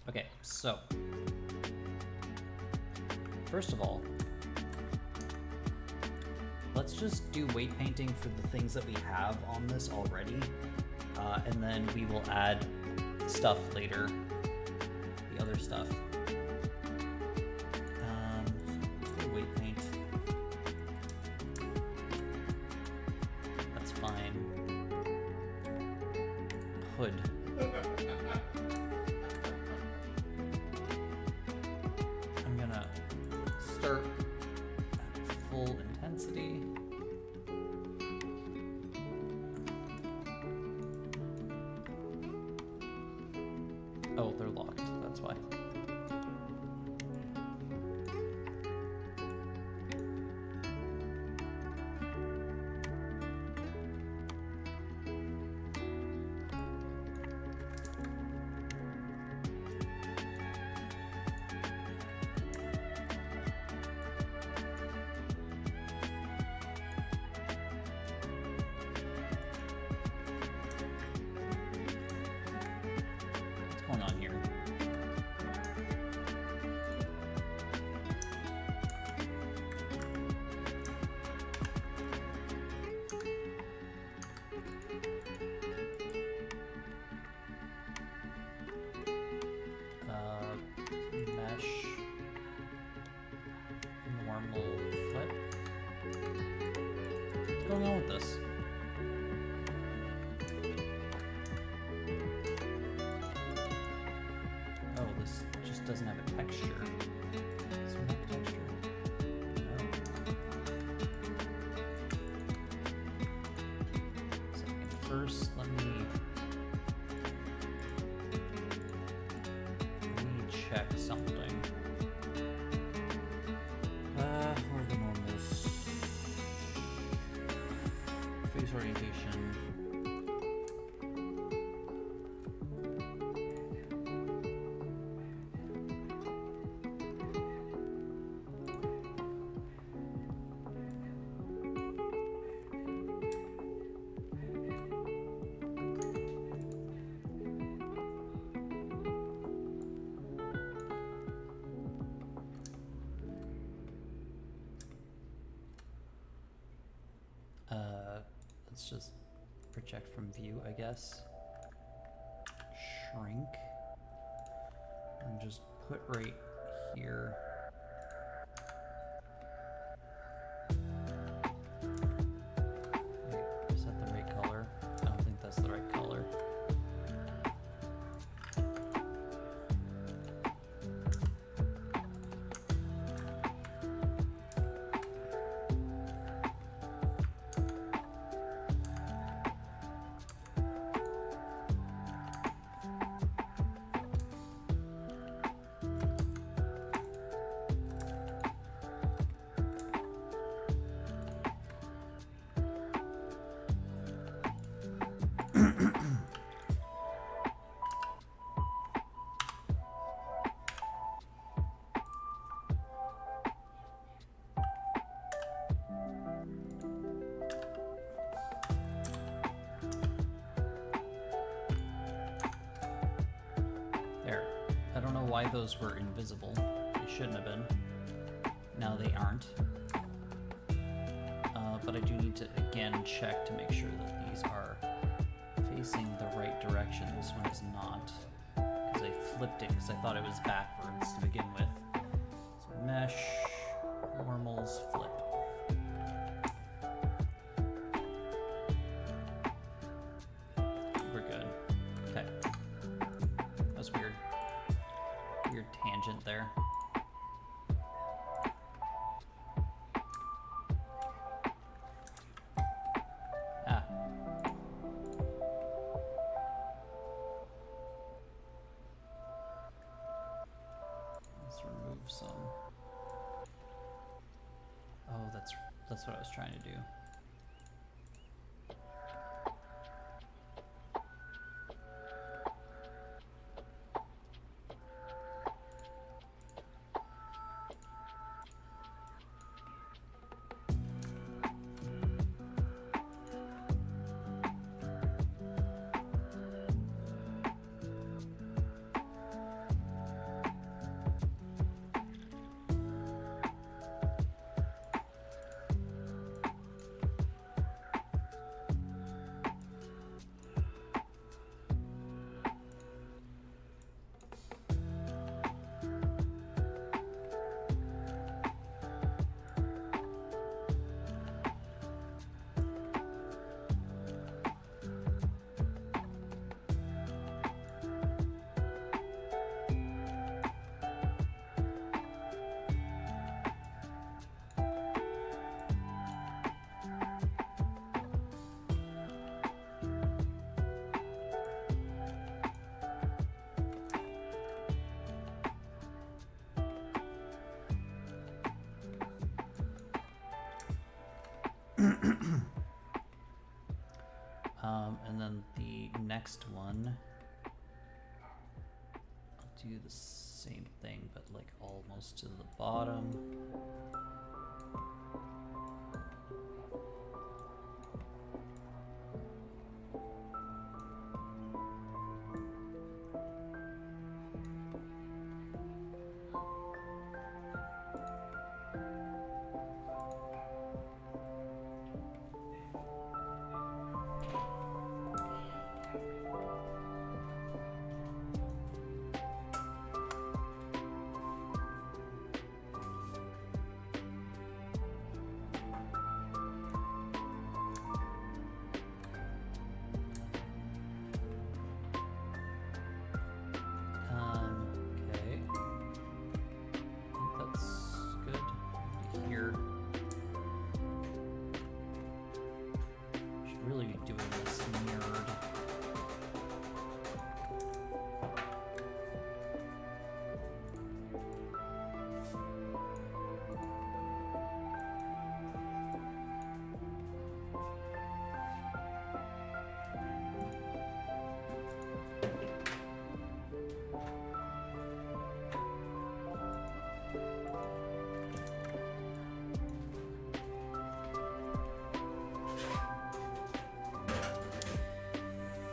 Okay, so first of all, let's just do weight painting for the things that we have on this already, and then we will add stuff later, the other stuff. Let's do weight paint. That's fine. Hood. I'm gonna start at full intensity. Oh, they're locked, that's why. What's going on here? Mesh, normal foot. What's going on with this? Oh, this just doesn't have a texture. Does it have a texture? No. Second, first, let me check something. What are the normals? Face orientation. Let's just project from view, I guess. Shrink. And just put right here. Wait, is that the right color? I don't think that's the right color. Why those were invisible. They shouldn't have been. Now they aren't. But I do need to again check to make sure that these are facing the right direction. This one is not. Because I flipped it because I thought it was backwards to begin with. So mesh, normals, flip. We're good. Okay. That was weird. Weird tangent there. Ah. Let's remove some. Oh, that's what I was trying to do. And then the next one, I'll do the same thing, but like almost to the bottom.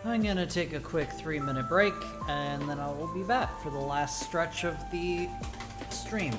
I'm gonna take a quick 3-minute break, and then I will be back for the last stretch of the stream.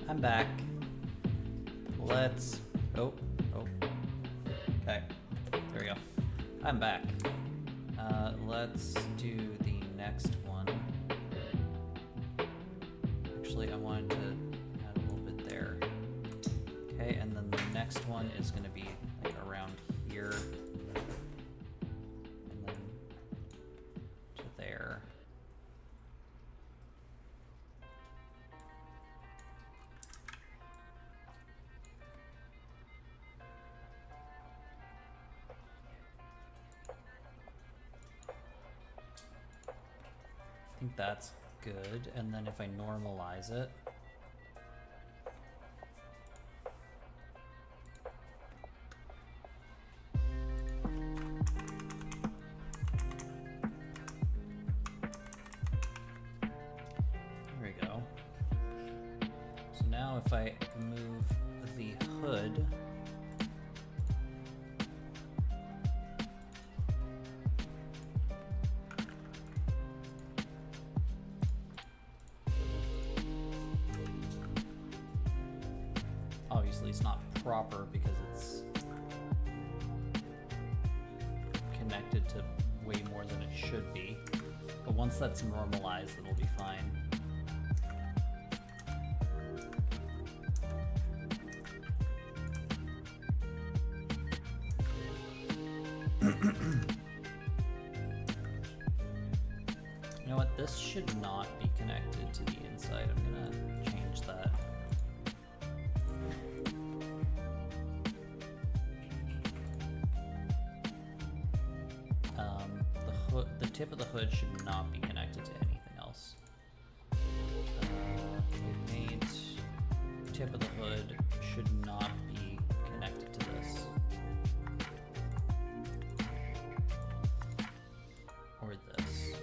I'm back. Let's... Oh. Okay. There we go. I'm back. Let's do the next one. Actually, I wanted to add a little bit there. Okay, and then the next one is going to be like around here. And then to there. I think that's good, and then if I normalize it, there we go. So now if I move the hood, obviously it's not proper because it's connected to way more than it should be. But once that's normalized, it'll be fine. You know what? This should not be connected to the inside. I'm gonna change that. The tip of the hood should not be connected to anything else. Paint. Tip of the hood should not be connected to this. Or this.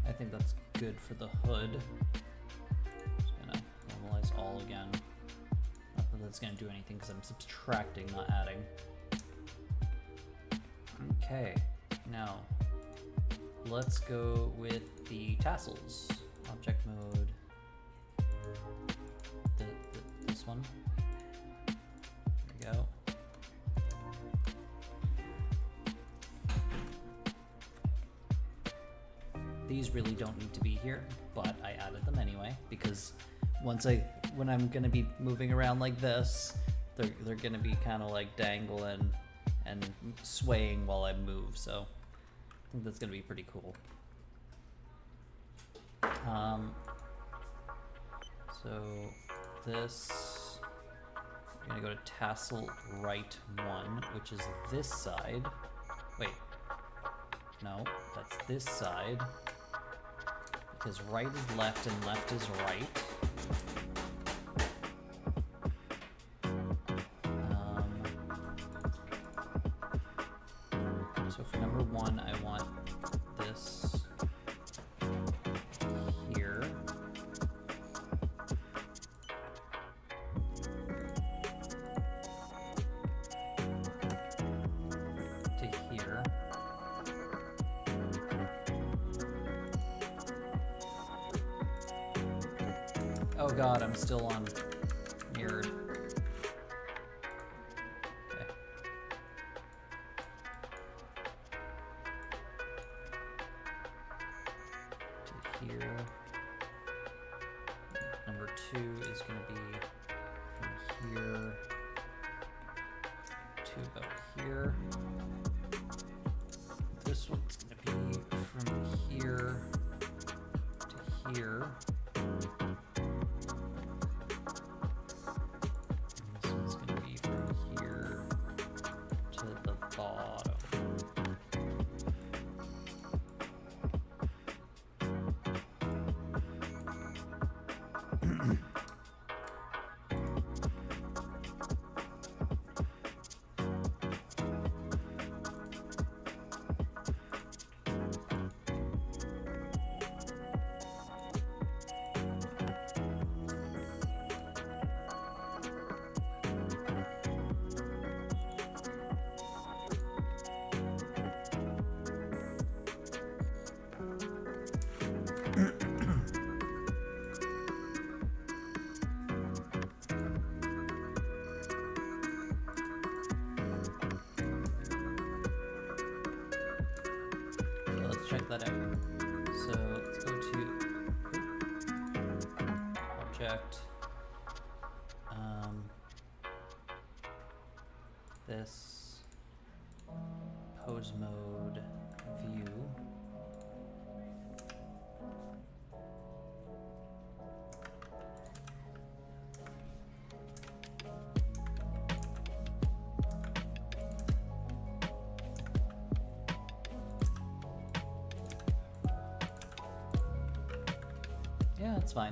I think that's good for the hood. Just gonna normalize all again. Not that that's gonna do anything because I'm subtracting, not adding. Okay, now let's go with the tassels. Object mode. This one. There we go. These really don't need to be here, but I added them anyway because when I'm gonna be moving around like this, they're gonna be kind of like dangling and swaying while I move. So I think that's gonna be pretty cool. So this, I'm gonna go to tassel right 1, which is this side. Wait, no, that's this side. Because right is left and left is right. So for number 1, I want this here. To here. Oh god, I'm still on mirrored. Okay. To here. Number 2 is going to be from here to about here. This one's going to be from here to here. let's check that out. So let's go to object. This pose mode view. Yeah, that's fine.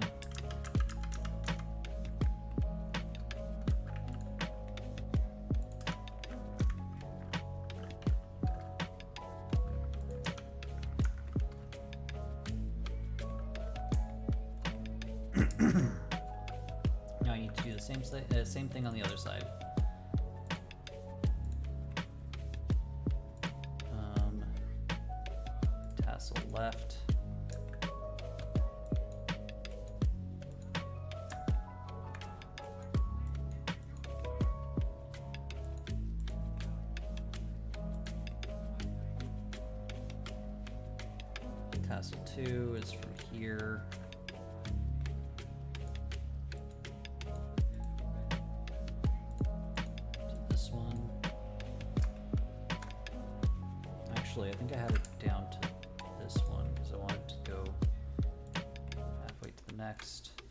Now I need to do the same thing on the other side. Tassel left. Tassel 2 is from here. To this one. Actually, I think I had it down to this one because I wanted to go halfway to the next.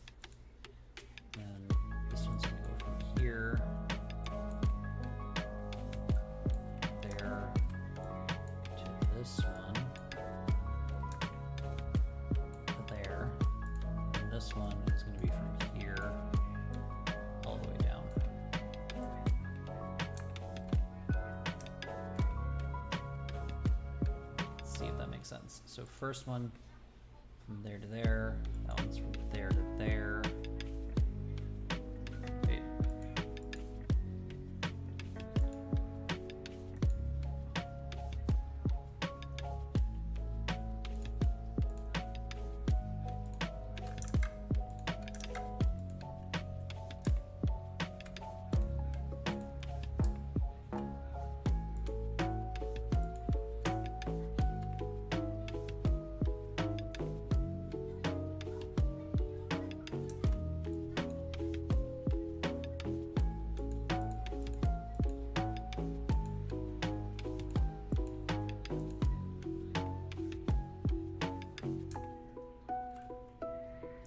And this one's gonna go from here. There. To this one. There. And this one is going to be from here all the way down. Let's see if that makes sense. So first one from there to there. That one's from there to there. Wait.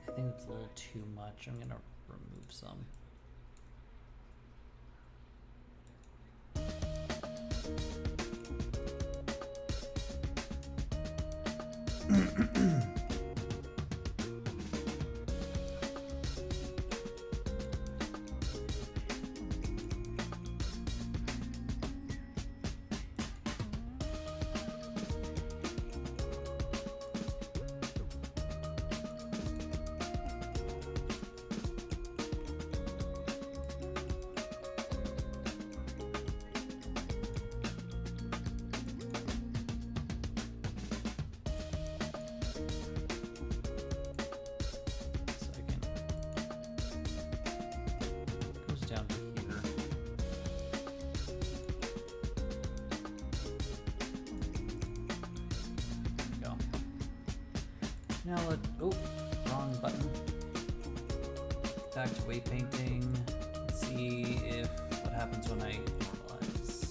I think that's a little too much. I'm gonna remove some. Down to here. There we go. Now wrong button. Back to weight painting. Let's see if what happens when I normalize.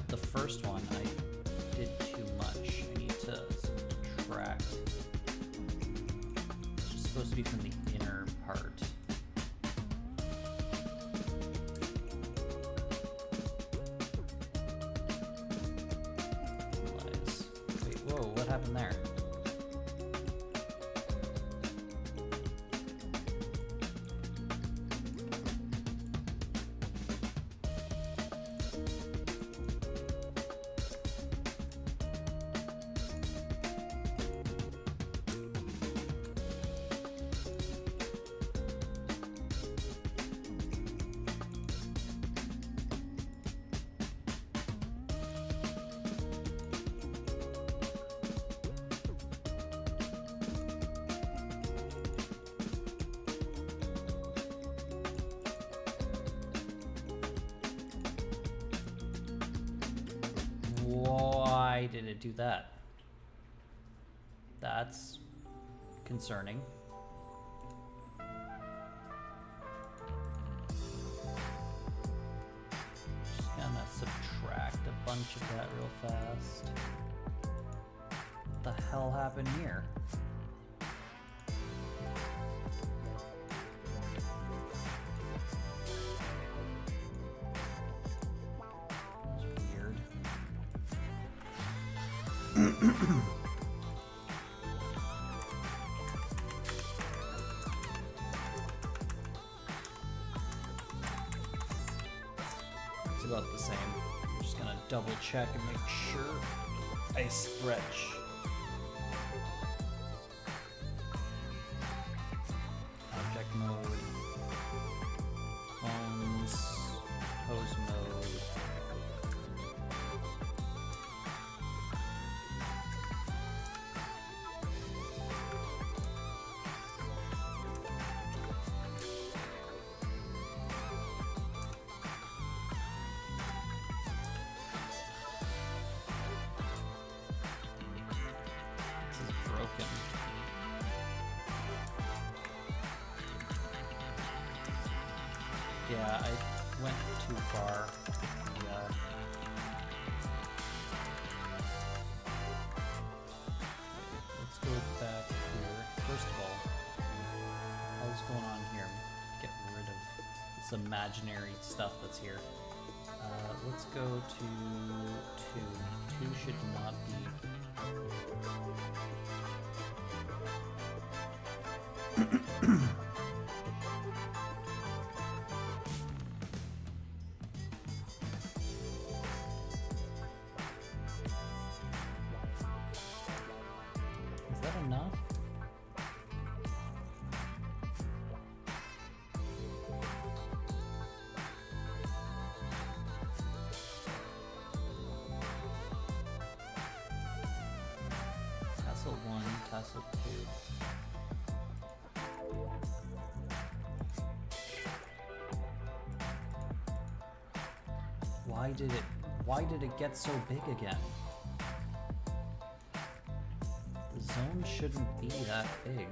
The first one I did too much. I need to subtract. It's just supposed to be from the inner part. Wait, whoa, what happened there? Why did it do that? That's concerning. Just gonna subtract a bunch of that real fast. What the hell happened here? That's weird. It's about the same. I'm just gonna double check and make sure I stretch. Object mode, phones, pose mode. This is broken. Yeah, I went too far. Yeah. Let's go back here. First of all, what's going on here? Get rid of this imaginary stuff that's here. Let's go to 2. 2 should not be. Is that enough? Tassel 1, tassel 2. Why did it get so big again? The zone shouldn't be that big.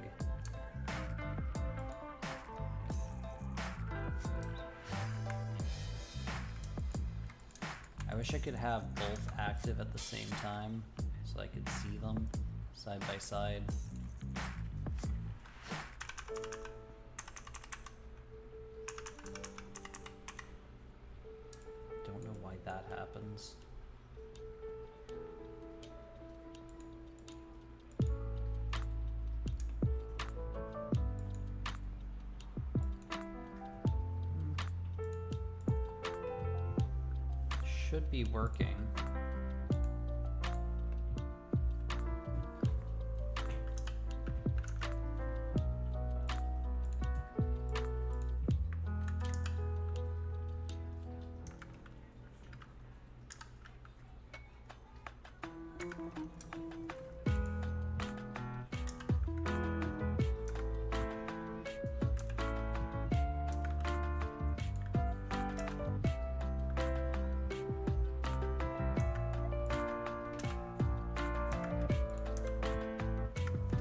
I wish I could have both active at the same time so I could see them side by side. Don't know why that happens. Should be working.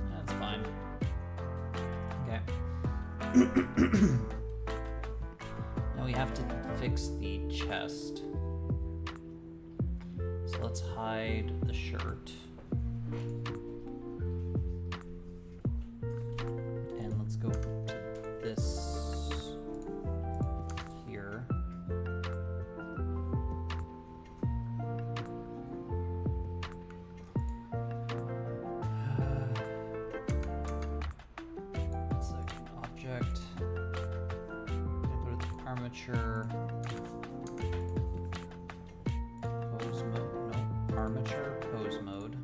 That's fine. Okay. Now we have to fix the chest. So let's hide the shirt. And let's go to this here. It's like an object. Go to the armature. Pose mode. No, armature pose mode.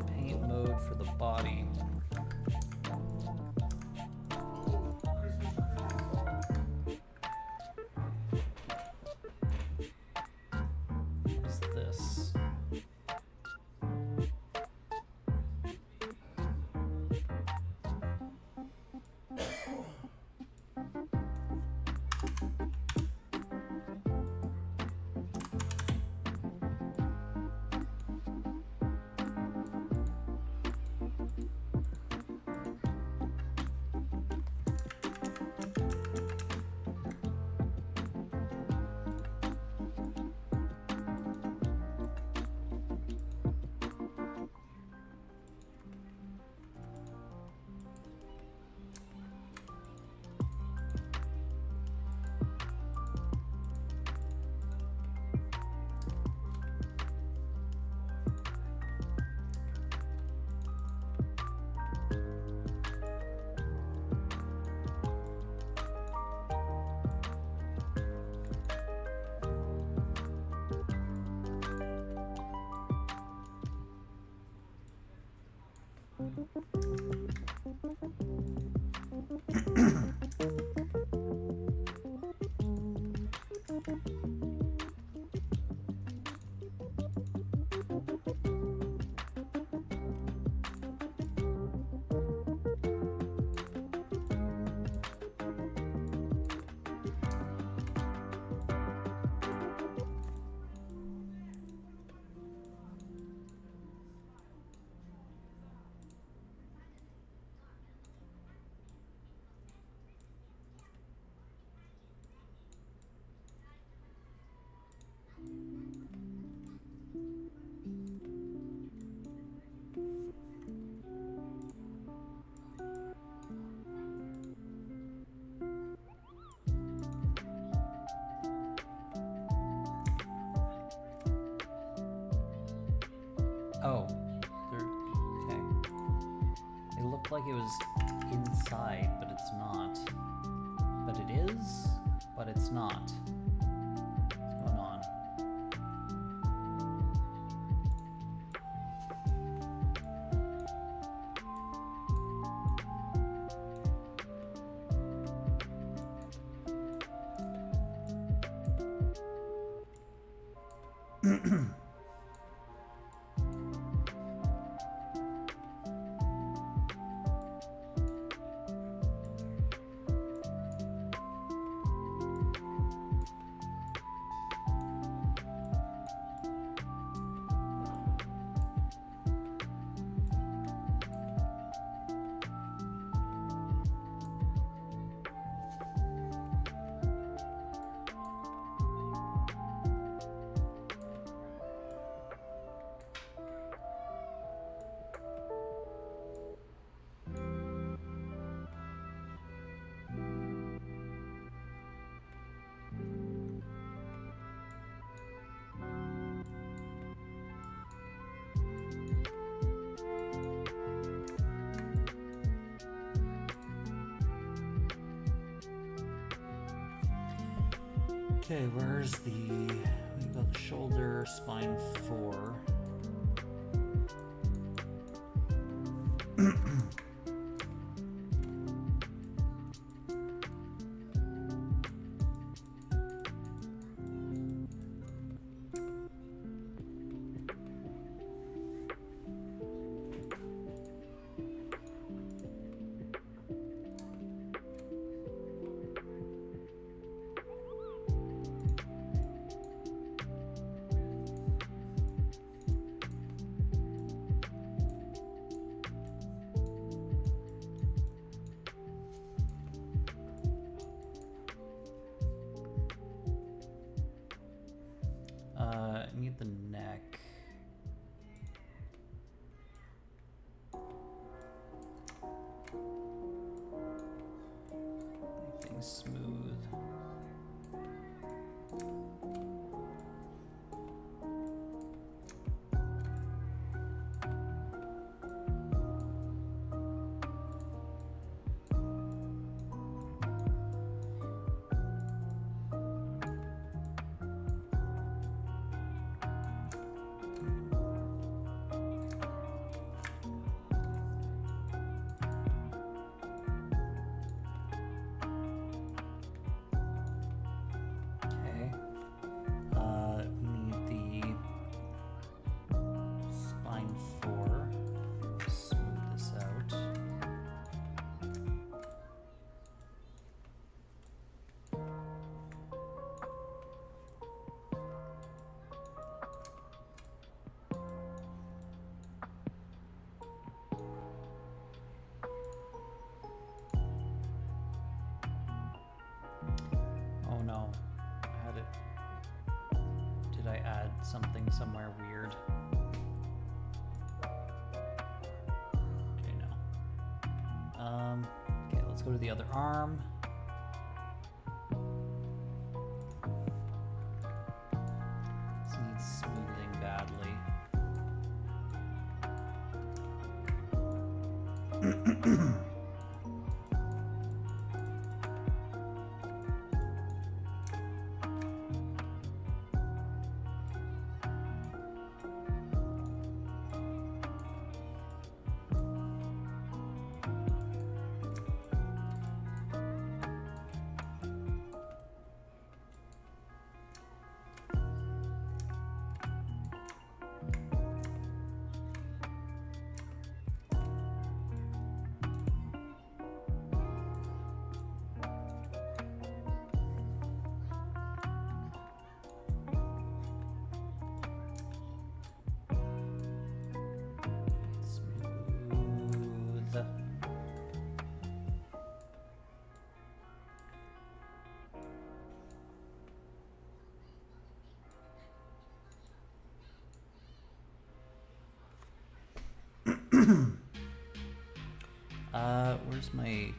Paint mode for the body. Oh, okay. It looked like it was inside, but it's not. But it is, but it's not. What's going on? Okay, where's we got the shoulder, spine 4. Need the neck. Make things smooth. Oh no, I had it. Did I add something somewhere weird? Okay, no. Okay, let's go to the other arm. This needs smoothing badly. Where's my...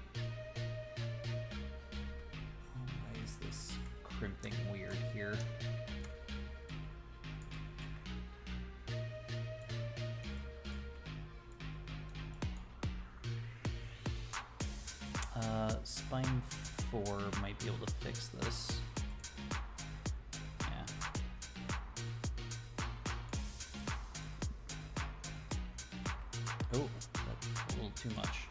Oh, why is this crimping weird here? Spine 4 might be able to fix this. Yeah. Oh, that's a little too much.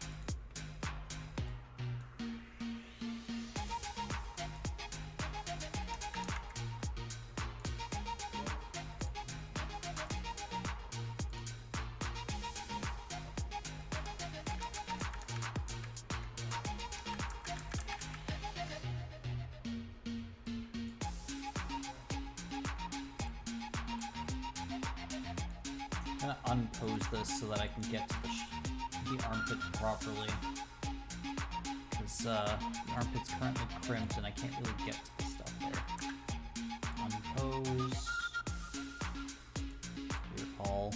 I'm gonna unpose this so that I can get to the armpit properly. Because the armpit's currently crimped and I can't really get to the stuff there. Unpose. Clear all.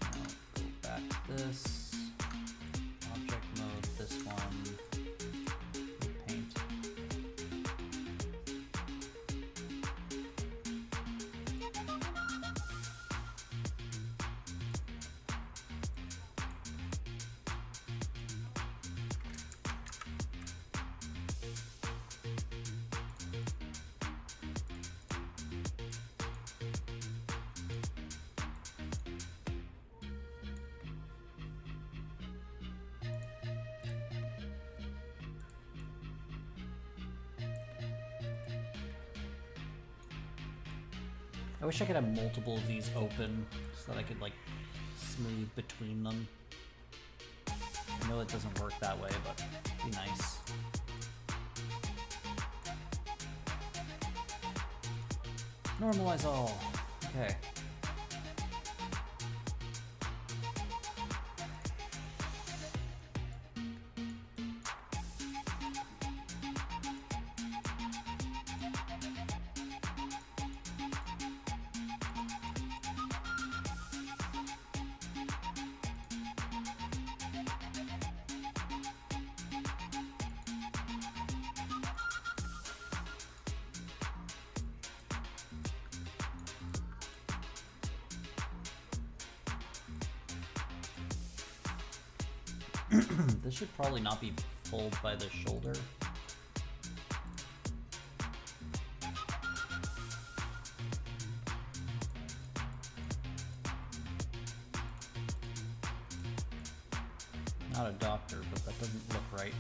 Now go back to this. Object mode, this one. Paint. I wish I could have multiple of these open so that I could like smooth between them. I know it doesn't work that way, but it'd be nice. Normalize all. Okay. This should probably not be pulled by the shoulder. Not a doctor, but that doesn't look right.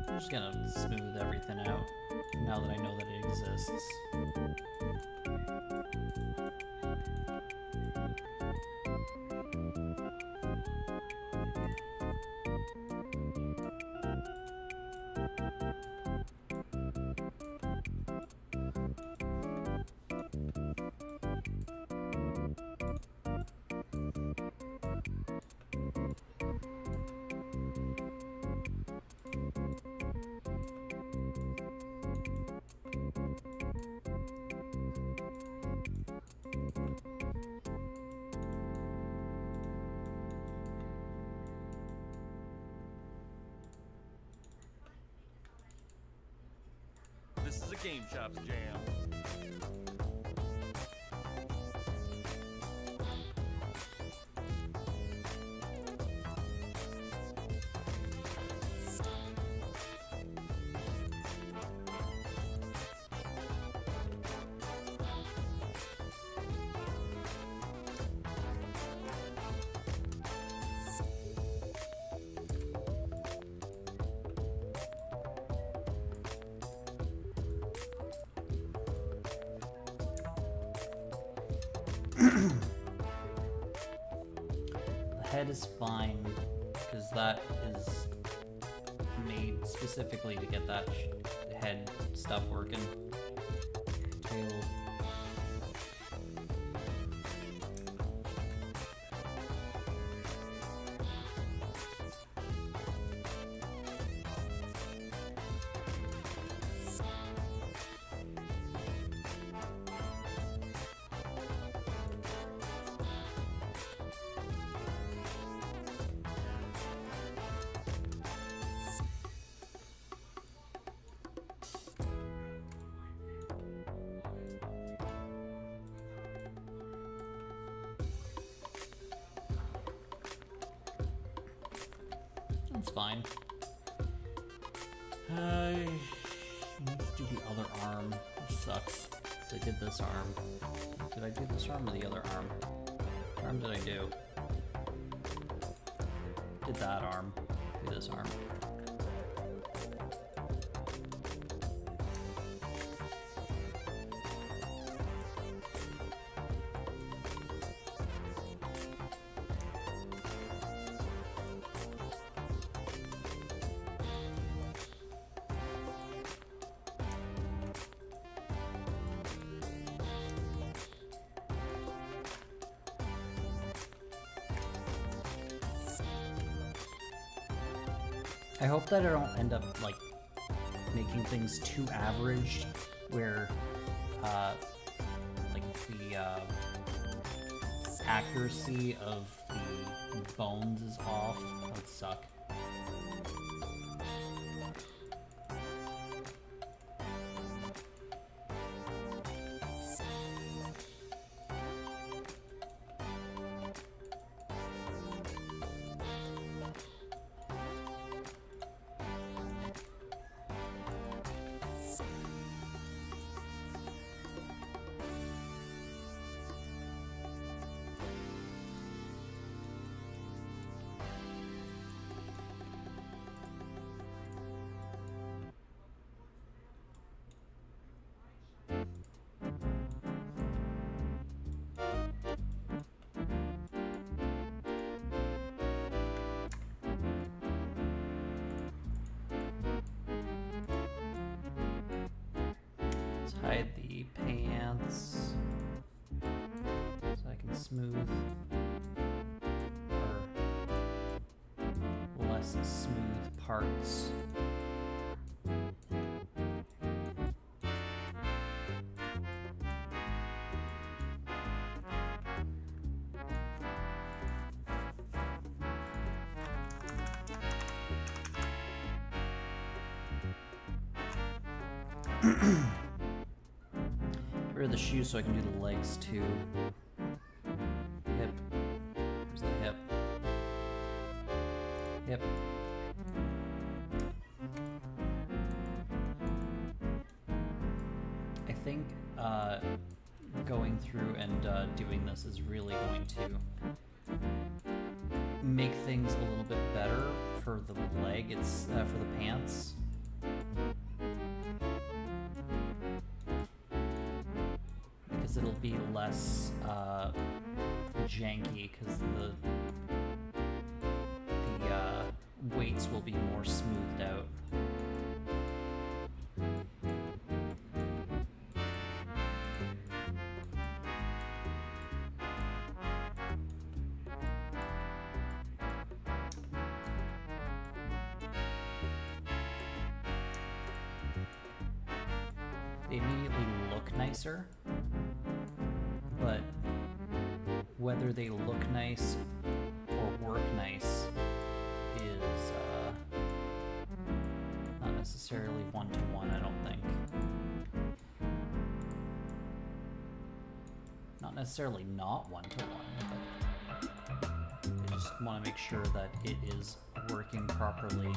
I'm just gonna smooth everything out now that I know that it exists. This is a Game Shop's jam. The head is fine, because that is made specifically to get that head stuff working. Tail. That's fine. I need to do the other arm, which sucks. I did this arm. Did I do this arm or the other arm? What arm did I do? Did that arm. Do this arm. I hope that I don't end up, like, making things too average, where, like, the, accuracy of the bones is off. That would suck. Hide the pants so I can smooth or less smooth parts. Get rid of the shoes so I can do the legs too. Hip. Where's the hip? Hip. I think going through and doing this is really going to make things a little bit better for the leg. It's for the pants. Because it'll be less janky, because the weights will be more smoothed out. They immediately look nicer, but whether they look nice or work nice is not necessarily one-to-one, I don't think. Not necessarily not one-to-one, but I just want to make sure that it is working properly.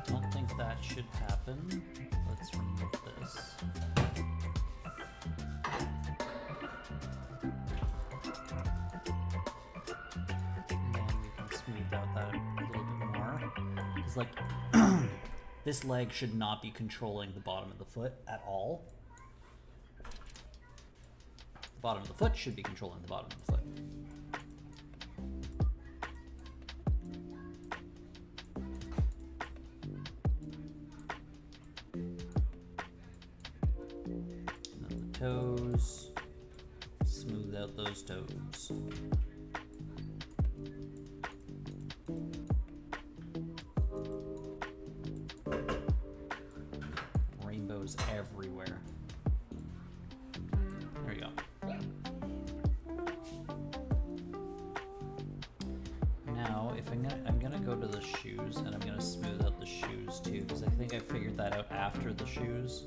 Don't think that should happen. Let's remove this. And then we can smooth out that a little bit more. Because, like, this leg should not be controlling the bottom of the foot at all. The bottom of the foot should be controlling the bottom of the foot. And then the toes. Smooth out those toes. Rainbows everywhere. There you go. Now, if I'm gonna go to the shoes, and I'm gonna smooth out the shoes too, because I think I figured that out after the shoes.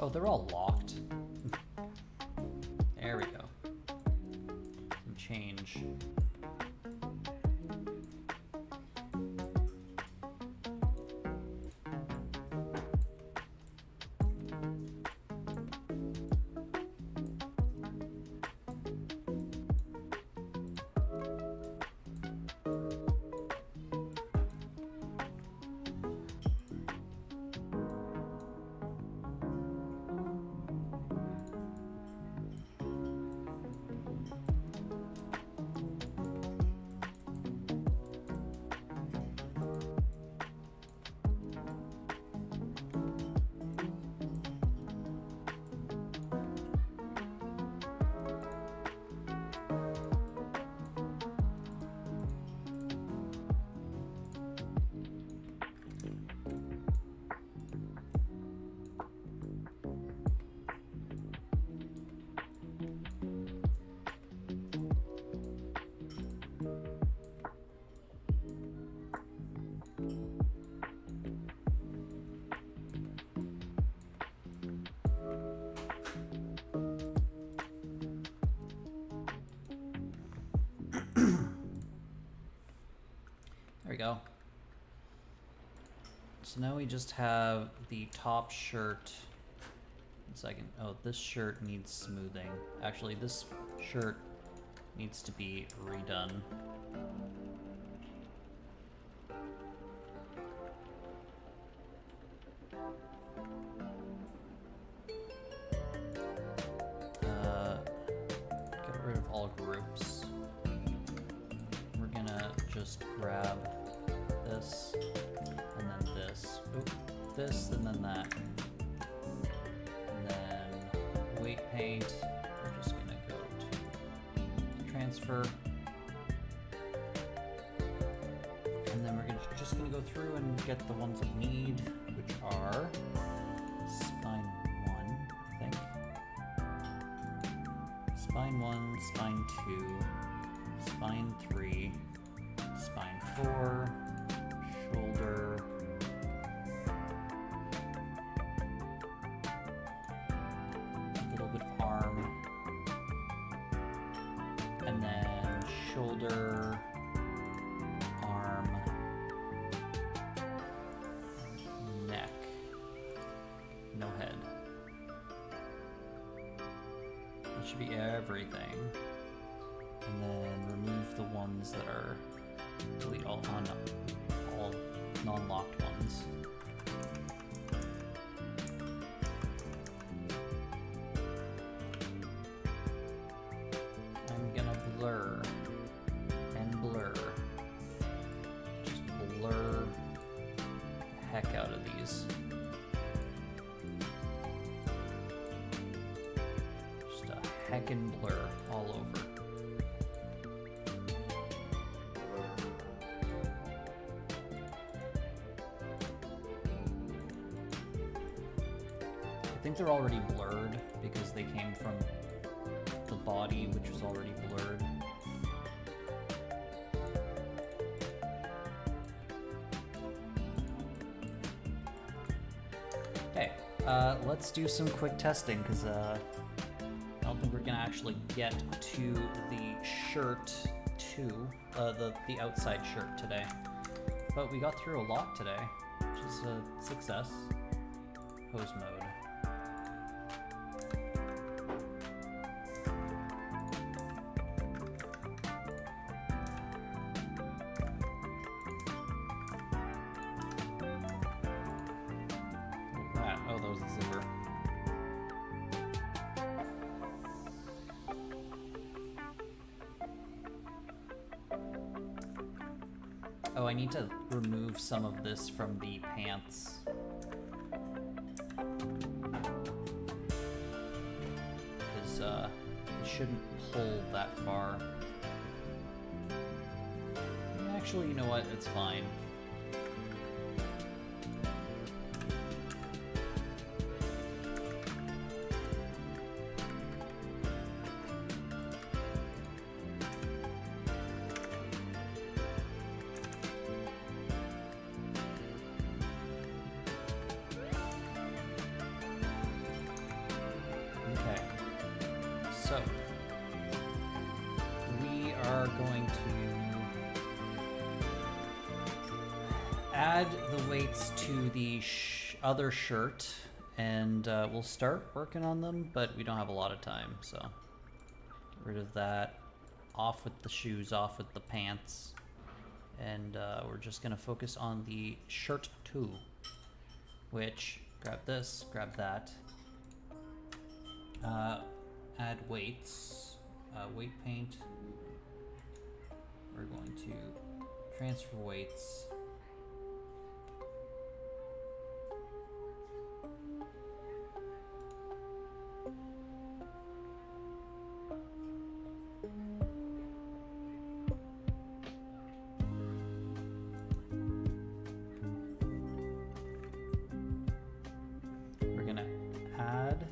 Oh, they're all locked. There we go. Some change. There we go. So now we just have the top shirt. 1 second. Oh, this shirt needs smoothing. Actually, this shirt needs to be redone. Get rid of all groups. We're gonna just grab this, and then this. Oop, this, and then that. And then weight paint. We're just gonna go to transfer. And then we're just gonna go through and get the ones we need, which are spine 1, I think. Spine 1, spine 2, spine 3, spine 4, shoulder, a little bit of arm, and then shoulder, arm, should be everything. And then remove the ones that are delete all non-locked ones. I'm gonna blur and blur. Just blur the heck out of these. Just a heckin' blur all over. I think they're already blurred because they came from the body, which was already blurred. Okay, let's do some quick testing because I don't think we're gonna actually get to the shirt the outside shirt today. But we got through a lot today, which is a success. Pose mode. Oh, I need to remove some of this from the pants. Because it shouldn't pull that far. Actually, you know what? It's fine. So, we are going to add the weights to the other shirt, and we'll start working on them, but we don't have a lot of time, so get rid of that. Off with the shoes, off with the pants, and we're just going to focus on the shirt too, which, grab this, grab that. Add weights, weight paint. We're going to transfer weights. We're gonna add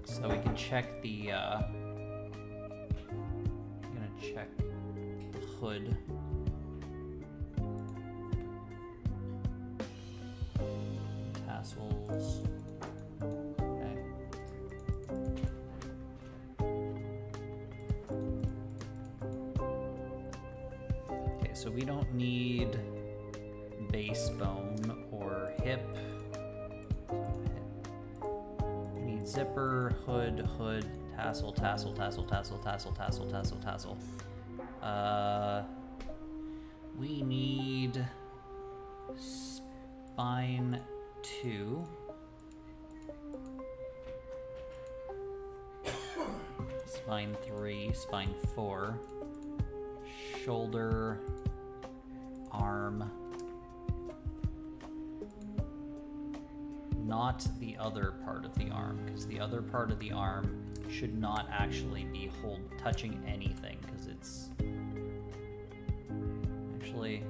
so we can check the, I'm gonna check the hood. Tassels. Okay. Okay, so we don't need base bone or hip. Zipper, hood, tassel, tassel, tassel, tassel, tassel, tassel, tassel, tassel. We need spine 2. Spine 3, spine 4. Shoulder, arm. Not the other part of the arm, because the other part of the arm should not actually be touching anything, because it's actually,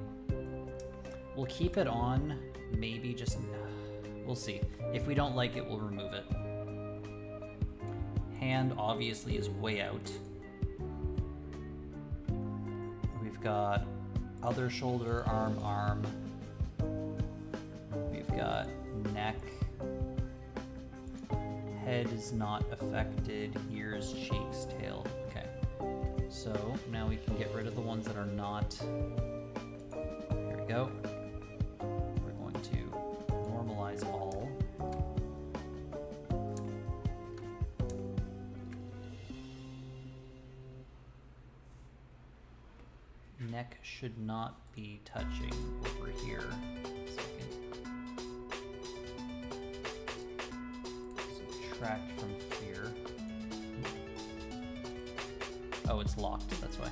we'll keep it on, maybe just, we'll see. If we don't like it, we'll remove it. Hand obviously is way out. We've got other shoulder, arm. We've got neck. Head is not affected, ears, cheeks, tail. Okay, so now we can get rid of the ones that are not. Here we go. We're going to normalize all. neck should not be touching over here. Second. Subtract from here. Oh, it's locked, that's why.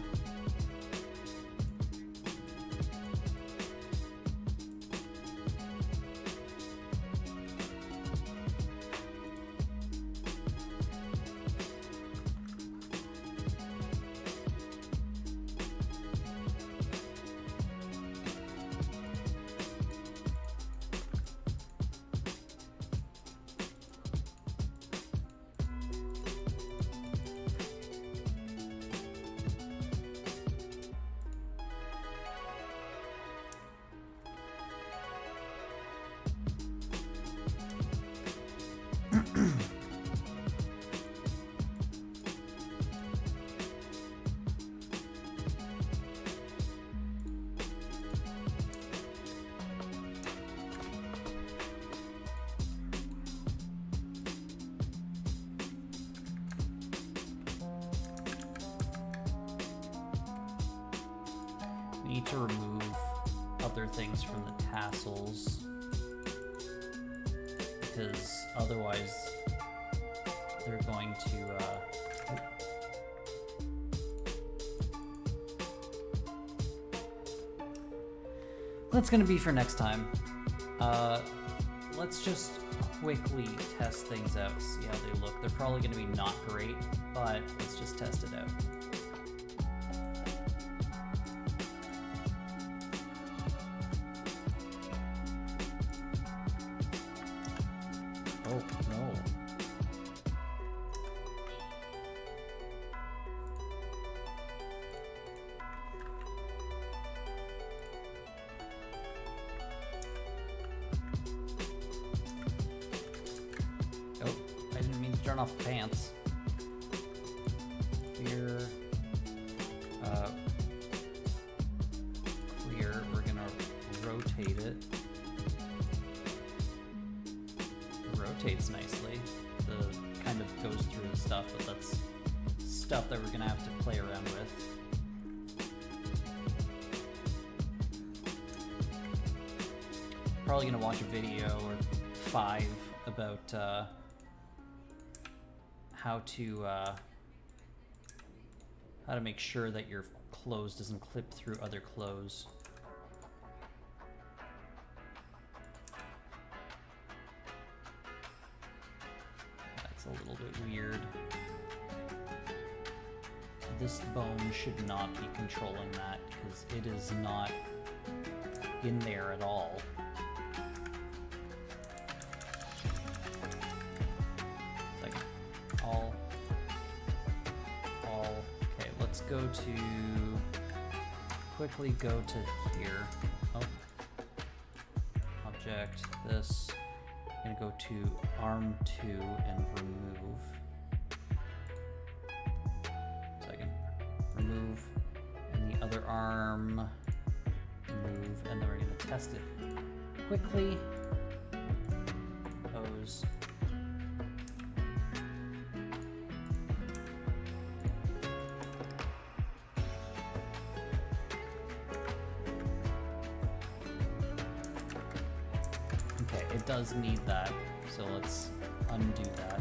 We need to remove other things from the tassels because otherwise they're going to that's gonna be for next time. Let's just quickly test things out, see how they look. They're probably gonna be not great, but let's just test it out. Oh, no. Oh, I didn't mean to turn off the pants. Clear. Clear. We're gonna rotate it. Rotates nicely. The kind of goes through the stuff, but that's stuff that we're gonna have to play around with. Probably gonna watch a video or 5 about how to make sure that your clothes doesn't clip through other clothes. A little bit weird. This bone should not be controlling that because it is not in there at all. Like all. Okay, let's go to quickly go to here. Oh, object this. I'm gonna go to arm 2 and remove. Second, remove, and the other arm, move, and then we're gonna test it quickly. Pose. It does need that, so let's undo that.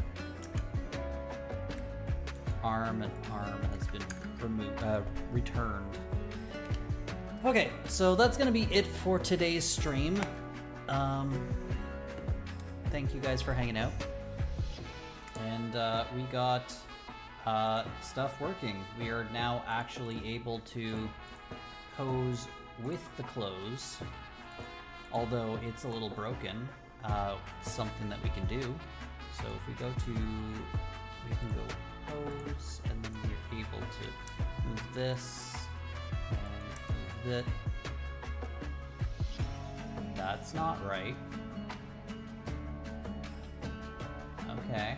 Arm and arm has been returned. Okay, so that's gonna be it for today's stream. Thank you guys for hanging out. And we got stuff working. We are now actually able to pose with the clothes, although it's a little broken. Something that we can do. So if we go to, we can go pose, and then we're able to move this, and move that. That's not right. Okay.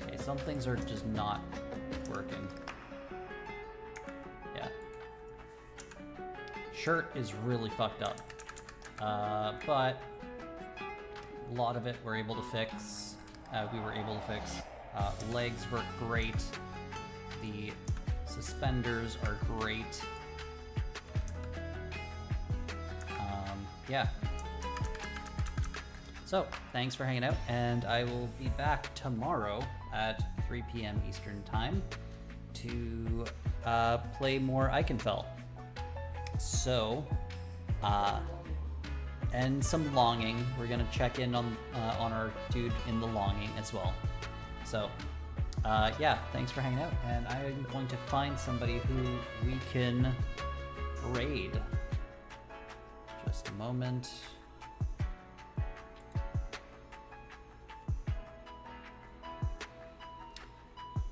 Okay, some things are just not working. Yeah. Shirt is really fucked up. But a lot of it we're able to fix. We were able to fix. Legs work great. The Suspenders are great. Yeah. So, thanks for hanging out, and I will be back tomorrow at 3 p.m. Eastern Time to play more Eichenfeld. So, and some longing. We're gonna check in on our dude in the longing as well. So, yeah, thanks for hanging out, and I'm going to find somebody who we can raid. Just a moment.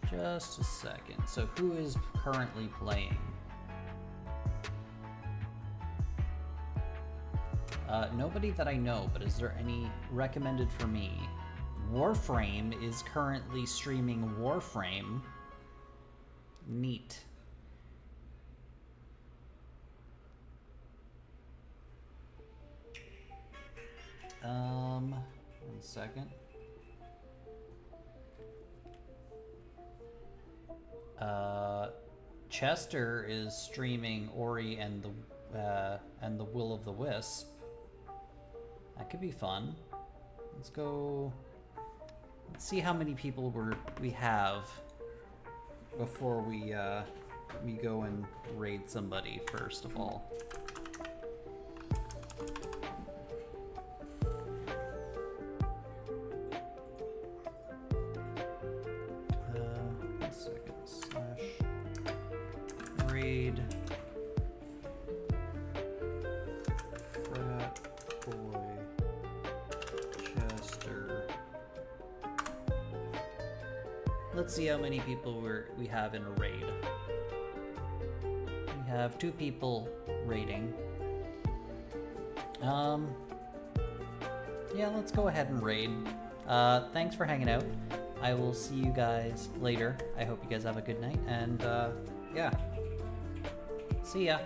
Just a second. So who is currently playing? Nobody that I know, but is there any recommended for me? Warframe is currently streaming Warframe. Neat. One second. Chester is streaming Ori and the Will of the Wisp. That could be fun. Let's go. Let's see how many people we have before we go and raid somebody first of all. Raid Frat Boy Chester. Let's see how many people we have in a raid. We have 2 people raiding. Yeah, let's go ahead and raid. Thanks for hanging out. I will see you guys later. I hope you guys have a good night, and yeah. See ya.